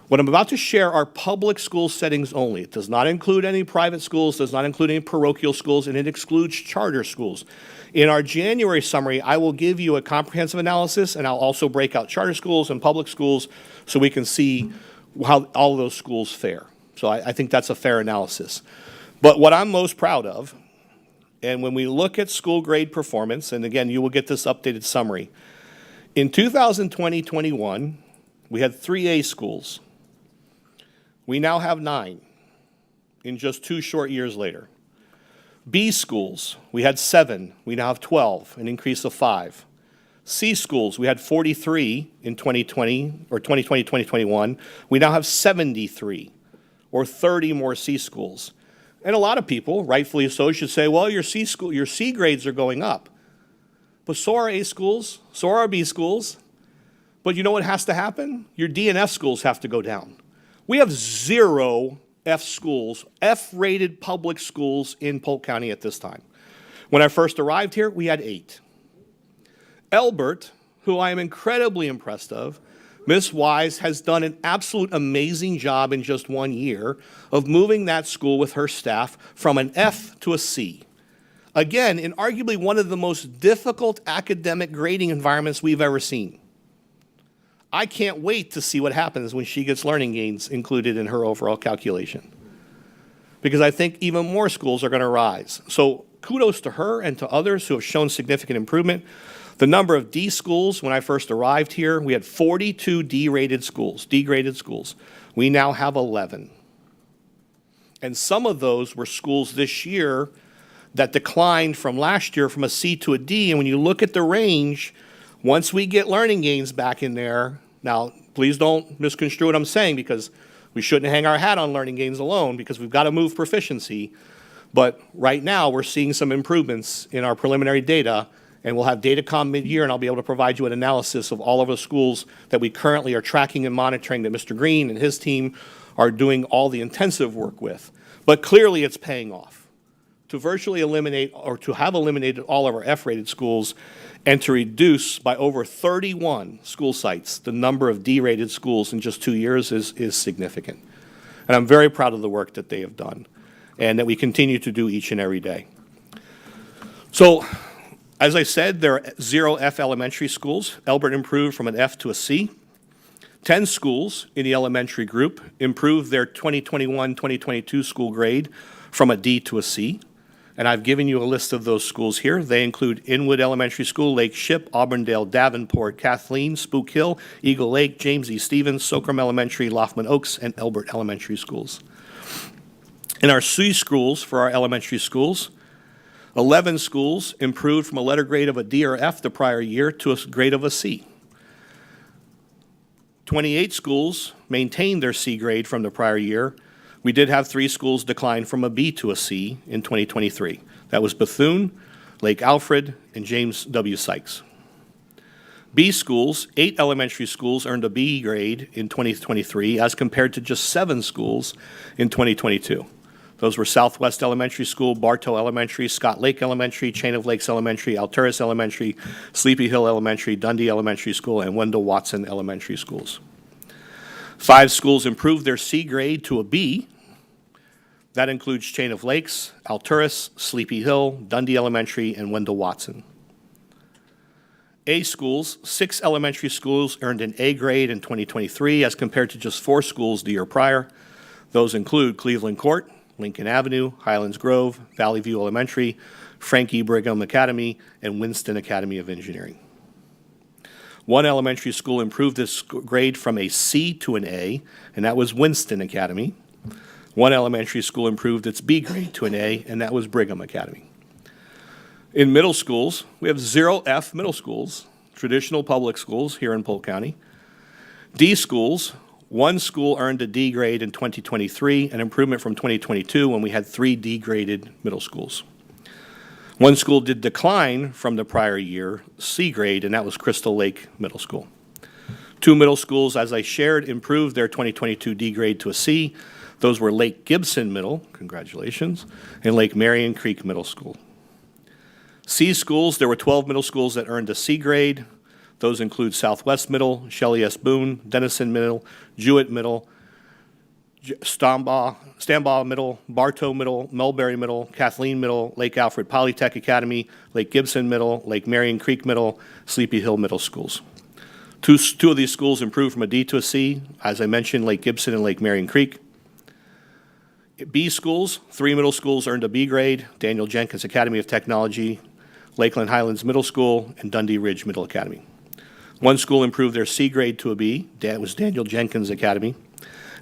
What I'm about to share are public school settings only. It does not include any private schools, does not include any parochial schools, and it excludes charter schools. In our January summary, I will give you a comprehensive analysis, and I'll also break out charter schools and public schools so we can see how all of those schools fare. So I think that's a fair analysis. But what I'm most proud of, and when we look at school grade performance, and again, you will get this updated summary. In 2020-21, we had 3A schools. We now have 9 in just 2 short years later. B schools, we had 7. We now have 12, an increase of 5. C schools, we had 43 in 2020, or 2020-2021. We now have 73, or 30 more C schools. And a lot of people, rightfully so, should say, well, your C grades are going up. But so are A schools, so are B schools. But you know what has to happen? Your D and F schools have to go down. We have 0 F schools, F-rated public schools in Polk County at this time. When I first arrived here, we had 8. Elbert, who I am incredibly impressed of, Ms. Wise has done an absolute amazing job in just 1 year of moving that school with her staff from an F to a C. Again, in arguably one of the most difficult academic grading environments we've ever seen. I can't wait to see what happens when she gets learning gains included in her overall calculation, because I think even more schools are going to rise. So kudos to her and to others who have shown significant improvement. The number of D schools, when I first arrived here, we had 42 D-rated schools, D-graded schools. We now have 11. And some of those were schools this year that declined from last year from a C to a D. And when you look at the range, once we get learning gains back in there, now please don't misconstrue what I'm saying, because we shouldn't hang our hat on learning gains alone, because we've got to move proficiency. But right now we're seeing some improvements in our preliminary data, and we'll have Datacom mid-year, and I'll be able to provide you an analysis of all of the schools that we currently are tracking and monitoring that Mr. Green and his team are doing all the intensive work with. But clearly it's paying off to virtually eliminate, or to have eliminated, all of our F-rated schools, and to reduce by over 31 school sites the number of D-rated schools in just 2 years is significant. And I'm very proud of the work that they have done and that we continue to do each and every day. So, as I said, there are 0 F elementary schools. Elbert improved from an F to a C. 10 schools in the elementary group improved their 2021-2022 school grade from a D to a C. And I've given you a list of those schools here. They include Inwood Elementary School, Lake Ship, Auburndale, Davenport, Kathleen, Spook Hill, Eagle Lake, James E. Stevens, Socrum Elementary, Loftman Oaks, and Elbert Elementary Schools. In our C schools, for our elementary schools, 11 schools improved from a letter grade of a D or F the prior year to a grade of a C. 28 schools maintained their C grade from the prior year. We did have 3 schools decline from a B to a C in 2023. That was Bethune, Lake Alfred, and James W. Sykes. B schools, 8 elementary schools earned a B grade in 2023 as compared to just 7 schools in 2022. Those were Southwest Elementary School, Bartow Elementary, Scott Lake Elementary, Chain of Lakes Elementary, Alturas Elementary, Sleepy Hill Elementary, Dundee Elementary School, and Wendell Watson Elementary Schools. 5 schools improved their C grade to a B. That includes Chain of Lakes, Alturas, Sleepy Hill, Dundee Elementary, and Wendell Watson. A schools, 6 elementary schools earned an A grade in 2023 as compared to just 4 schools the year prior. Those include Cleveland Court, Lincoln Avenue, Highlands Grove, Valley View Elementary, Frankie Brigham Academy, and Winston Academy of Engineering. 1 elementary school improved its grade from a C to an A, and that was Winston Academy. 1 elementary school improved its B grade to an A, and that was Brigham Academy. In middle schools, we have 0 F middle schools, traditional public schools here in Polk County. D schools, 1 school earned a D grade in 2023, an improvement from 2022 when we had 3 D graded middle schools. 1 school did decline from the prior year, C grade, and that was Crystal Lake Middle School. 2 middle schools, as I shared, improved their 2022 D grade to a C. Those were Lake Gibson Middle, congratulations, and Lake Marion Creek Middle School. C schools, there were 12 middle schools that earned a C grade. Those include Southwest Middle, Shelley S. Boone, Denison Middle, Jewett Middle, Stambaugh Middle, Bartow Middle, Mulberry Middle, Kathleen Middle, Lake Alfred Polytech Academy, Lake Gibson Middle, Lake Marion Creek Middle, Sleepy Hill Middle Schools. Two of these schools improved from a D to a C, as I mentioned, Lake Gibson and Lake Marion Creek. B schools, 3 middle schools earned a B grade, Daniel Jenkins Academy of Technology, Lakeland Highlands Middle School, and Dundee Ridge Middle Academy. 1 school improved their C grade to a B, that was Daniel Jenkins Academy.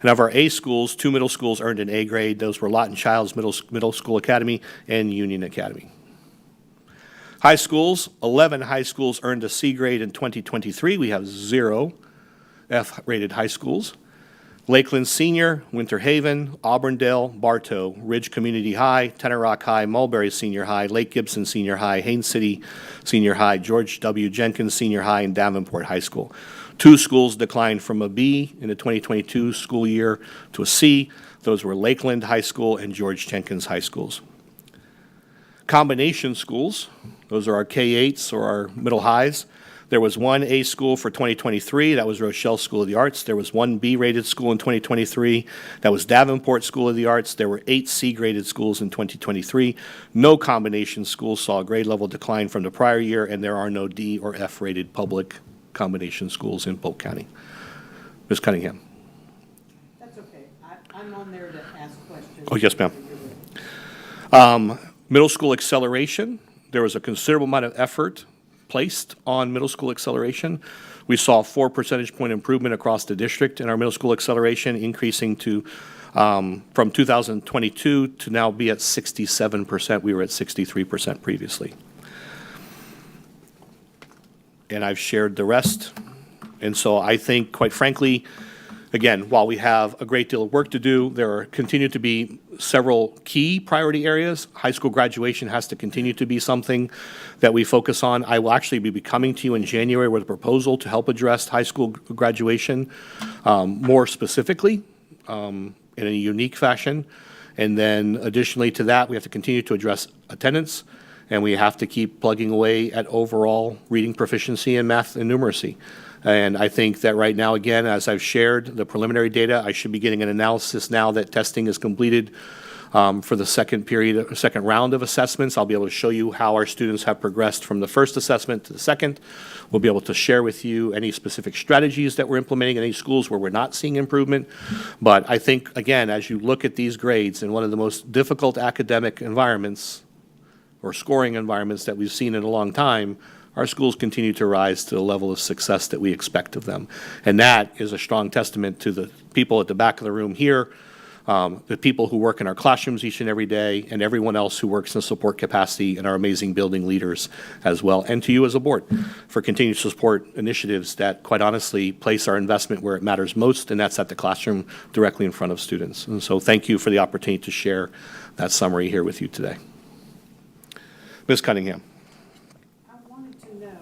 And of our A schools, 2 middle schools earned an A grade. Those were Lawton Childs Middle School Academy and Union Academy. High schools, 11 high schools earned a C grade in 2023. We have 0 F-rated high schools. Lakeland Senior, Winter Haven, Auburndale, Bartow, Ridge Community High, Tenor Rock High, Mulberry Senior High, Lake Gibson Senior High, Haines City Senior High, George W. Jenkins Senior High, and Davenport High School. 2 schools declined from a B in the 2022 school year to a C. Those were Lakeland High School and George Jenkins High Schools. Combination schools, those are our K-8s or our middle highs. There was 1 A school for 2023, that was Rochelle School of the Arts. There was 1 B-rated school in 2023, that was Davenport School of the Arts. There were 8 C-graded schools in 2023. No combination schools saw a grade level decline from the prior year, and there are no D or F-rated public combination schools in Polk County. Ms. Cunningham. That's okay. I'm on there to ask questions. Oh, yes, ma'am. Middle school acceleration, there was a considerable amount of effort placed on middle school acceleration. We saw a 4 percentage point improvement across the district in our middle school acceleration, increasing to from 2022 to now be at 67%. We were at 63% previously. And I've shared the rest. And so I think, quite frankly, again, while we have a great deal of work to do, there continue to be several key priority areas. High school graduation has to continue to be something that we focus on. I will actually be coming to you in January with a proposal to help address high school graduation more specifically in a unique fashion. And then additionally to that, we have to continue to address attendance, and we have to keep plugging away at overall reading proficiency in math and numeracy. And I think that right now, again, as I've shared the preliminary data, I should be getting an analysis now that testing is completed for the second round of assessments. I'll be able to show you how our students have progressed from the first assessment to the second. We'll be able to share with you any specific strategies that we're implementing in any schools where we're not seeing improvement. But I think, again, as you look at these grades in one of the most difficult academic environments or scoring environments that we've seen in a long time, our schools continue to rise to the level of success that we expect of them. And that is a strong testament to the people at the back of the room here, the people who work in our classrooms each and every day, and everyone else who works in support capacity, and our amazing building leaders as well, and to you as a board for continuing to support initiatives that, quite honestly, place our investment where it matters most, and that's at the classroom directly in front of students. And so thank you for the opportunity to share that summary here with you today. Ms. Cunningham. I wanted to know,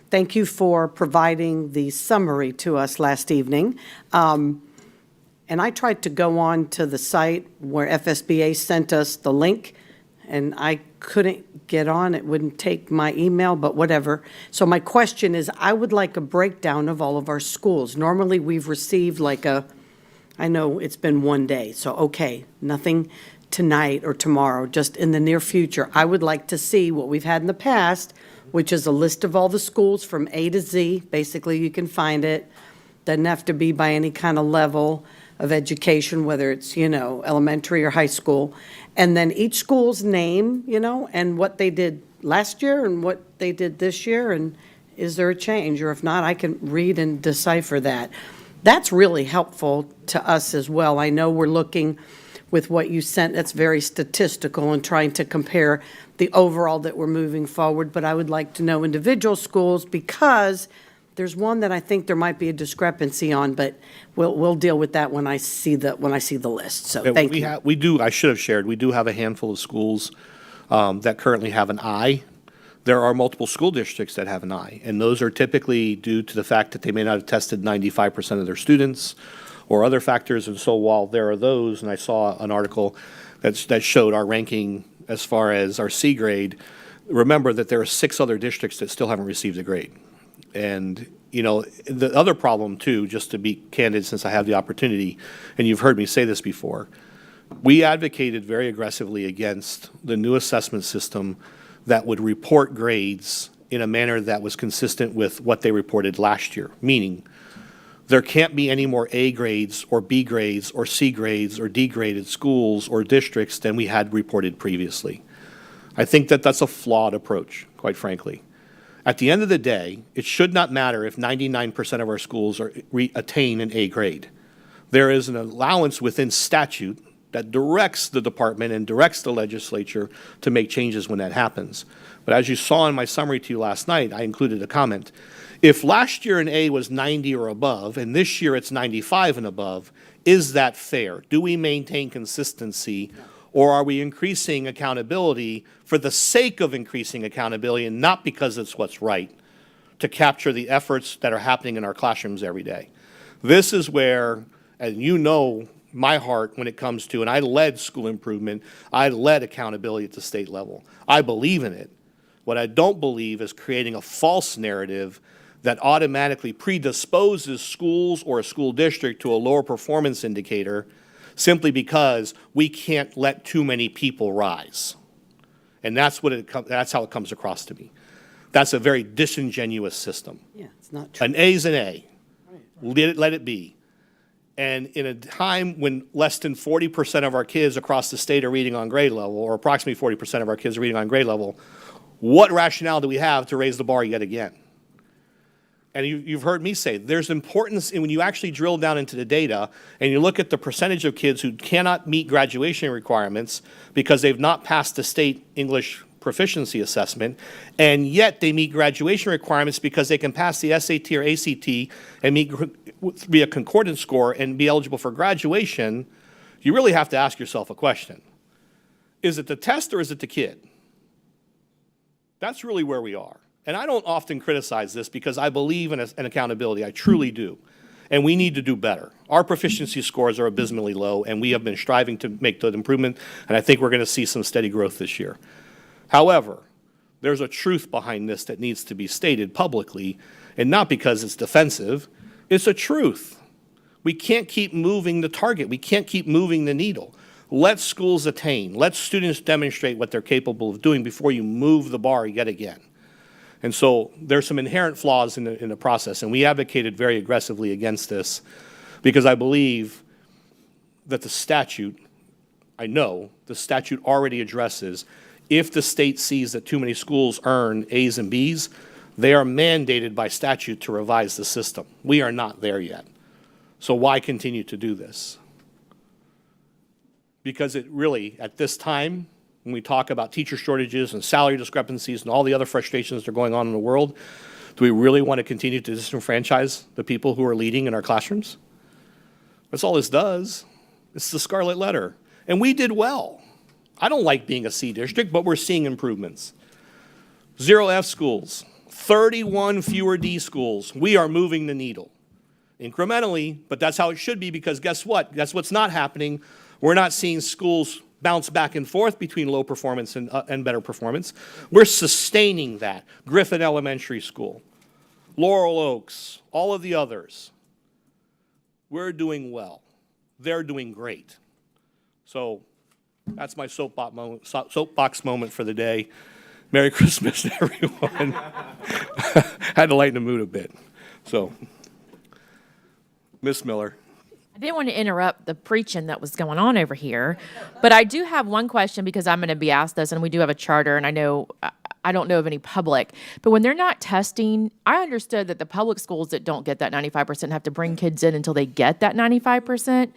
thank you for providing the summary to us last evening. And I tried to go on to the site where FSBA sent us the link, and I couldn't get on. It wouldn't take my email, but whatever. So my question is, I would like a breakdown of all of our schools. Normally, we've received I know it's been one day, so okay, nothing tonight or tomorrow, just in the near future. I would like to see what we've had in the past, which is a list of all the schools from A to Z. Basically, you can find it. Doesn't have to be by any kind of level of education, whether it's, elementary or high school. And then each school's name, and what they did last year and what they did this year, and is there a change? Or if not, I can read and decipher that. That's really helpful to us as well. I know we're looking with what you sent, that's very statistical and trying to compare the overall that we're moving forward, but I would like to know individual schools because there's one that I think there might be a discrepancy on, but we'll deal with that when I see the list. So thank you. We do, I should have shared, we do have a handful of schools that currently have an I. There are multiple school districts that have an I, and those are typically due to the fact that they may not have tested 95% of their students or other factors. And so while there are those, and I saw an article that showed our ranking as far as our C grade, remember that there are 6 other districts that still haven't received a grade. And, the other problem too, just to be candid since I have the opportunity, and you've heard me say this before, we advocated very aggressively against the new assessment system that would report grades in a manner that was consistent with what they reported last year, meaning there can't be any more A grades or B grades or C grades or D graded schools or districts than we had reported previously. I think that that's a flawed approach, quite frankly. At the end of the day, it should not matter if 99% of our schools attain an A grade. There is an allowance within statute that directs the department and directs the legislature to make changes when that happens. But as you saw in my summary to you last night, I included a comment. If last year an A was 90 or above, and this year it's 95 and above, is that fair? Do we maintain consistency, or are we increasing accountability for the sake of increasing accountability and not because it's what's right to capture the efforts that are happening in our classrooms every day? This is where, and my heart when it comes to, and I led school improvement, I led accountability at the state level. I believe in it. What I don't believe is creating a false narrative that automatically predisposes schools or a school district to a lower performance indicator simply because we can't let too many people rise. And that's how it comes across to me. That's a very disingenuous system. Yeah, it's not true. An A is an A. Let it be. And in a time when less than 40% of our kids across the state are reading on grade level, or approximately 40% of our kids are reading on grade level, what rationale do we have to raise the bar yet again? And you've heard me say, there's importance when you actually drill down into the data and you look at the percentage of kids who cannot meet graduation requirements because they've not passed the state English proficiency assessment, and yet they meet graduation requirements because they can pass the SAT or ACT and be a concordance score and be eligible for graduation. You really have to ask yourself a question. Is it the test or is it the kid? That's really where we are. And I don't often criticize this because I believe in accountability. I truly do. And we need to do better. Our proficiency scores are abysmally low, and we have been striving to make that improvement, and I think we're going to see some steady growth this year. However, there's a truth behind this that needs to be stated publicly, and not because it's defensive. It's a truth. We can't keep moving the target. We can't keep moving the needle. Let schools attain. Let students demonstrate what they're capable of doing before you move the bar yet again. And so there's some inherent flaws in the process, and we advocated very aggressively against this because I believe that the statute I know the statute already addresses, if the state sees that too many schools earn A's and B's, they are mandated by statute to revise the system. We are not there yet. So why continue to do this? Because it really, at this time, when we talk about teacher shortages and salary discrepancies and all the other frustrations that are going on in the world, do we really want to continue to disenfranchise the people who are leading in our classrooms? That's all this does. It's the scarlet letter. And we did well. I don't like being a C district, but we're seeing improvements. 0 F schools, 31 fewer D schools. We are moving the needle. Incrementally, but that's how it should be, because guess what? That's what's not happening. We're not seeing schools bounce back and forth between low performance and better performance. We're sustaining that. Griffin Elementary School, Laurel Oaks, all of the others. We're doing well. They're doing great. So that's my soapbox moment for the day. Merry Christmas, everyone. Had to lighten the mood a bit. So, Miss Miller. I didn't want to interrupt the preaching that was going on over here, but I do have one question, because I'm going to be asked this, and we do have a charter, and I don't know of any public, but when they're not testing, I understood that the public schools that don't get that 95% have to bring kids in until they get that 95%.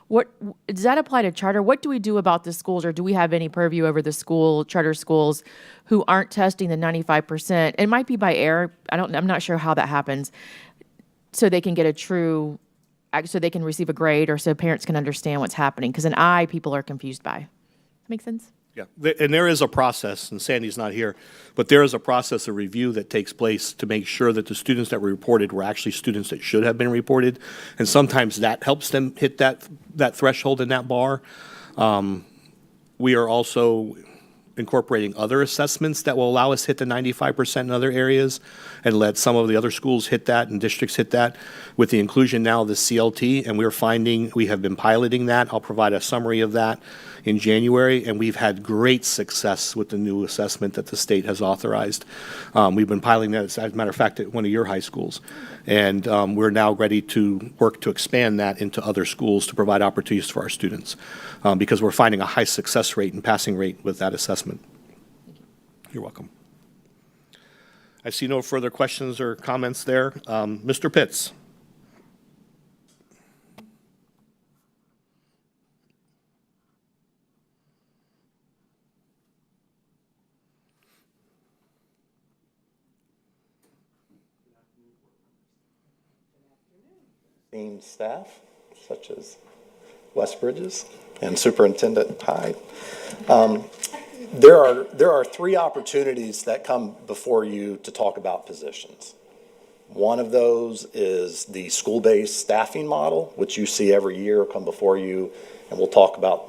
What does that apply to charter? What do we do about the schools, or do we have any purview over the charter schools who aren't testing the 95%? It might be by error. I'm not sure how that happens. So they can get so they can receive a grade, or so parents can understand what's happening, because people are confused by. That make sense? Yeah, and there is a process, and Sandy's not here, but there is a process of review that takes place to make sure that the students that were reported were actually students that should have been reported, and sometimes that helps them hit that threshold and that bar. We are also incorporating other assessments that will allow us to hit the 95% in other areas, and let some of the other schools hit that and districts hit that, with the inclusion now of the CLT, and we have been piloting that. I'll provide a summary of that in January, and we've had great success with the new assessment that the state has authorized. We've been piloting that, as a matter of fact, at one of your high schools, and we're now ready to work to expand that into other schools to provide opportunities for our students, because we're finding a high success rate and passing rate with that assessment. You're welcome. I see no further questions or comments there. Mr. Pitts. Esteemed staff, such as Wes Bridges and Superintendent Hyde. There are 3 opportunities that come before you to talk about positions. One of those is the school-based staffing model, which you see every year come before you, and we'll talk about,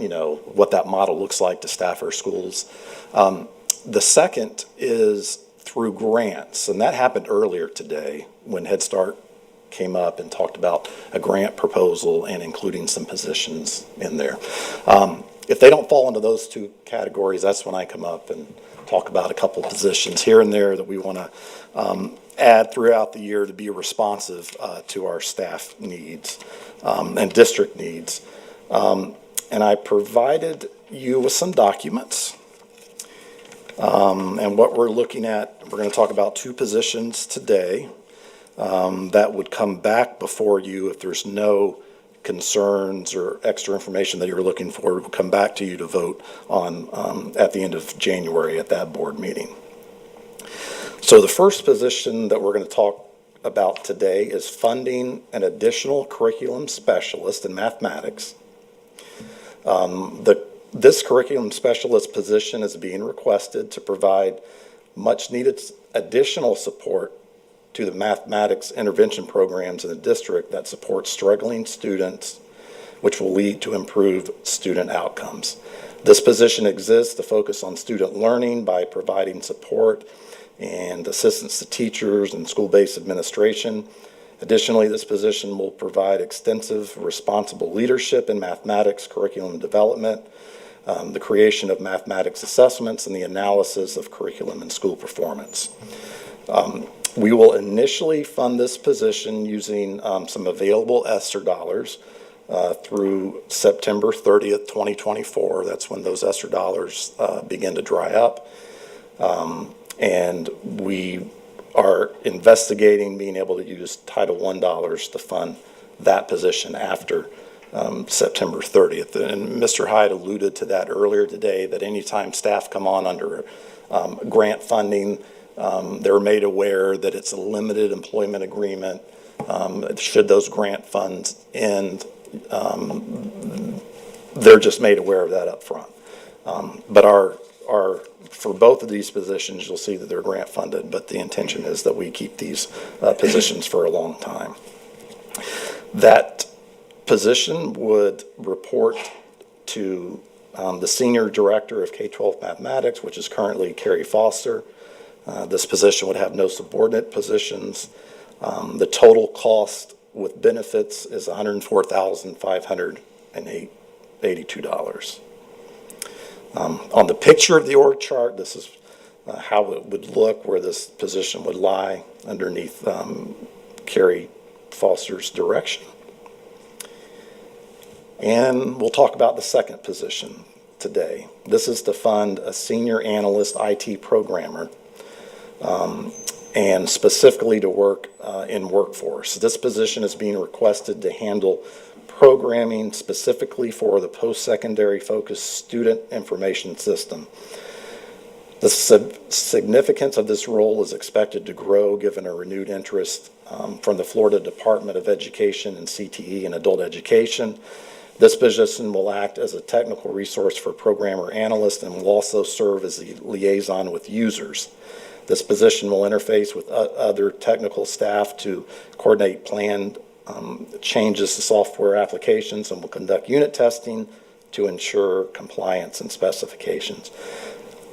what that model looks like to staff our schools. The second is through grants, and that happened earlier today when Head Start came up and talked about a grant proposal and including some positions in there. If they don't fall into those 2 categories, that's when I come up and talk about a couple positions here and there that we want to add throughout the year to be responsive to our staff needs and district needs. And I provided you with some documents. And what we're looking at, we're going to talk about 2 positions today that would come back before you if there's no concerns or extra information that you're looking for. We'll come back to you to vote on at the end of January at that board meeting. So the first position that we're going to talk about today is funding an additional curriculum specialist in mathematics. This curriculum specialist position is being requested to provide much needed additional support to the mathematics intervention programs in the district that support struggling students, which will lead to improved student outcomes. This position exists to focus on student learning by providing support and assistance to teachers and school-based administration. Additionally, this position will provide extensive responsible leadership in mathematics curriculum development, the creation of mathematics assessments, and the analysis of curriculum and school performance. We will initially fund this position using some available ESSER dollars through September 30th, 2024. That's when those ESSER dollars begin to dry up. And we are investigating being able to use Title I dollars to fund that position after September 30th. And Mr. Hyde alluded to that earlier today, that anytime staff come on under grant funding, they're made aware that it's a limited employment agreement. Should those grant funds end, they're just made aware of that up front. But for both of these positions, you'll see that they're grant funded, but the intention is that we keep these positions for a long time. That position would report to the Senior Director of K-12 Mathematics, which is currently Carrie Foster. This position would have no subordinate positions. The total cost with benefits is $104,582. On the picture of the org chart, this is how it would look, where this position would lie underneath Carrie Foster's direction. And we'll talk about the second position today. This is to fund a senior analyst IT programmer, and specifically to work in workforce. This position is being requested to handle programming specifically for the post-secondary focused student information system. The significance of this role is expected to grow given a renewed interest from the Florida Department of Education and CTE and adult education. This position will act as a technical resource for programmer analysts and will also serve as the liaison with users. This position will interface with other technical staff to coordinate planned changes to software applications and will conduct unit testing to ensure compliance and specifications.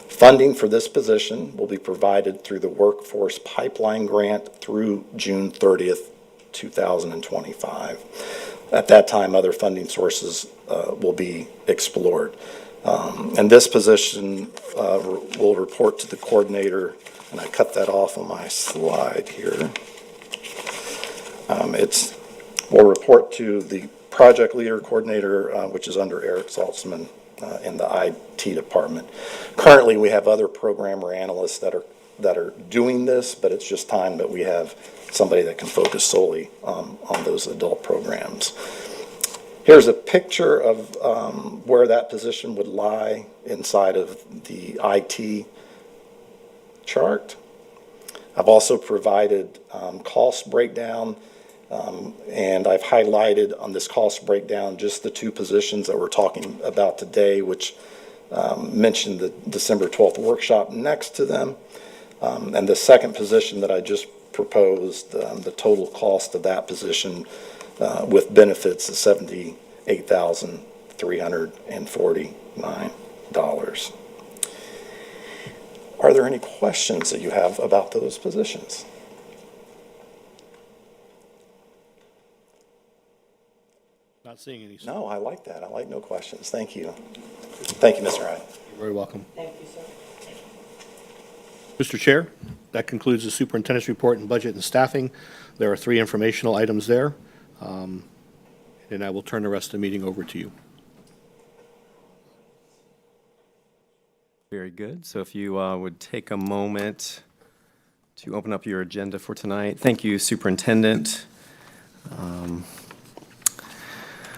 Funding for this position will be provided through the Workforce Pipeline Grant through June 30th, 2025. At that time, other funding sources will be explored. And this position will report to the coordinator, and I cut that off on my slide here. Will report to the project leader coordinator, which is under Eric Saltzman in the IT department. Currently, we have other programmer analysts that are doing this, but it's just time that we have somebody that can focus solely on those adult programs. Here's a picture of where that position would lie inside of the IT chart. I've also provided cost breakdown, and I've highlighted on this cost breakdown just the two positions that we're talking about today, which mentioned the December 12th workshop next to them. And the second position that I just proposed, the total cost of that position with benefits is $78,349. Are there any questions that you have about those positions? Not seeing any. No, I like that. I like no questions. Thank you. Thank you, Mr. Hyde. You're very welcome. Thank you, sir. Mr. Chair, that concludes the superintendent's report and budget and staffing. There are 3 informational items there, and I will turn the rest of the meeting over to you. Very good. So if you would take a moment to open up your agenda for tonight. Thank you, Superintendent.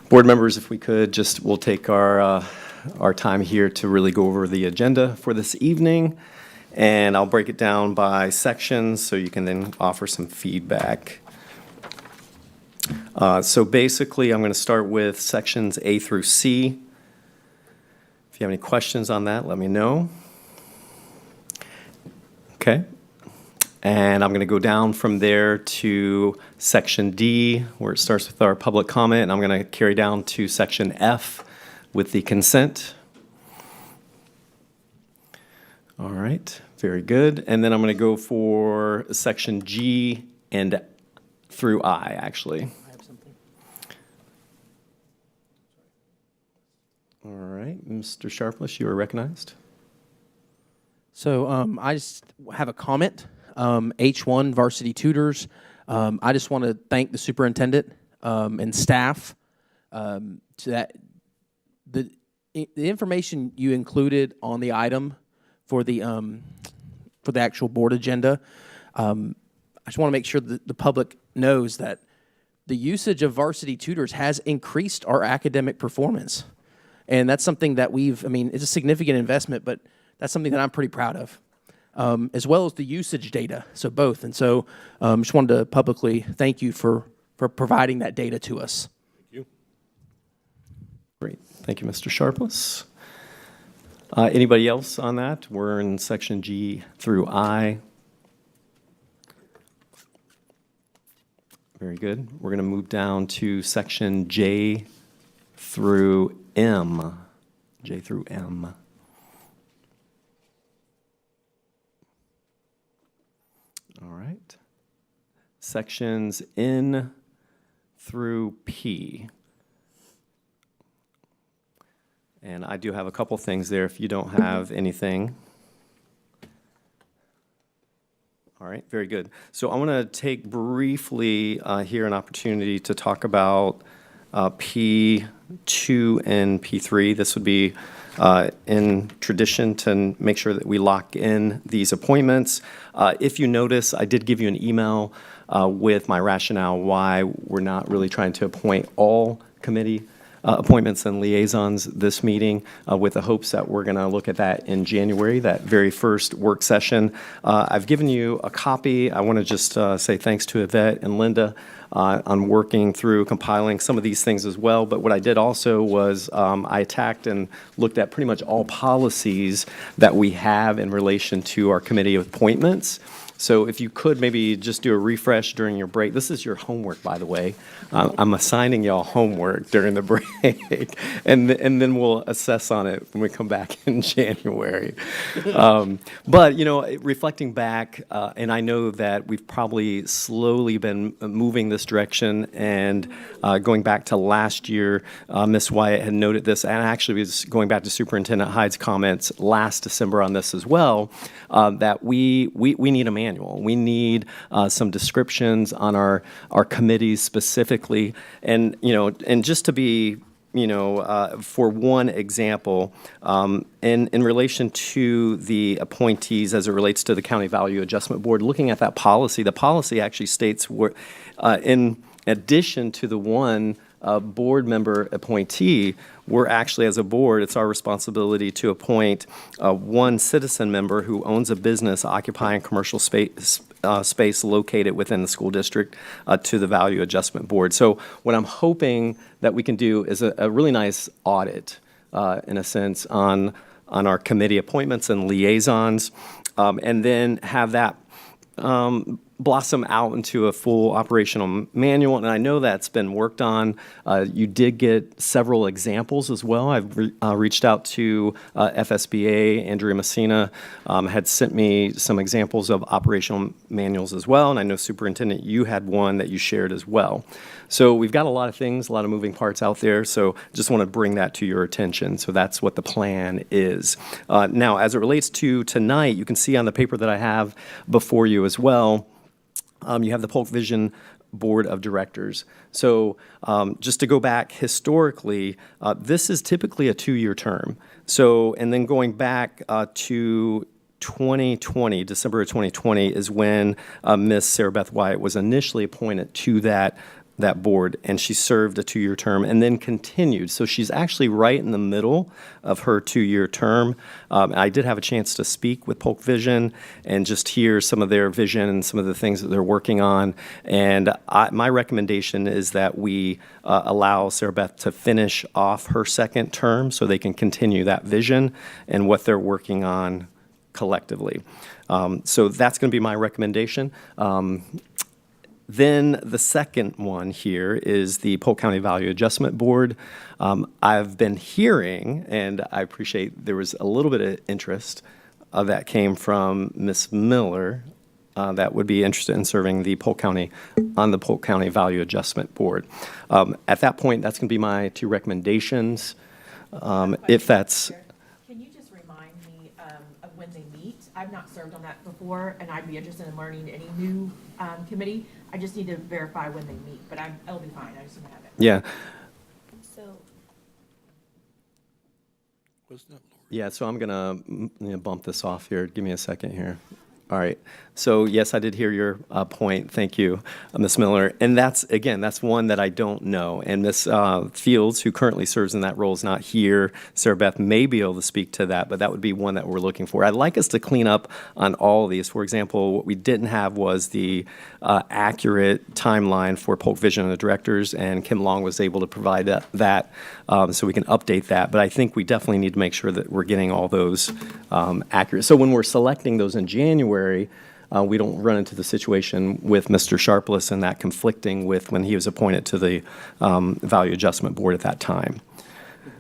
Board members, if we could, we'll take our time here to really go over the agenda for this evening. And I'll break it down by sections so you can then offer some feedback. So basically, I'm going to start with sections A through C. If you have any questions on that, let me know. Okay. And I'm going to go down from there to section D, where it starts with our public comment, and I'm going to carry down to section F with the consent. All right, very good. And then I'm going to go for section G and through I, actually. I have something. All right, Mr. Sharpless, you are recognized. So I just have a comment. H1 varsity tutors. I just want to thank the superintendent and staff to that, the information you included on the item for the actual board agenda, I just want to make sure that the public knows that the usage of varsity tutors has increased our academic performance. And that's something that it's a significant investment, but that's something that I'm pretty proud of, as well as the usage data, so both. And so just wanted to publicly thank you for providing that data to us. Thank you. Great. Thank you, Mr. Sharpless. Anybody else on that? We're in section G through I. Very good. We're going to move down to section J through M. J through M. All right. Sections N through P. And I do have a couple things there if you don't have anything. All right, very good. So I want to take briefly here an opportunity to talk about P2 and P3. This would be in tradition to make sure that we lock in these appointments. If you notice, I did give you an email with my rationale why we're not really trying to appoint all committee appointments and liaisons this meeting, with the hopes that we're going to look at that in January, that very first work session. I've given you a copy. I want to just say thanks to Yvette and Linda on working through compiling some of these things as well. But what I did also was I attacked and looked at pretty much all policies that we have in relation to our committee appointments. So if you could maybe just do a refresh during your break. This is your homework, by the way. I'm assigning y'all homework during the break, and then we'll assess on it when we come back in January. But, reflecting back, and I know that we've probably slowly been moving this direction, and going back to last year, Ms. Wyatt had noted this, and actually was going back to Superintendent Hyde's comments last December on this as well, that we need a manual. We need some descriptions on our committees specifically, and just to be, for one example, in relation to the appointees as it relates to the County Value Adjustment Board, looking at that policy, the policy actually states in addition to the one board member appointee, we're actually, as a board, it's our responsibility to appoint one citizen member who owns a business occupying commercial space located within the school district to the Value Adjustment Board. So what I'm hoping that we can do is a really nice audit, in a sense, on our committee appointments and liaisons, and then have that blossom out into a full operational manual. And I know that's been worked on. You did get several examples as well. I've reached out to FSBA. Andrea Messina had sent me some examples of operational manuals as well. And I know, Superintendent, you had one that you shared as well. So we've got a lot of things, a lot of moving parts out there. So just want to bring that to your attention. So that's what the plan is. Now, as it relates to tonight, you can see on the paper that I have before you as well, you have the Polk Vision Board of Directors. So just to go back historically, this is typically a 2-year term. So, and then going back to 2020, December of 2020 is when Ms. Sarah Beth Wyatt was initially appointed to that board, and she served a 2-year term and then continued. So she's actually right in the middle of her 2-year term. I did have a chance to speak with Polk Vision and just hear some of their vision and some of the things that they're working on. And my recommendation is that we allow Sarah Beth to finish off her second term so they can continue that vision and what they're working on collectively. So that's going to be my recommendation. Then the second one here is the Polk County Value Adjustment Board. I've been hearing, and I appreciate there was a little bit of interest that came from Ms. Miller that would be interested in serving the Polk County on the Polk County Value Adjustment Board. At that point, that's going to be my 2 recommendations. If that's Can you just remind me of when they meet? I've not served on that before, and I'd be interested in learning any new committee. I just need to verify when they meet, but it'll be fine. I just want to have it. Yeah. Yeah, so I'm going to bump this off here. Give me a second here. All right. So yes, I did hear your point. Thank you, Ms. Miller. And that's one that I don't know. And Ms. Fields, who currently serves in that role, is not here. Sarah Beth may be able to speak to that, but that would be one that we're looking for. I'd like us to clean up on all of these. For example, what we didn't have was the accurate timeline for Polk Vision and the directors, and Kim Long was able to provide that so we can update that. But I think we definitely need to make sure that we're getting all those accurate. So when we're selecting those in January, we don't run into the situation with Mr. Sharpless and that conflicting with when he was appointed to the Value Adjustment Board at that time.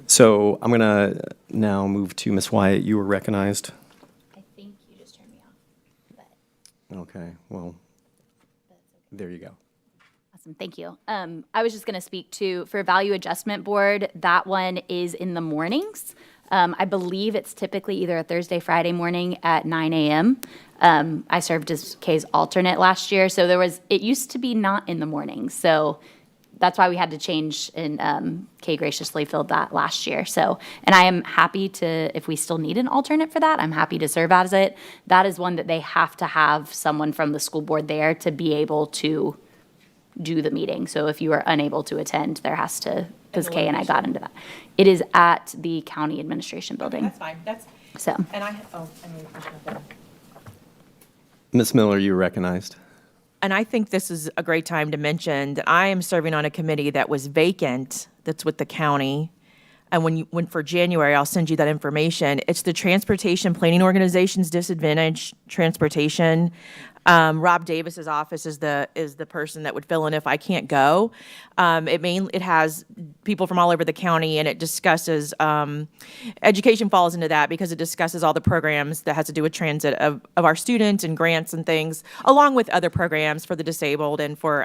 So I'm going to now move to Ms. Wyatt. You were recognized. I think you just turned me off. But Okay, well, there you go. awesome, thank you. I was just going to speak to, for Value Adjustment Board, that one is in the mornings. I believe it's typically either a Thursday, Friday morning at 9 a.m. I served as Kay's alternate last year, so it used to be not in the mornings. So that's why we had to change, and Kay graciously filled that last year. So, and I am happy to, if we still need an alternate for that, I'm happy to serve as it. That is one that they have to have someone from the school board there to be able to do the meeting. So if you are unable to attend, there has to, because Kay and I got into that. It is at the county administration building. That's fine. So, And I mean, Ms. Miller, you were recognized. and I think this is a great time to mention that I am serving on a committee that was vacant, that's with the county. And when for January, I'll send you that information. It's the Transportation Planning Organization's Disadvantaged Transportation. Rob Davis's office is the person that would fill in if I can't go. It has people from all over the county, and it discusses education falls into that because it discusses all the programs that has to do with transit of our students and grants and things, along with other programs for the disabled and for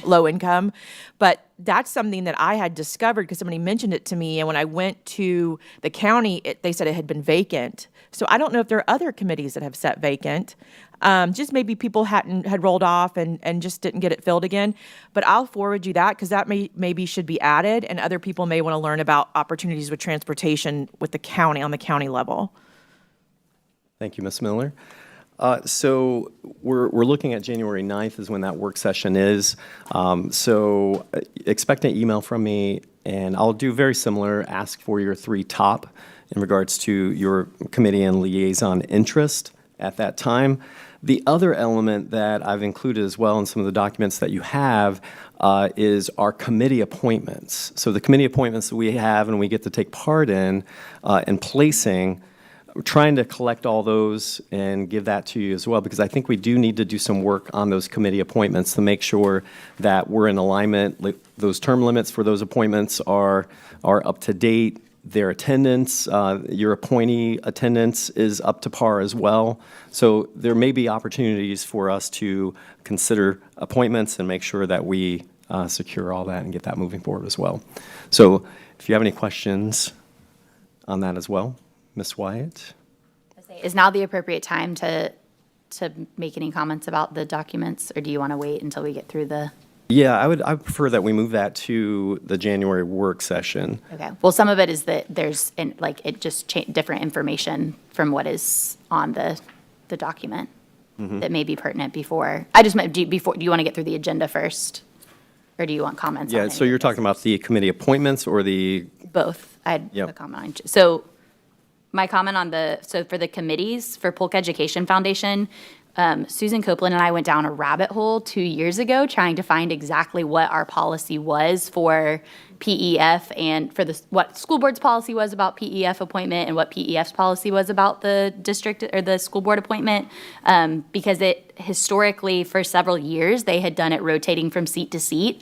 low income. But that's something that I had discovered because somebody mentioned it to me, and when I went to the county, they said it had been vacant. So I don't know if there are other committees that have sat vacant. Just maybe people had rolled off and just didn't get it filled again. But I'll forward you that because that maybe should be added, and other people may want to learn about opportunities with transportation with the county on the county level. Thank you, Ms. Miller. So we're looking at January 9th is when that work session is. So expect an email from me, and I'll do very similar, ask for your 3 top in regards to your committee and liaison interest at that time. The other element that I've included as well in some of the documents that you have is our committee appointments. So the committee appointments that we have and we get to take part in placing, we're trying to collect all those and give that to you as well, because I think we do need to do some work on those committee appointments to make sure that we're in alignment. Those term limits for those appointments are up to date. Their attendance, your appointee attendance is up to par as well. So there may be opportunities for us to consider appointments and make sure that we secure all that and get that moving forward as well. So if you have any questions on that as well, Ms. Wyatt? is now the appropriate time to make any comments about the documents, or do you want to wait until we get through the? Yeah, I prefer that we move that to the January work session. Okay. Well, some of it is that there's different information from what is on the document that may be pertinent before. I just meant, do you want to get through the agenda first, or do you want comments? Yeah, on so you're talking about the committee appointments or the? Both. I had a comment on. So my comment on for the committees for Polk Education Foundation, Susan Copeland and I went down a rabbit hole 2 years ago trying to find exactly what our policy was for PEF and for what school board's policy was about PEF appointment and what PEF's policy was about the district or the school board appointment, because it historically for several years they had done it rotating from seat to seat.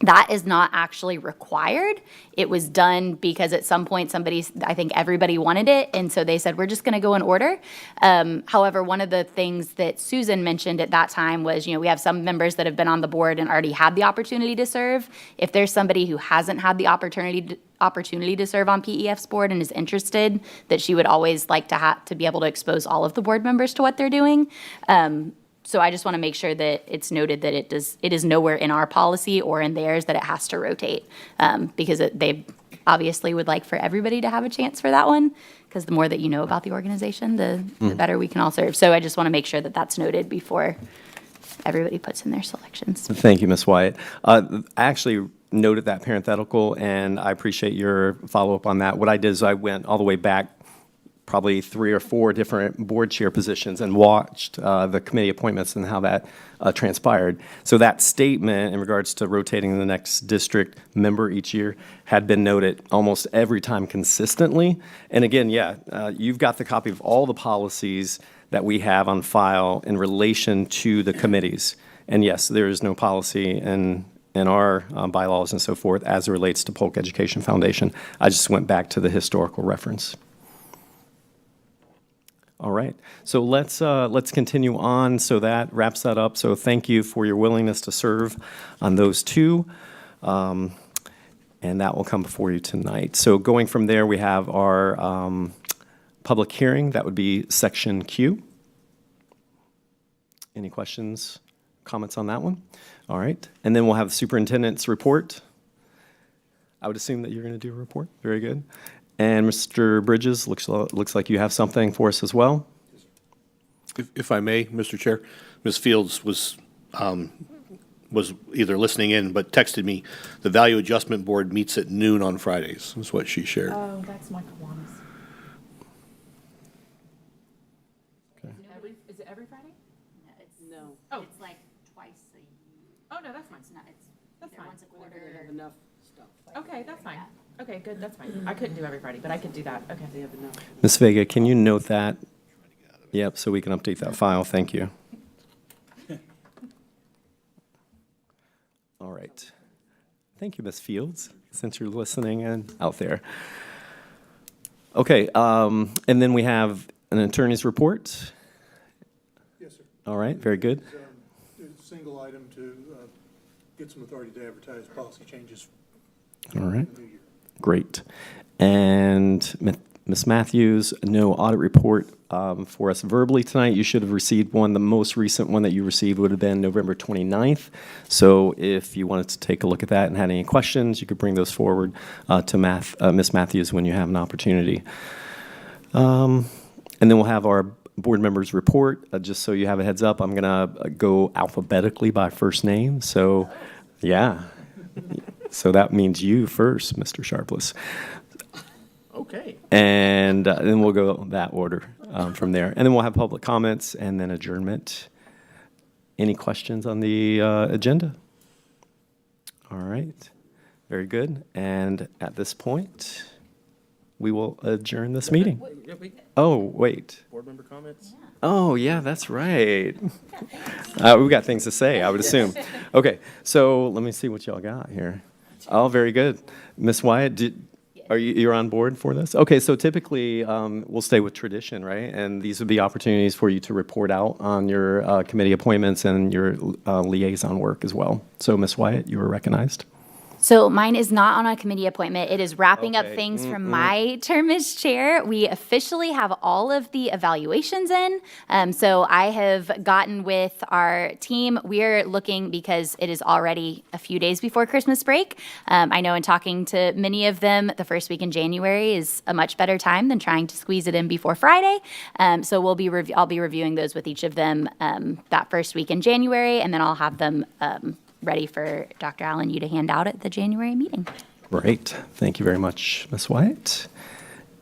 That is not actually required. It was done because at some point I think everybody wanted it, and so they said, we're just gonna go in order. However, one of the things that Susan mentioned at that time was, we have some members that have been on the board and already had the opportunity to serve. If there's somebody who hasn't had the opportunity to serve on PEF's board and is interested, that she would always like to be able to expose all of the board members to what they're doing. So I just want to make sure that it's noted that it is nowhere in our policy or in theirs that it has to rotate, because they obviously would like for everybody to have a chance for that one, because the more that you know about the organization, the better we can all serve. So I just want to make sure that that's noted before everybody puts in their selections. Thank you, Ms. Wyatt. I actually noted that parenthetical, and I appreciate your follow-up on that. What I did is I went all the way back, probably 3 or 4 different board chair positions, and watched the committee appointments and how that transpired. So that statement in regards to rotating the next district member each year had been noted almost every time consistently. And again, you've got the copy of all the policies that we have on file in relation to the committees. And yes, there is no policy in our bylaws and so forth as it relates to Polk Education Foundation. I just went back to the historical reference. All right, so let's continue on. So that wraps that up. So thank you for your willingness to serve on those two, and that will come before you tonight. So going from there, we have our public hearing. That would be section Q. Any questions, comments on that one? All right, and then we'll have the superintendent's report. I would assume that you're going to do a report. Very good. And Mr. Bridges, looks like you have something for us as well. If I may, Mr. Chair, Ms. Fields was either listening in but texted me, the Value Adjustment Board meets at noon on Fridays, is what she shared. Oh, that's my Kiwanis. Okay. Is it every Friday? No. Oh. It's like twice a year. Oh, no, that's fine. That's fine. Once a quarter. Enough stuff. Okay, that's fine. Okay, good, that's fine. I couldn't do every Friday, but I could do that. Okay. They have enough. Ms. Vega, can you note that? Yep, so we can update that file. Thank you. All right. Thank you, Ms. Fields, since you're listening and out there. Okay, and then we have an attorney's report. Yes, sir. All right, very good. It's a single item to get some authority to advertise policy changes All right, in the new year. great. And Ms. Matthews, no audit report for us verbally tonight. You should have received one. The most recent one that you received would have been November 29th. So if you wanted to take a look at that and had any questions, you could bring those forward to Ms. Matthews when you have an opportunity. And then we'll have our board members report. Just so you have a heads up, I'm going to go alphabetically by first name. So, yeah. So that means you first, Mr. Sharpless. Okay. And then we'll go that order from there. And then we'll have public comments and then adjournment. Any questions on the agenda? All right. Very good. And at this point, we will adjourn this meeting. Oh, wait. Board member comments? Oh, yeah, that's right. We've got things to say, I would assume. Okay, so let me see what y'all got here. Oh, very good. Ms. Wyatt, you're on board for this? Okay, so typically we'll stay with tradition, right? And these would be opportunities for you to report out on your committee appointments and your liaison work as well. So Ms. Wyatt, you are recognized. So mine is not on a committee appointment. It is wrapping up Okay. things from my term as chair. We officially have all of the evaluations in. So I have gotten with our team. We're looking, because it is already a few days before Christmas break. I know in talking to many of them, the first week in January is a much better time than trying to squeeze it in before Friday. So I'll be reviewing those with each of them that first week in January, and then I'll have them ready for Dr. Allen, you to hand out at the January meeting. Great. Thank you very much, Ms. Wyatt.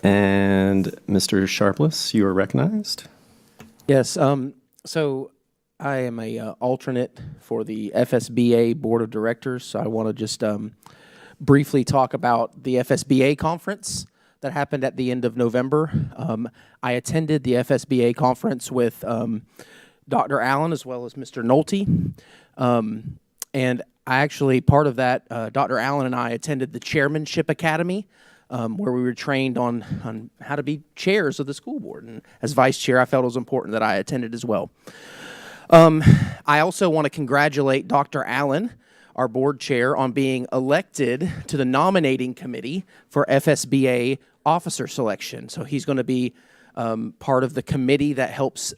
And Mr. Sharpless, you are recognized. Yes, so I am a alternate for the FSBA Board of Directors, so I want to just briefly talk about the FSBA conference that happened at the end of November. I attended the FSBA conference with Dr. Allen as well as Mr. Nolte. And I actually, part of that, Dr. Allen and I attended the Chairmanship Academy, where we were trained on how to be chairs of the school board. And as vice chair, I felt it was important that I attended as well. I also want to congratulate Dr. Allen, our board chair, on being elected to the nominating committee for FSBA officer selection. So he's going to be part of the committee that helps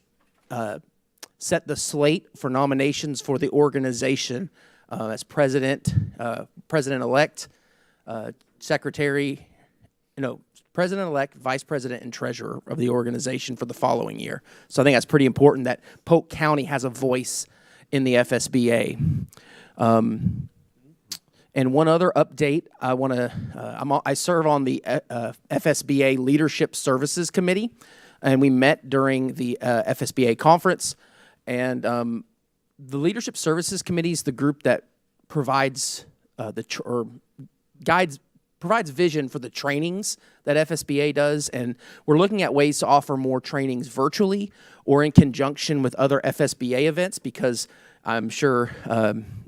set the slate for nominations for the organization as president, president-elect, secretary, president-elect, vice president, and treasurer of the organization for the following year. So I think that's pretty important that Polk County has a voice in the FSBA. And one other update, I serve on the FSBA Leadership Services Committee, and we met during the FSBA conference. And the Leadership Services Committee is the group that provides provides vision for the trainings that FSBA does, and we're looking at ways to offer more trainings virtually or in conjunction with other FSBA events, because I'm sure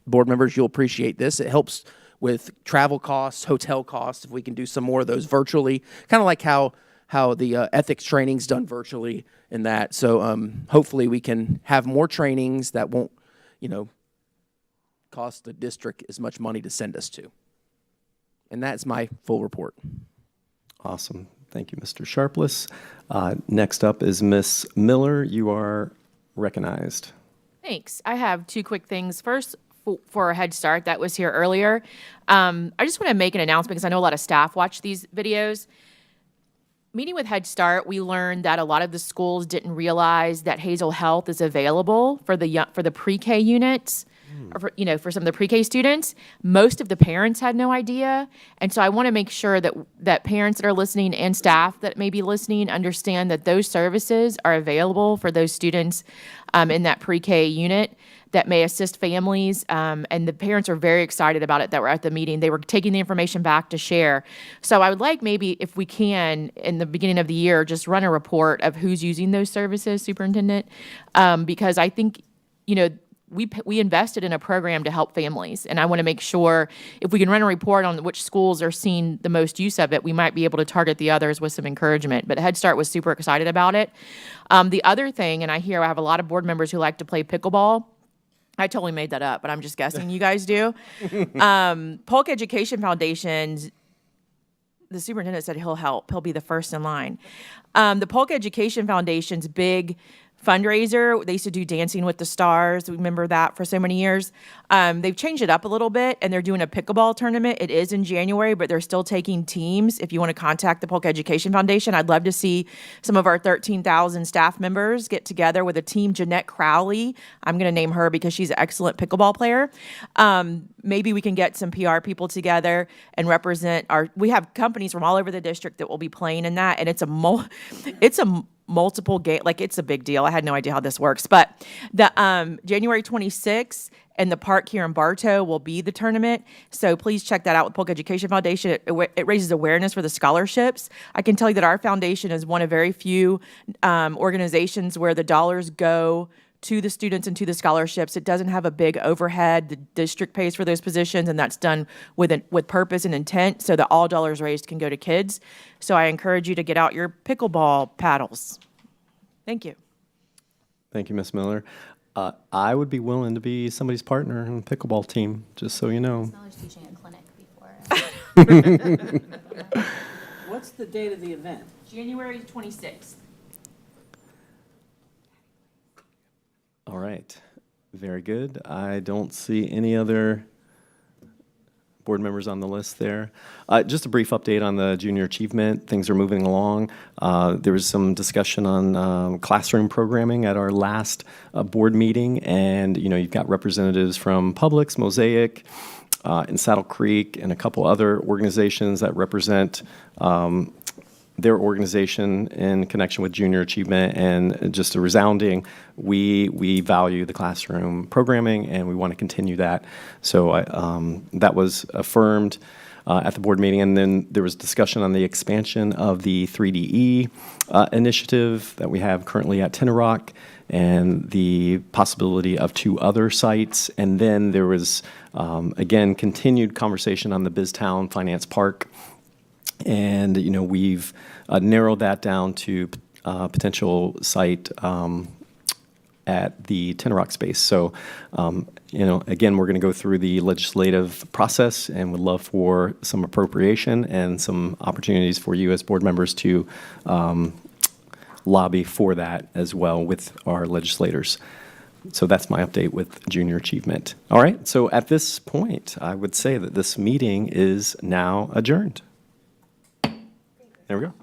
board members, you'll appreciate this. It helps with travel costs, hotel costs, if we can do some more of those virtually, kind of like how the ethics training's done virtually in that. So hopefully we can have more trainings that won't, cost the district as much money to send us to. And that's my full report. Awesome. Thank you, Mr. Sharpless. Next up is Ms. Miller. You are recognized. Thanks. I have two quick things. First, for a Head Start that was here earlier, I just want to make an announcement because I know a lot of staff watch these videos. Meeting with Head Start, we learned that a lot of the schools didn't realize that Hazel Health is available for the pre-K units. Or for some of the pre-K students. Most of the parents had no idea. And so I want to make sure that parents that are listening and staff that may be listening understand that those services are available for those students in that pre-K unit that may assist families. And the parents are very excited about it that were at the meeting. They were taking the information back to share. So I would like maybe if we can, in the beginning of the year, just run a report of who's using those services, Superintendent, because I think, we invested in a program to help families, and I want to make sure if we can run a report on which schools are seeing the most use of it, we might be able to target the others with some encouragement. But Head Start was super excited about it. The other thing, and I have a lot of board members who like to play pickleball. I totally made that up, but I'm just guessing you guys do. Polk Education Foundation's, the superintendent said he'll help. He'll be the first in line. The Polk Education Foundation's big fundraiser, they used to do Dancing with the Stars. Remember that for so many years. They've changed it up a little bit, and they're doing a pickleball tournament. It is in January, but they're still taking teams. If you want to contact the Polk Education Foundation, I'd love to see some of our 13,000 staff members get together with a team. Jeanette Crowley, I'm going to name her because she's an excellent pickleball player. Maybe we can get some PR people together and represent we have companies from all over the district that will be playing in that, and it's a multiple game, it's a big deal. I had no idea how this works, but the January 26th and the park here in Bartow will be the tournament. So please check that out with Polk Education Foundation. It raises awareness for the scholarships. I can tell you that our foundation is one of very few organizations where the dollars go to the students and to the scholarships. It doesn't have a big overhead. The district pays for those positions, and that's done with purpose and intent so that all dollars raised can go to kids. So I encourage you to get out your pickleball paddles. Thank you. Thank you, Ms. Miller. I would be willing to be somebody's partner in the pickleball team, just so you know. I was teaching a clinic before. What's the date of the event? January 26th. All right. Very good. I don't see any other board members on the list there. Just a brief update on the junior achievement. Things are moving along. There was some discussion on classroom programming at our last board meeting, and you've got representatives from Publix, Mosaic, and Saddle Creek, and a couple other organizations that represent their organization in connection with junior achievement, and just a resounding, we value the classroom programming and we want to continue that. So that was affirmed at the board meeting, and then there was discussion on the expansion of the 3DE initiative that we have currently at Tinnerock and the possibility of 2 other sites. And then there was, again, continued conversation on the Biztown Finance Park. And, we've narrowed that down to potential site at the Tinnerock space. So, again, we're going to go through the legislative process and would love for some appropriation and some opportunities for you as board members to lobby for that as well with our legislators. So that's my update with junior achievement. All right, so at this point, I would say that this meeting is now adjourned. There we go.